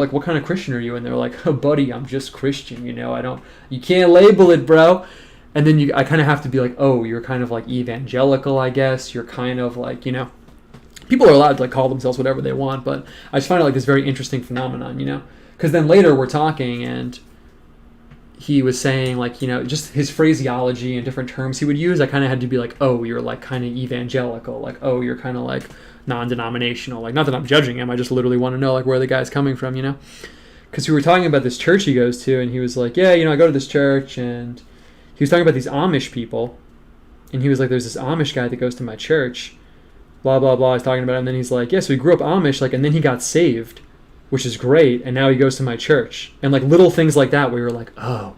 Christian are you? And they're like, oh, buddy, I'm just Christian. You can't label it, bro. And then I kind of have to be like, oh, you're kind of like evangelical, I guess. You're kind of like, people are allowed to like call themselves whatever they want. But I just find it like this very interesting phenomenon, because then later we're talking and he was saying like, just his phraseology and different terms he would use. I kind of had to be like, oh, you're like kind of evangelical. Like, oh, you're kind of like non-denominational. Like, not that I'm judging him. I just literally want to know like where the guy's coming from, Because we were talking about this church he goes to, and he was like, yeah, I go to this church, and he was talking about these Amish people. And he was like, there's this Amish guy that goes to my church, blah, blah, blah. I was talking about it. And then he's like, yeah, so he grew up Amish, like, and then he got saved, which is great. And now he goes to my church. And like little things like that, where you're like, oh,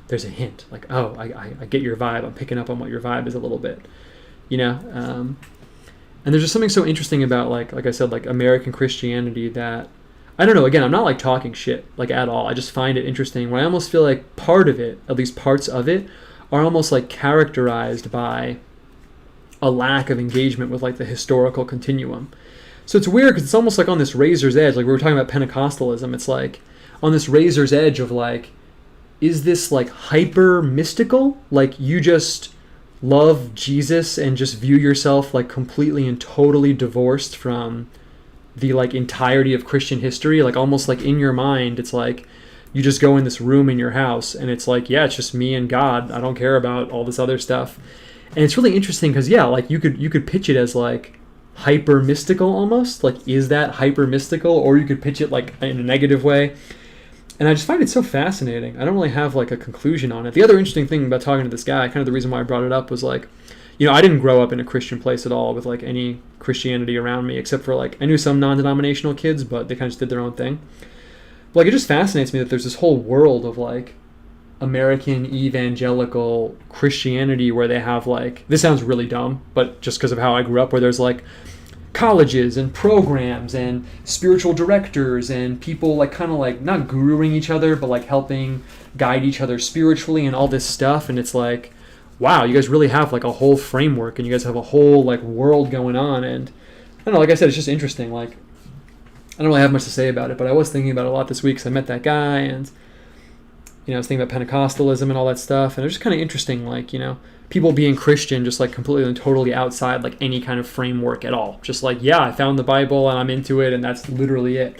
there's a hint. Like, oh, I get your vibe. I'm picking up on what your vibe is a little bit, you know? And there's just something so interesting about, like I said, like American Christianity that, I don't know, again, I'm not like talking shit, like at all. I just find it interesting where I almost feel like part of it, at least parts of it, are almost like characterized by a lack of engagement with like the historical continuum. So it's weird because it's almost like on this razor's edge, like we were talking about Pentecostalism, it's like on this razor's edge of like, is this like hyper mystical? Like you just love Jesus and just view yourself like completely and totally divorced from the like entirety of Christian history, like almost like in your mind, it's like you just go in this room in your house and it's like, yeah, it's just me and God. I don't care about all this other stuff. And it's really interesting because, yeah, like you could pitch it as like hyper mystical almost. Like, is that hyper mystical? Or you could pitch it like in a negative way. And I just find it so fascinating. I don't really have like a conclusion on it. The other interesting thing about talking to this guy, kind of the reason why I brought it up was like, you know, I didn't grow up in a Christian place at all with like any Christianity around me, except for like, I knew some non-denominational kids, but they kind of just did their own thing. But, like, it just fascinates me that there's this whole world of like American evangelical Christianity where they have like, this sounds really dumb, but just because of how I grew up, where there's like colleges and programs and spiritual directors and people like kind of like not guruing each other, but like helping guide each other spiritually and all this stuff. And it's like, wow, you guys really have like a whole framework and you guys have a whole like world going on. And I don't know, like I said, it's just interesting. Like, I don't really have much to say about it, but I was thinking about it a lot this week because I met that guy and, you know, I was thinking about Pentecostalism and all that stuff. And it was just kind of interesting, like, you know, people being Christian just like completely and totally outside like any kind of framework at all. Just like, yeah, I found the Bible and I'm into it and that's literally it.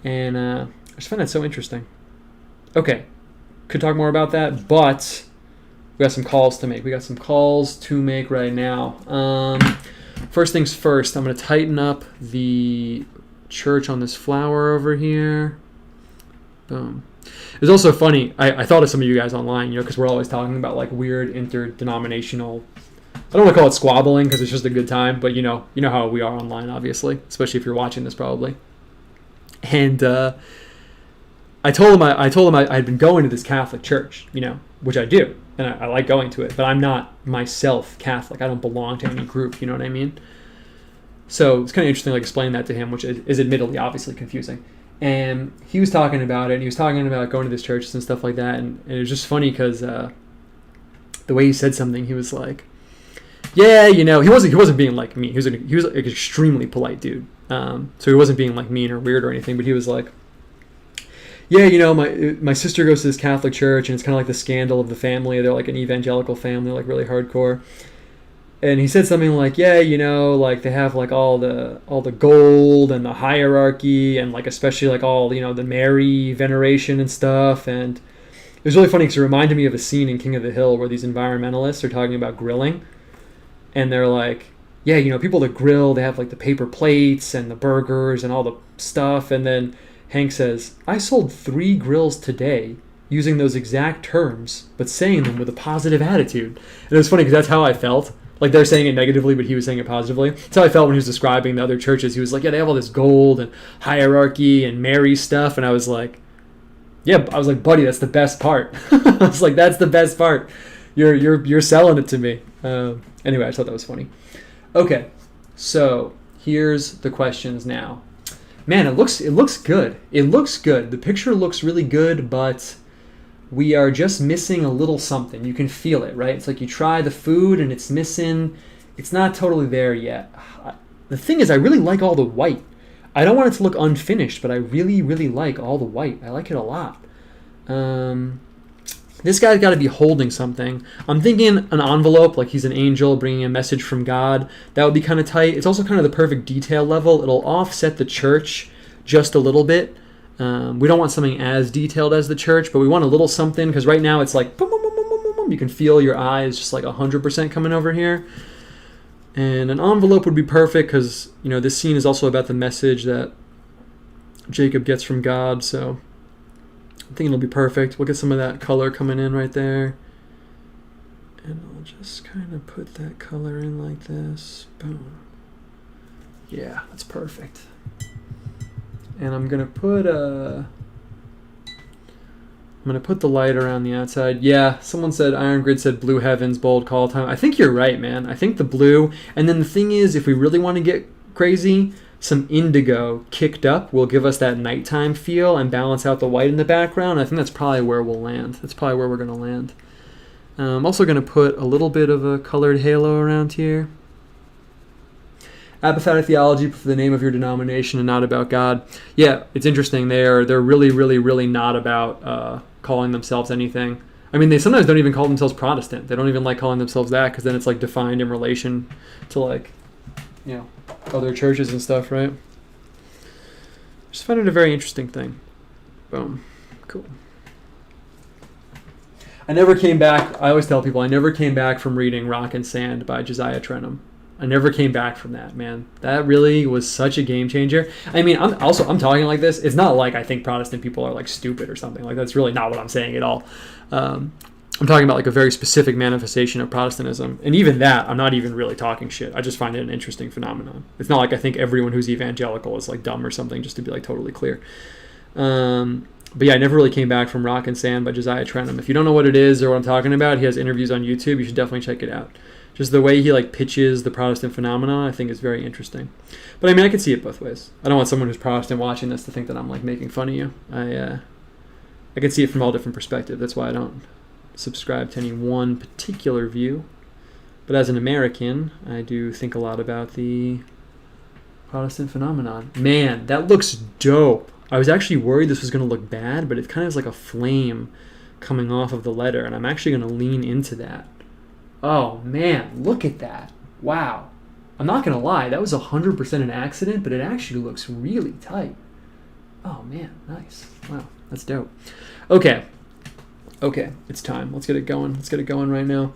And I just find that so interesting. Okay, could talk more about that, but we got some calls to make. Right now. First things first, I'm going to tighten up the church on this flower over here. Boom. It was also funny. I thought of some of you guys online, you know, because we're always talking about like weird interdenominational. I don't want to call it squabbling because it's just a good time, but you know how we are online, obviously, especially if you're watching this probably. And I told him I had been going to this Catholic church, you know, which I do, and I like going to it, but I'm not myself Catholic. I don't belong to any group, you know what I mean? So it's kind of interesting, like explaining that to him, which is admittedly obviously confusing. And he was talking about it, and he was talking about going to this church and stuff like that, and it was just funny because the way he said something, he was like, yeah, you know, he wasn't being like mean. He was like an extremely polite dude. So he wasn't being like mean or weird or anything, but he was like, yeah, you know, my sister goes to this Catholic church, and it's kind of like the scandal of the family. They're like an evangelical family, like really hardcore. And he said something like, yeah, you know, like they have like all the gold and the hierarchy and like especially like all, you know, the Mary veneration and stuff. And it was really funny because it reminded me of a scene in King of the Hill where these environmentalists are talking about grilling. And they're like, yeah, you know, people that grill, they have like the paper plates and the burgers and all the stuff. And then Hank says, I sold 3 grills today using those exact terms, but saying them with a positive attitude. And it was funny because that's how I felt. Like they're saying it negatively, but he was saying it positively. That's how I felt when he was describing the other churches. He was like, yeah, they have all this gold and hierarchy and Mary stuff. And I was like, yeah, I was like, buddy, that's the best part. I was like, that's the best part. You're selling it to me. Anyway, I thought that was funny. Okay, so here's the questions now. Man, it looks good. It looks good. The picture looks really good, but we are just missing a little something. You can feel it, right? It's like you try the food and it's missing. It's not totally there yet. The thing is, I really like all the white. I don't want it to look unfinished, but I really, really like all the white. I like it a lot. This guy's got to be holding something. I'm thinking an envelope, like he's an angel bringing a message from God. That would be kind of tight. It's also kind of the perfect detail level. It'll offset the church just a little bit. We don't want something as detailed as the church, but we want a little something because right now it's like boom, boom, boom, boom, boom, boom. You can feel your eyes just like 100% coming over here. And an envelope would be perfect because, you know, this scene is also about the message that Jacob gets from God. So I think it'll be perfect. We'll get some of that color coming in right there. And I'll just kind of put that color in like this. Boom. Yeah, that's perfect. And I'm gonna put the light around the outside. Yeah, someone said Iron Grid said blue heavens, bold call time. I think you're right, man. I think the blue. And then the thing is, if we really want to get crazy, some indigo kicked up will give us that nighttime feel and balance out the white in the background. I think that's probably where we'll land. That's probably where we're gonna land. I'm also gonna put a little bit of a colored halo around here. Apophatic theology for the name of your denomination and not about God. Yeah, it's interesting. They're really, really, really not about calling themselves anything. I mean, they sometimes don't even call themselves Protestant. They don't even like calling themselves that because then it's like defined in relation to like, you know, other churches and stuff, right? Just find it a very interesting thing. Boom. Cool. I never came back. I always tell people I never came back from reading Rock and Sand by Josiah Trenum. I never came back from that, man. That really was such a game changer. I mean, I'm talking like this. It's not like I think Protestant people are like stupid or something. Like that's really not what I'm saying at all. I'm talking about like a very specific manifestation of Protestantism. And even that, I'm not even really talking shit. I just find it an interesting phenomenon. It's not like I think everyone who's evangelical is like dumb or something, just to be like totally clear. But yeah, I never really came back from Rock and Sand by Josiah Trenum. If you don't know what it is or what I'm talking about, he has interviews on YouTube. You should definitely check it out. Just the way he like pitches the Protestant phenomena, I think is very interesting. But I mean, I can see it both ways. I don't want someone who's Protestant watching this to think that I'm like making fun of you. I can see it from all different perspectives. That's why I don't subscribe to any one particular view. But as an American, I do think a lot about the Protestant phenomenon. Man, that looks dope. I was actually worried this was going to look bad, but it kind of is like a flame coming off of the letter, and I'm actually going to lean into that. Oh man, look at that. Wow. I'm not going to lie, that was 100% an accident, but it actually looks really tight. Oh man, nice. Wow, that's dope. Okay, it's time. Let's get it going. Let's get it going right now.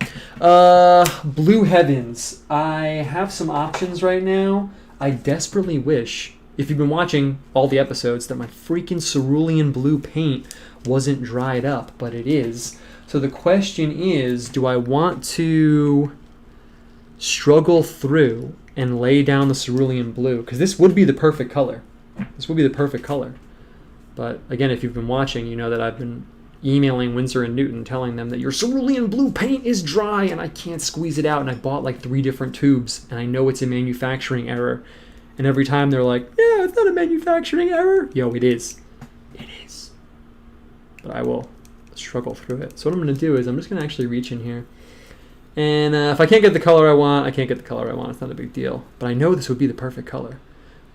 Blue Heavens. I have some options right now. I desperately wish, if you've been watching all the episodes, that my freaking cerulean blue paint wasn't dried up, but it is. So the question is, do I want to struggle through and lay down the cerulean blue? Because this would be the perfect color. This would be the perfect color. But again, if you've been watching, you know that I've been emailing Winsor and Newton telling them that your cerulean blue paint is dry and I can't squeeze it out. And I bought like 3 different tubes and I know it's a manufacturing error. And every time they're like, yeah, it's not a manufacturing error. Yo, it is. It is. But I will struggle through it. So what I'm going to do is I'm just going to actually reach in here. And if I can't get the color I want, I can't get the color I want. It's not a big deal. But I know this would be the perfect color.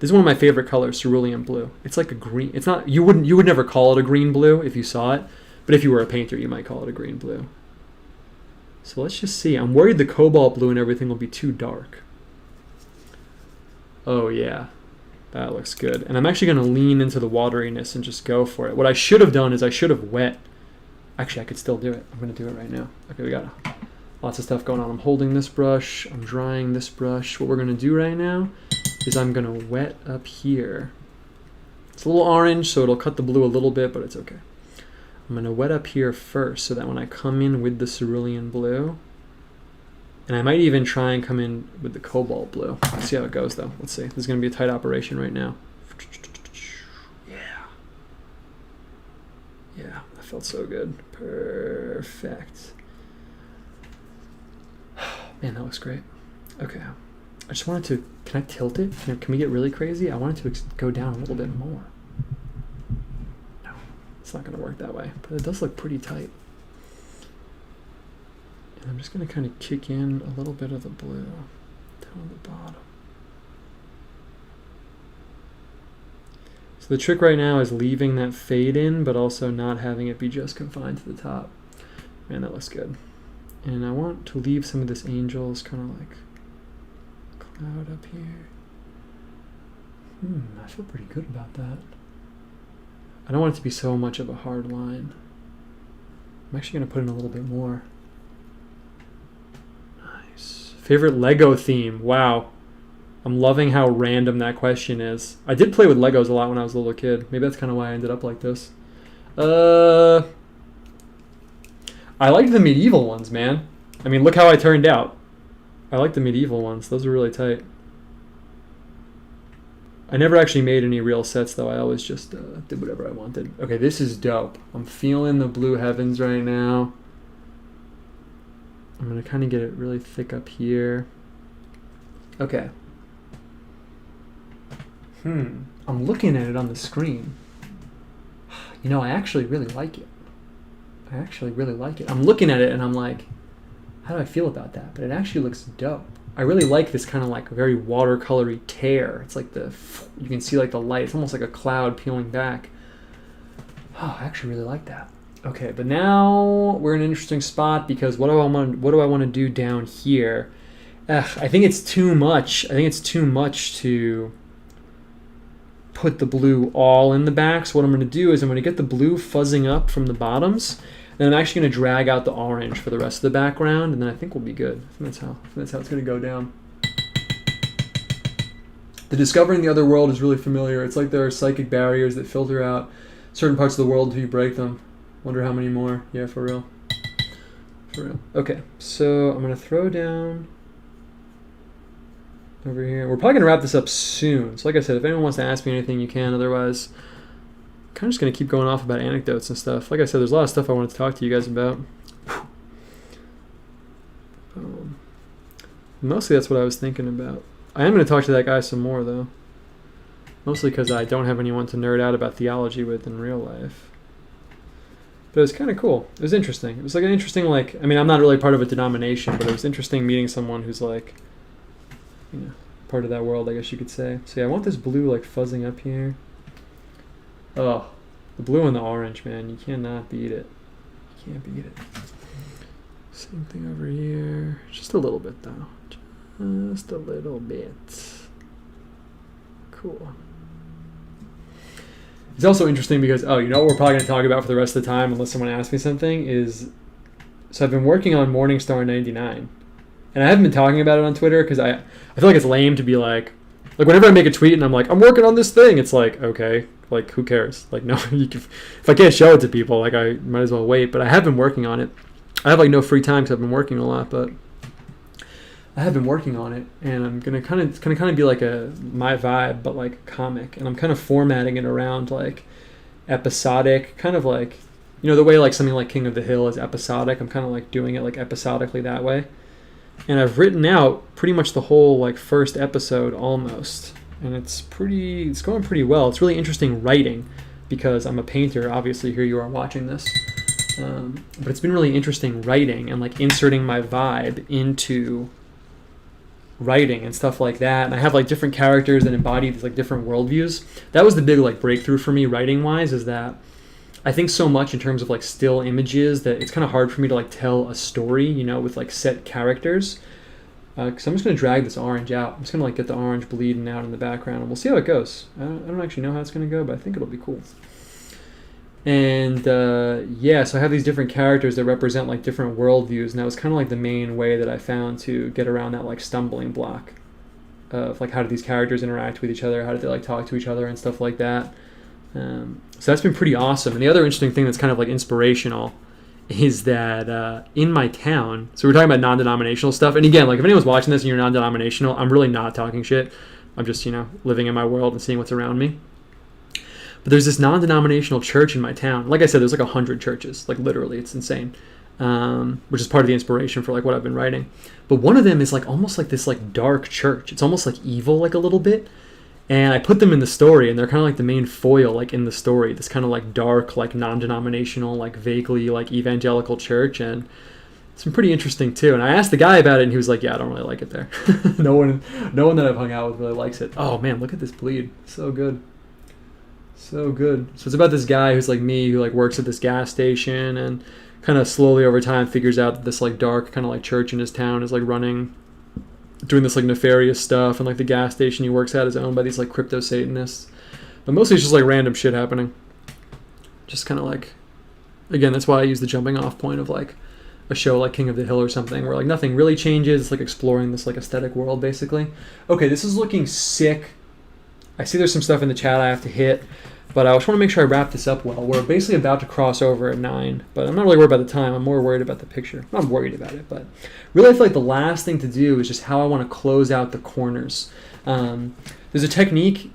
This is one of my favorite colors, cerulean blue. It's like a green. It's not. You would never call it a green blue if you saw it. But if you were a painter, you might call it a green blue. So let's just see. I'm worried the cobalt blue and everything will be too dark. Oh yeah. That looks good. And I'm actually going to lean into the wateriness and just go for it. What I should have done is I should have wet. Actually, I could still do it. I'm going to do it right now. Okay, we got lots of stuff going on. I'm holding this brush. I'm drying this brush. What we're going to do right now is I'm going to wet up here. It's a little orange, so it'll cut the blue a little bit, but it's okay. I'm going to wet up here first so that when I come in with the cerulean blue, and I might even try and come in with the cobalt blue. Let's see how it goes, though. Let's see. This is going to be a tight operation right now. Yeah, that felt so good. Perfect. Man, that looks great. Okay. I just wanted to... Can I tilt it? Can we get really crazy? I wanted to go down a little bit more. No, it's not going to work that way. But it does look pretty tight. And I'm just going to kind of kick in a little bit of the blue down the bottom. So the trick right now is leaving that fade in, but also not having it be just confined to the top. Man, that looks good. And I want to leave some of this angel's kind of like cloud up here. I feel pretty good about that. I don't want it to be so much of a hard line. I'm actually going to put in a little bit more. Nice. Favorite Lego theme? Wow. I'm loving how random that question is. I did play with Legos a lot when I was a little kid. Maybe that's kind of why I ended up like this. I like the medieval ones, man. I mean, look how I turned out. I like the medieval ones. Those are really tight. I never actually made any real sets, though. I always just did whatever I wanted. Okay, this is dope. I'm feeling the blue heavens right now. I'm going to kind of get it really thick up here. Okay. I'm looking at it on the screen. You know, I actually really like it. I'm looking at it and I'm like, how do I feel about that? But it actually looks dope. I really like this kind of like very watercolory tear. It's like you can see like the light. It's almost like a cloud peeling back. Oh, I actually really like that. Okay, but now we're in an interesting spot because what do I want to do down here? I think it's too much. I think it's too much to put the blue all in the back. So what I'm going to do is I'm going to get the blue fuzzing up from the bottoms. Then I'm actually going to drag out the orange for the rest of the background, and then I think we'll be good. I think that's how it's going to go down. The discovering the other world is really familiar. It's like there are psychic barriers that filter out certain parts of the world until you break them. Wonder how many more. Yeah, for real. For real. Okay, so I'm going to throw down over here. We're probably going to wrap this up soon. So like I said, if anyone wants to ask me anything, you can. Otherwise, I'm kind of just going to keep going off about anecdotes and stuff. Like I said, there's a lot of stuff I wanted to talk to you guys about. Mostly that's what I was thinking about. I am going to talk to that guy some more, though. Mostly because I don't have anyone to nerd out about theology with in real life. But it was kind of cool. It was interesting. It was like an interesting, like, I mean, I'm not really part of a denomination, but it was interesting meeting someone who's like, you know, part of that world, I guess you could say. So yeah, I want this blue like fuzzing up here. Oh, the blue and the orange, man. You cannot beat it. You can't beat it. Same thing over here. Just a little bit, though. Just a little bit. Cool. It's also interesting because, oh, you know what we're probably going to talk about for the rest of the time unless someone asks me something is, so I've been working on Morningstar 99. And I haven't been talking about it on Twitter because I feel like it's lame to be like whenever I make a tweet and I'm like, I'm working on this thing, it's like, okay, like who cares? Like, no, if I can't show it to people, like I might as well wait. But I have been working on it. I have like no free time because I've been working a lot, but I have been working on it, and I'm gonna kind of be like my vibe, but like a comic, and I'm kind of formatting it around like episodic, kind of like, you know, the way like something like King of the Hill is episodic. I'm kind of like doing it like episodically that way, and I've written out pretty much the whole like first episode almost, and it's going pretty well. It's really interesting writing because I'm a painter. Obviously, here you are watching this. But it's been really interesting writing and like inserting my vibe into writing and stuff like that. And I have like different characters that embody these like different worldviews. That was the big like breakthrough for me writing wise, is that I think so much in terms of like still images that it's kind of hard for me to like tell a story, you know, with like set characters. Because I'm just going to drag this orange out. I'm just going to like get the orange bleeding out in the background, and we'll see how it goes. I don't actually know how it's going to go, but I think it'll be cool. And yeah, so I have these different characters that represent like different worldviews, and that was kind of like the main way that I found to get around that like stumbling block of like how do these characters interact with each other, how do they like talk to each other and stuff like that. So that's been pretty awesome. And the other interesting thing that's kind of like inspirational is that in my town, so we're talking about non-denominational stuff, and again, like if anyone's watching this and you're non-denominational, I'm really not talking shit. I'm just, you know, living in my world and seeing what's around me. But there's this non-denominational church in my town. Like I said, there's like 100 churches. Like literally, it's insane. Which is part of the inspiration for like what I've been writing. But one of them is like almost like this like dark church. It's almost like evil, like a little bit. And I put them in the story, and they're kind of like the main foil, like in the story. This kind of like dark, like non-denominational, like vaguely like evangelical church, and it's been pretty interesting too. And I asked the guy about it, and he was like, "Yeah, I don't really like it there. No one that I've hung out with really likes it." Oh man, look at this bleed. So good. So good. So it's about this guy who's like me, who like works at this gas station and kind of slowly over time figures out that this like dark kind of like church in his town is like doing this like nefarious stuff, and like the gas station he works at is owned by these like crypto Satanists. But mostly it's just like random shit happening. Just kind of like, again, that's why I use the jumping off point of like a show like King of the Hill or something, where like nothing really changes. It's like exploring this like aesthetic world basically. Okay, this is looking sick. I see there's some stuff in the chat I have to hit. But I just want to make sure I wrap this up well. We're basically about to cross over at 9, but I'm not really worried about the time. I'm more worried about the picture. I'm not worried about it, but really I feel like the last thing to do is just how I want to close out the corners. There's a technique,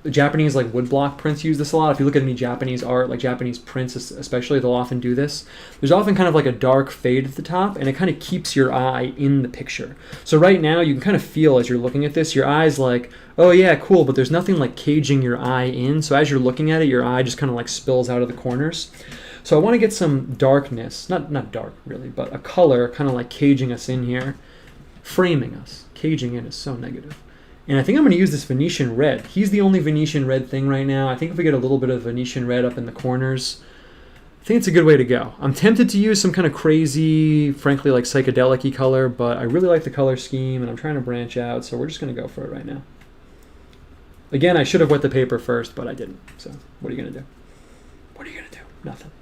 Japanese like woodblock prints use this a lot. If you look at any Japanese art, like Japanese prints especially, they'll often do this. There's often kind of like a dark fade at the top, and it kind of keeps your eye in the picture. So right now you can kind of feel as you're looking at this, your eye's like, oh yeah, cool, but there's nothing like caging your eye in. So as you're looking at it, your eye just kind of like spills out of the corners. So I want to get some darkness, not dark really, but a color kind of like caging us in here, framing us. Caging in is so negative. And I think I'm going to use this Venetian red. He's the only Venetian red thing right now. I think if we get a little bit of Venetian red up in the corners, I think it's a good way to go. I'm tempted to use some kind of crazy, frankly, like psychedelic-y color, but I really like the color scheme, and I'm trying to branch out, so we're just going to go for it right now. Again, I should have wet the paper first, but I didn't. So what are you going to do? What are you going to do? Nothing.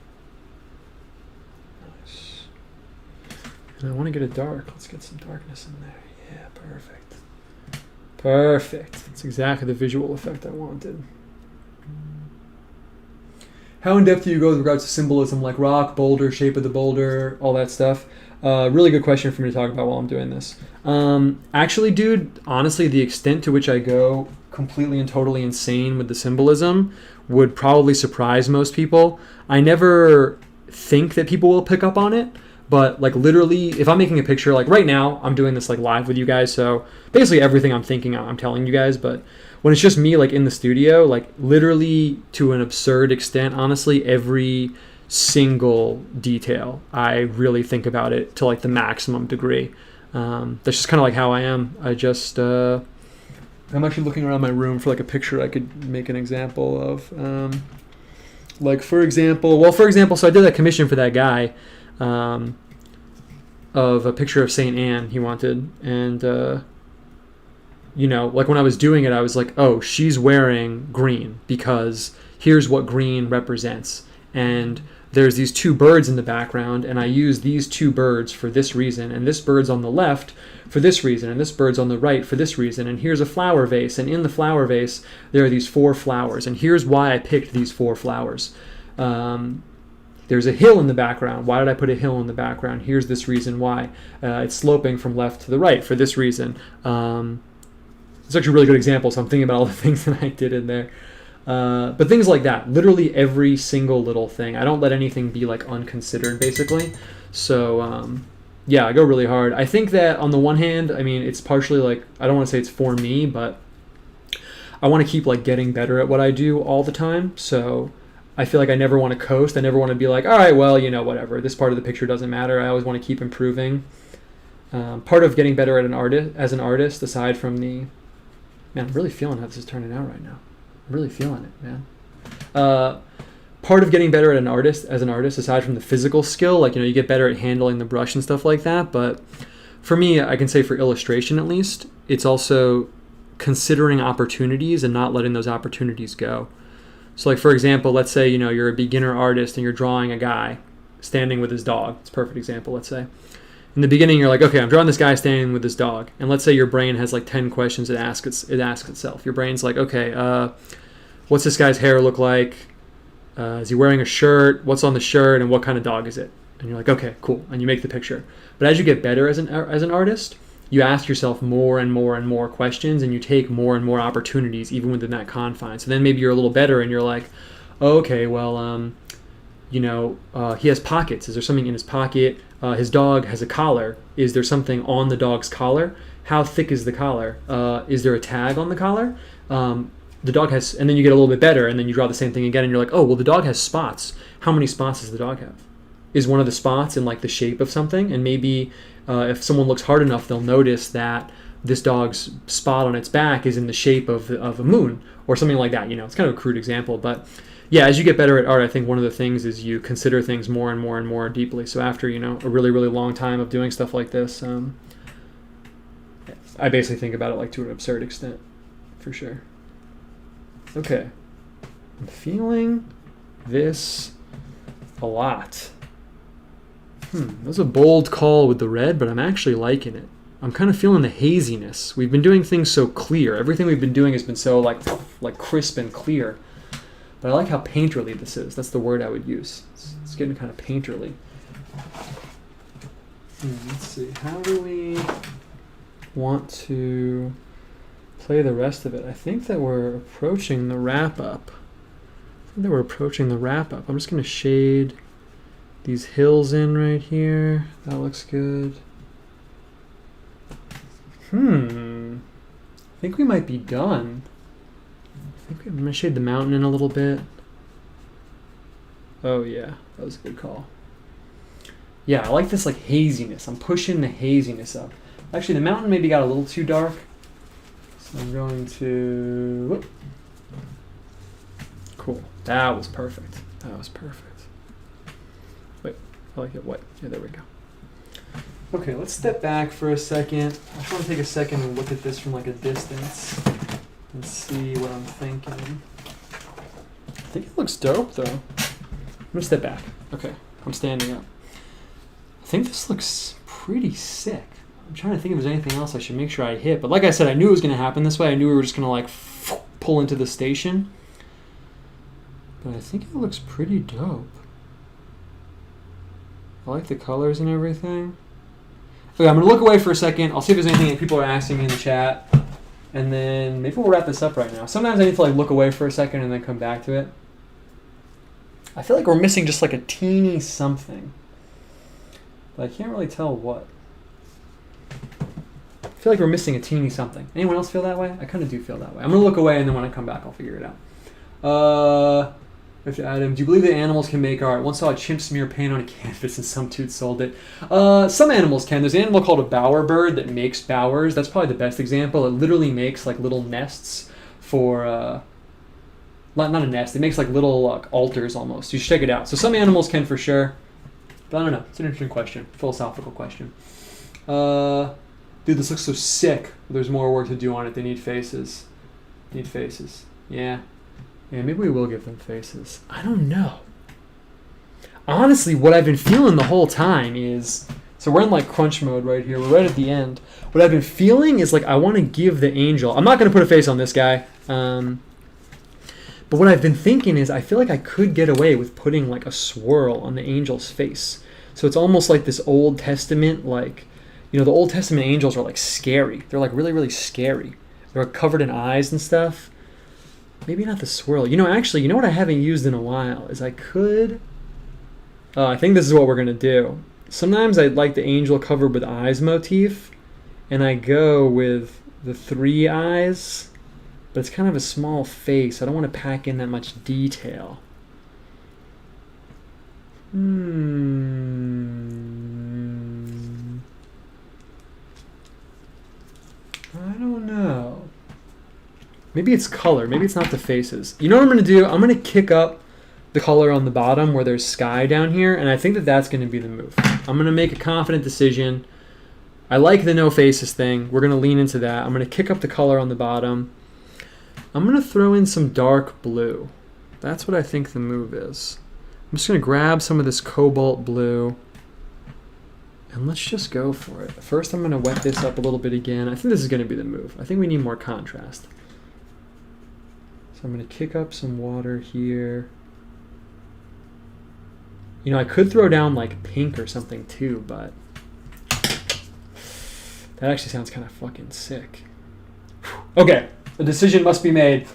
Nice. And I want to get it dark. Let's get some darkness in there. Yeah, perfect. Perfect. That's exactly the visual effect I wanted. How in depth do you go with regards to symbolism, like rock, boulder, shape of the boulder, all that stuff? Really good question for me to talk about while I'm doing this. Actually, dude, honestly, the extent to which I go completely and totally insane with the symbolism would probably surprise most people. I never think that people will pick up on it. But like literally, if I'm making a picture, like right now, I'm doing this like live with you guys. So basically everything I'm thinking, I'm telling you guys. But when it's just me like in the studio, like literally to an absurd extent, honestly, every single detail, I really think about it to like the maximum degree. That's just kind of like how I am. I'm actually looking around my room for like a picture I could make an example of. For example, so I did that commission for that guy. Of a picture of Saint Anne he wanted, and like when I was doing it, I was like, oh, she's wearing green because here's what green represents, and there's these two birds in the background, and I use these two birds for this reason, and this bird's on the left for this reason, and this bird's on the right for this reason, and here's a flower vase, and in the flower vase there are these 4 flowers, and here's why I picked these 4 flowers. There's a hill in the background. Why did I put a hill in the background? Here's this reason why. It's sloping from left to the right for this reason. It's actually a really good example, so I'm thinking about all the things that I did in there. But things like that. Literally every single little thing. I don't let anything be like unconsidered, basically. So, yeah, I go really hard. I think that on the one hand, I mean, it's partially like, I don't want to say it's for me, but I want to keep like getting better at what I do all the time. So I feel like I never want to coast. I never want to be like, all right, well, whatever. This part of the picture doesn't matter. I always want to keep improving. Part of getting better as an artist, aside from man, I'm really feeling how this is turning out right now. I'm really feeling it, man. Part of getting better as an artist, aside from the physical skill, like, you get better at handling the brush and stuff like that. But for me, I can say for illustration at least, it's also considering opportunities and not letting those opportunities go. So like, for example, let's say, you're a beginner artist and you're drawing a guy standing with his dog. It's a perfect example, let's say. In the beginning, you're like, okay, I'm drawing this guy standing with his dog. And let's say your brain has like 10 questions it asks itself. Your brain's like, okay, what's this guy's hair look like? Is he wearing a shirt? What's on the shirt? And what kind of dog is it? And you're like, okay, cool. And you make the picture. But as you get better as an artist, you ask yourself more and more and more questions, and you take more and more opportunities even within that confine. So then maybe you're a little better and you're like, oh, okay, well, he has pockets. Is there something in his pocket? His dog has a collar. Is there something on the dog's collar? How thick is the collar? Is there a tag on the collar? The dog has, and then you get a little bit better, and then you draw the same thing again, and you're like, oh, well, the dog has spots. How many spots does the dog have? Is one of the spots in like the shape of something? And maybe if someone looks hard enough, they'll notice that this dog's spot on its back is in the shape of a moon or something like that. It's kind of a crude example, but yeah, as you get better at art, I think one of the things is you consider things more and more and more deeply. So after, a really, really long time of doing stuff like this, I basically think about it like to an absurd extent, for sure. Okay. I'm feeling this a lot. That was a bold call with the red, but I'm actually liking it. I'm kind of feeling the haziness. We've been doing things so clear. Everything we've been doing has been so like crisp and clear. But I like how painterly this is. That's the word I would use. It's getting kind of painterly. Let's see. How do we want to play the rest of it? I think that we're approaching the wrap-up. I'm just going to shade these hills in right here. That looks good. I think we might be done. I'm going to shade the mountain in a little bit. Oh yeah, that was a good call. Yeah, I like this like haziness. I'm pushing the haziness up. Actually, the mountain maybe got a little too dark. So I'm going to... Whoop. Cool. That was perfect. Wait, I like it white. Yeah, there we go. Okay, let's step back for a second. I just want to take a second and look at this from like a distance and see what I'm thinking. I think it looks dope though. I'm gonna step back. Okay, I'm standing up. I think this looks pretty sick. I'm trying to think if there's anything else I should make sure I hit. But like I said, I knew it was gonna happen this way. I knew we were just gonna like pull into the station. But I think it looks pretty dope. I like the colors and everything. Okay, I'm going to look away for a second. I'll see if there's anything that people are asking me in the chat. And then maybe we'll wrap this up right now. Sometimes I need to like look away for a second and then come back to it. I feel like we're missing just like a teeny something. But I can't really tell what. I feel like we're missing a teeny something. Anyone else feel that way? I kind of do feel that way. I'm going to look away and then when I come back I'll figure it out. Adam, do you believe that animals can make art? Once saw a chimp smear paint on a canvas and some dude sold it. Some animals can. There's an animal called a bowerbird that makes bowers. That's probably the best example. It literally makes like little nests for, not a nest. It makes like little altars almost. You should check it out. So some animals can for sure. But I don't know. It's an interesting question. Philosophical question. Dude, this looks so sick. There's more work to do on it. They need faces. Yeah. Yeah, maybe we will give them faces. I don't know. Honestly, what I've been feeling the whole time is... So we're in like crunch mode right here. We're right at the end. What I've been feeling is like I want to give the angel... I'm not going to put a face on this guy. But what I've been thinking is I feel like I could get away with putting like a swirl on the angel's face. So it's almost like this Old Testament, like... You know, the Old Testament angels are like scary. They're like really, really scary. They're covered in eyes and stuff. Maybe not the swirl. You know, actually, you know what I haven't used in a while is I could... I think this is what we're going to do. Sometimes I like the angel covered with eyes motif, and I go with the 3 eyes, but it's kind of a small face. I don't want to pack in that much detail. I don't know. Maybe it's color. Maybe it's not the faces. You know what I'm going to do? I'm going to kick up the color on the bottom where there's sky down here, and I think that that's going to be the move. I'm going to make a confident decision. I like the no faces thing. We're going to lean into that. I'm going to kick up the color on the bottom. I'm going to throw in some dark blue. That's what I think the move is. I'm just going to grab some of this cobalt blue, and let's just go for it. First, I'm going to wet this up a little bit again. I think this is going to be the move. I think we need more contrast. So I'm going to kick up some water here. You know, I could throw down like pink or something too, but that actually sounds kind of fucking sick. Okay, the decision must be made.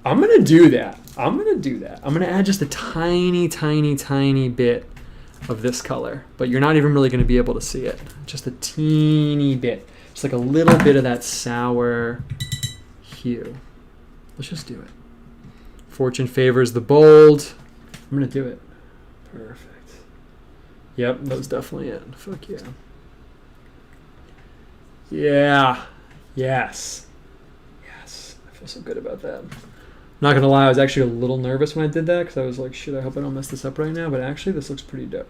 I'm going to do that. I'm going to add just a tiny, tiny, tiny bit of this color, but you're not even really going to be able to see it. Just a teeny bit. Just like a little bit of that sour hue. Let's just do it. Fortune favors the bold. I'm going to do it. Perfect. Yep, that was definitely it. Fuck yeah. Yeah. Yes. I feel so good about that. Not going to lie, I was actually a little nervous when I did that because I was like, shit, I hope I don't mess this up right now. But actually, this looks pretty dope.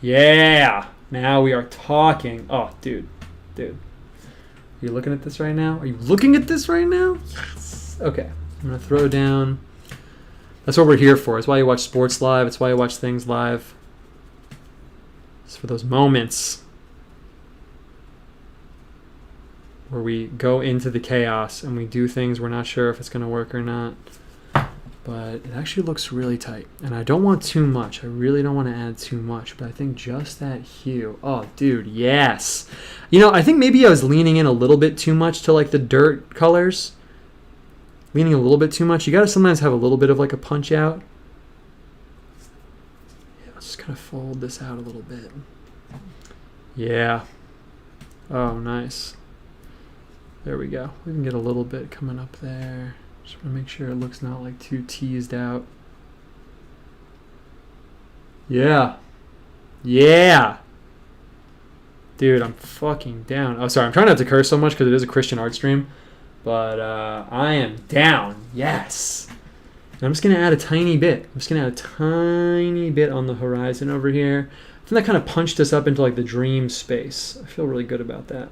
Yeah. Now we are talking. Oh, dude. Are you looking at this right now? Yes. Okay. I'm going to throw down. That's what we're here for. It's why you watch sports live. It's why you watch things live. It's for those moments. where we go into the chaos and we do things we're not sure if it's going to work or not. But it actually looks really tight. And I don't want too much. I really don't want to add too much. But I think just that hue. Oh, dude, yes. You know, I think maybe I was leaning in a little bit too much to like the dirt colors. Leaning a little bit too much. You got to sometimes have a little bit of like a punch out. Yeah, let's just kind of fold this out a little bit. Yeah. Oh, nice. There we go. We can get a little bit coming up there. Just want to make sure it looks not like too teased out. Yeah. Yeah. Dude, I'm fucking down. Oh, sorry. I'm trying not to curse so much because it is a Christian art stream. But I am down. Yes. And I'm just going to add a tiny bit. I'm just going to add a tiny bit on the horizon over here. I think that kind of punched us up into like the dream space. I feel really good about that.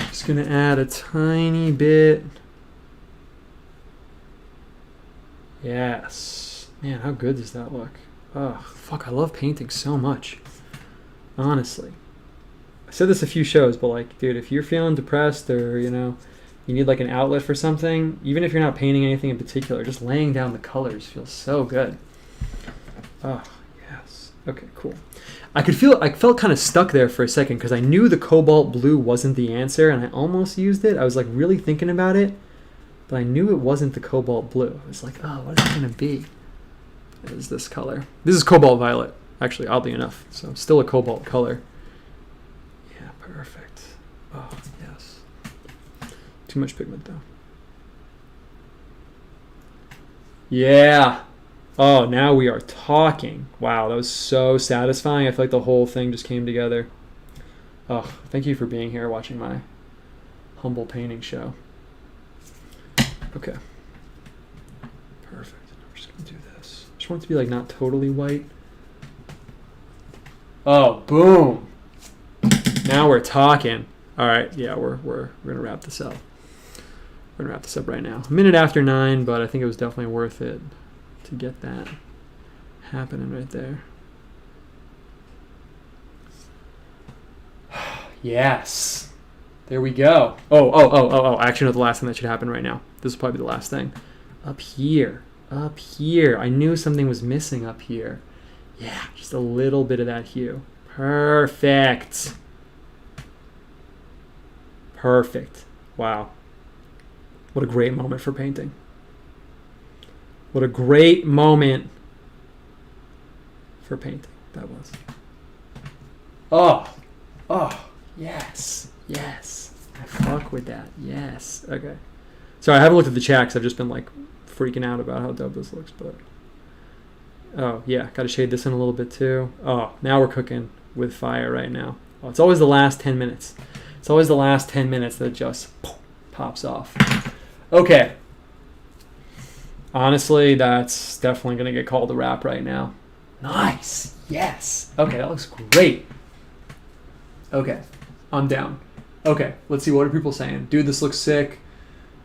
Just going to add a tiny bit. Yes. Man, how good does that look? Oh, fuck, I love painting so much. Honestly. I said this a few shows, but like, dude, if you're feeling depressed or, you know, you need like an outlet for something, even if you're not painting anything in particular, just laying down the colors feels so good. Oh, yes. Okay, cool. I felt kind of stuck there for a second because I knew the cobalt blue wasn't the answer and I almost used it. I was like really thinking about it. But I knew it wasn't the cobalt blue. I was like, oh, what is it going to be? What is this color? This is cobalt violet, actually, oddly enough. So still a cobalt color. Yeah, perfect. Oh, yes. Too much pigment, though. Yeah. Oh, now we are talking. Wow, that was so satisfying. I feel like the whole thing just came together. Oh, thank you for being here watching my humble painting show. Okay. Perfect. I'm just going to do this. I just want it to be like not totally white. Oh, boom. Now we're talking. All right. Yeah, we're going to wrap this up. We're going to wrap this up right now. 9:01, but I think it was definitely worth it to get that happening right there. Yes. There we go. Oh. Actually, no, the last thing that should happen right now. This will probably be the last thing. Up here. I knew something was missing up here. Yeah, just a little bit of that hue. Perfect. Wow. What a great moment for painting. What a great moment for painting that was. Oh, yes. I fuck with that. Yes. Okay. Sorry, I haven't looked at the chat because I've just been like freaking out about how dope this looks, but oh yeah, gotta shade this in a little bit too. Oh, now we're cooking with fire right now. Oh, it's always the last 10 minutes. It's always the last 10 minutes that just pops off. Okay. Honestly, that's definitely gonna get called a wrap right now. Nice. Yes. Okay, that looks great. Okay, I'm down. Okay, let's see, what are people saying? Dude, this looks sick.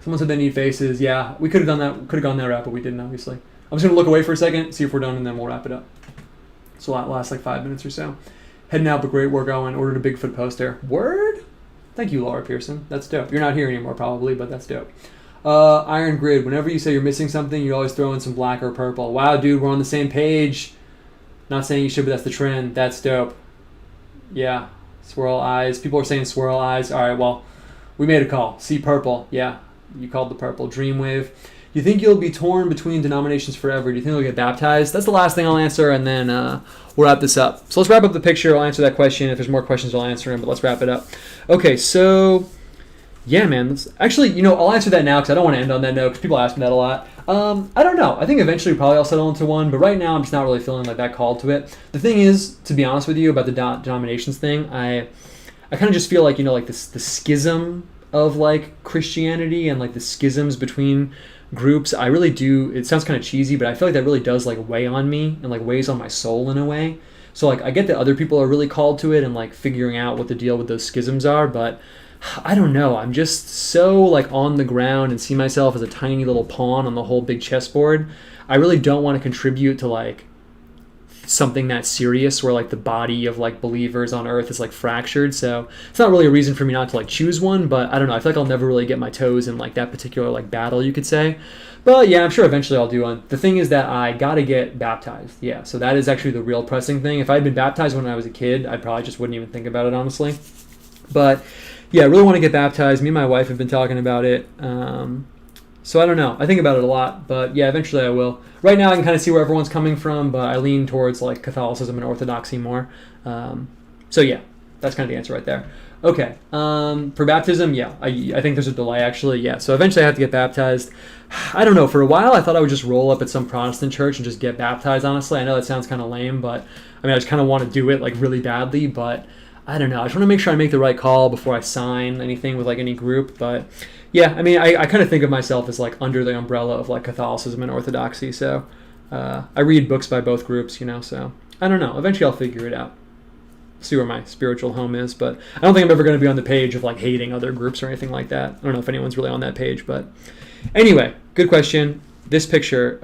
Someone said they need faces. Yeah, we could have done that. Could have gone that route, but we didn't, obviously. I'm just going to look away for a second, see if we're done, and then we'll wrap it up. So it'll last like 5 minutes or so. Heading out, but great work going. Ordered a Bigfoot poster. Word? Thank you, Laura Pearson. That's dope. You're not here anymore, probably, but that's dope. Iron Grid. Whenever you say you're missing something, you always throw in some black or purple. Wow, dude, we're on the same page. Not saying you should, but that's the trend. That's dope. Yeah. Swirl eyes. People are saying swirl eyes. All right, well, we made a call. See purple. Yeah, you called the purple. Dreamwave. You think you'll be torn between denominations forever? Do you think you'll get baptized? That's the last thing I'll answer, and then we'll wrap this up. So let's wrap up the picture. I'll answer that question. If there's more questions, I'll answer them, but let's wrap it up. Okay, so yeah, man. Actually, I'll answer that now because I don't want to end on that note because people ask me that a lot. I don't know. I think eventually probably I'll settle into one, but right now I'm just not really feeling like that called to it. The thing is, to be honest with you about the denominations thing, I kind of just feel like, like the schism of like Christianity and like the schisms between groups, I really do, it sounds kind of cheesy, but I feel like that really does like weigh on me and like weighs on my soul in a way. So like I get that other people are really called to it and like figuring out what the deal with those schisms are, but I don't know. I'm just so like on the ground and see myself as a tiny little pawn on the whole big chessboard. I really don't want to contribute to like something that serious where like the body of like believers on earth is like fractured. So it's not really a reason for me not to like choose one, but I don't know. I feel like I'll never really get my toes in like that particular like battle, you could say. But yeah, I'm sure eventually I'll do one. The thing is that I gotta get baptized. Yeah, so that is actually the real pressing thing. If I had been baptized when I was a kid, I probably just wouldn't even think about it, honestly. But yeah, I really want to get baptized. Me and my wife have been talking about it. So I don't know. I think about it a lot, but yeah, eventually I will. Right now I can kind of see where everyone's coming from, but I lean towards like Catholicism and Orthodoxy more. So yeah, that's kind of the answer right there. Okay, for baptism, yeah, I think there's a delay actually, yeah. So eventually I have to get baptized. I don't know, for a while I thought I would just roll up at some Protestant church and just get baptized, honestly. I know that sounds kind of lame, but I mean, I just kind of want to do it like really badly, but I don't know. I just want to make sure I make the right call before I sign anything with like any group, but yeah, I mean, I kind of think of myself as like under the umbrella of like Catholicism and Orthodoxy, so I read books by both groups, so I don't know. Eventually I'll figure it out. See where my spiritual home is, but I don't think I'm ever going to be on the page of like hating other groups or anything like that. I don't know if anyone's really on that page, but anyway, good question. This picture,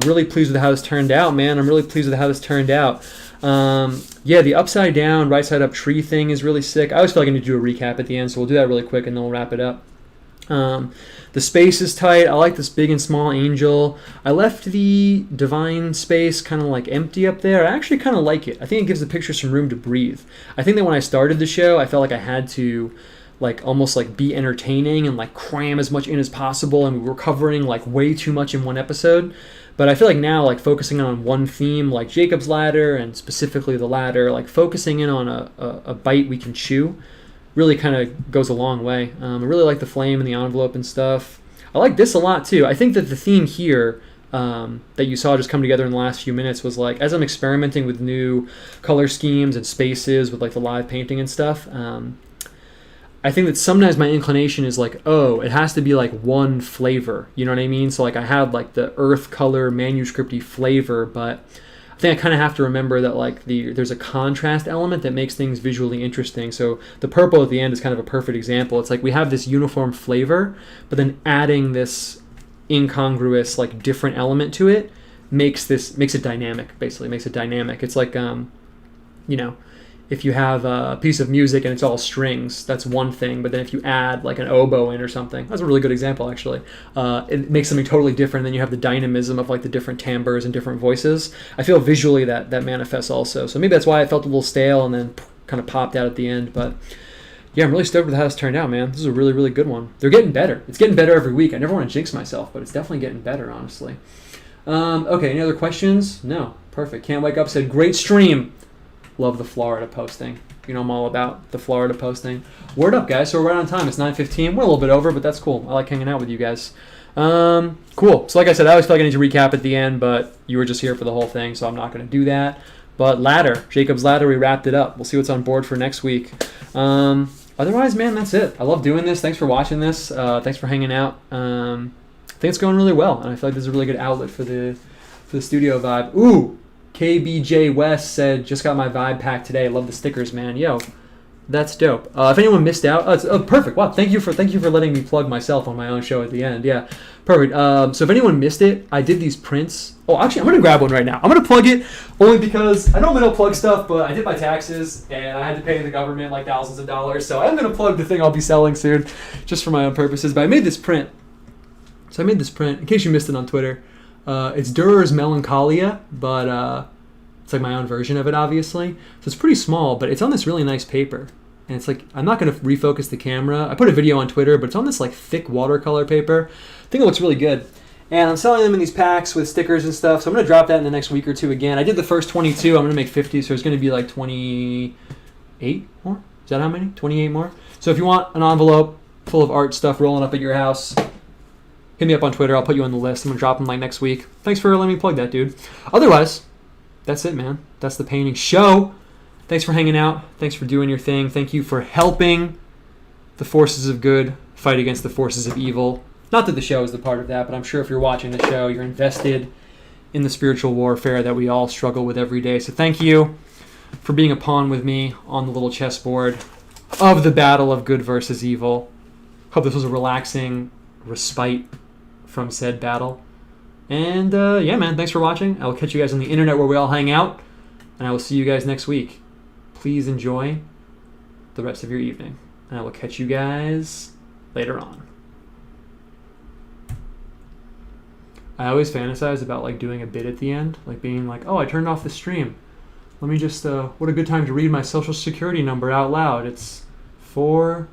really pleased with how this turned out, man. I'm really pleased with how this turned out. Yeah, the upside down, right side up tree thing is really sick. I always feel like I need to do a recap at the end, so we'll do that really quick and then we'll wrap it up. The space is tight. I like this big and small angel. I left the divine space kind of like empty up there. I actually kind of like it. I think it gives the picture some room to breathe. I think that when I started the show, I felt like I had to like almost like be entertaining and like cram as much in as possible, and we were covering like way too much in one episode. But I feel like now, like focusing on one theme, like Jacob's ladder and specifically the ladder, like focusing in on a bite we can chew, really kind of goes a long way. I really like the flame and the envelope and stuff. I like this a lot too. I think that the theme here that you saw just come together in the last few minutes was like, as I'm experimenting with new color schemes and spaces with like the live painting and stuff, I think that sometimes my inclination is like, oh, it has to be like one flavor. You know what I mean? So like I have like the earth color manuscript-y flavor, but I think I kind of have to remember that like there's a contrast element that makes things visually interesting. So the purple at the end is kind of a perfect example. It's like we have this uniform flavor, but then adding this incongruous like different element to it makes it dynamic. Basically, makes it dynamic. It's like if you have a piece of music and it's all strings, that's one thing. But then if you add like an oboe in or something, that's a really good example actually. It makes something totally different. Then you have the dynamism of like the different timbres and different voices. I feel visually that manifests also. So maybe that's why I felt a little stale and then kind of popped out at the end. But yeah, I'm really stoked with how this turned out, man. This is a really, really good one. They're getting better. It's getting better every week. I never want to jinx myself, but it's definitely getting better, honestly. Okay, any other questions? No. Perfect. Can't Wake Up said, great stream. Love the Florida posting. You know I'm all about the Florida posting. Word up, guys. So we're right on time. It's 9:15. We're a little bit over, but that's cool. I like hanging out with you guys. Cool. So like I said, I always feel like I need to recap at the end, but you were just here for the whole thing, so I'm not going to do that. But ladder, Jacob's ladder, we wrapped it up. We'll see what's on board for next week. Otherwise, man, that's it. I love doing this. Thanks for watching this. Thanks for hanging out. I think it's going really well, and I feel like this is a really good outlet for the studio vibe. Ooh! KBJ West said, just got my vibe pack today. Love the stickers, man. Yo, that's dope. If anyone missed out, perfect. Wow, thank you for letting me plug myself on my own show at the end. Yeah, perfect. So if anyone missed it, I did these prints. Oh, actually, I'm gonna grab one right now. I'm gonna plug it only because I normally don't plug stuff, but I did my taxes and I had to pay the government like thousands of dollars. So I'm gonna plug the thing I'll be selling soon, just for my own purposes. But I made this print. So I made this print in case you missed it on Twitter. It's Durer's Melancholia, but it's like my own version of it, obviously. So it's pretty small, but it's on this really nice paper. And it's like, I'm not going to refocus the camera. I put a video on Twitter, but it's on this like thick watercolor paper. I think it looks really good. And I'm selling them in these packs with stickers and stuff. So I'm going to drop that in the next week or two again. I did the first 22. I'm going to make 50, so it's going to be like 28 more. Is that how many? 28 more. So if you want an envelope full of art stuff rolling up at your house, hit me up on Twitter. I'll put you on the list. I'm going to drop them like next week. Thanks for letting me plug that, dude. Otherwise, that's it, man. That's the painting show. Thanks for hanging out. Thanks for doing your thing. Thank you for helping the forces of good fight against the forces of evil. Not that the show is the part of that, but I'm sure if you're watching the show, you're invested in the spiritual warfare that we all struggle with every day. So thank you for being a pawn with me on the little chessboard of the battle of good versus evil. Hope this was a relaxing respite from said battle. And yeah, man, thanks for watching. I will catch you guys on the internet where we all hang out. And I will see you guys next week. Please enjoy the rest of your evening. And I will catch you guys later on. I always fantasize about like doing a bit at the end, like being like, oh, I turned off the stream. Let me just, what a good time to read my social security number out loud. It's 4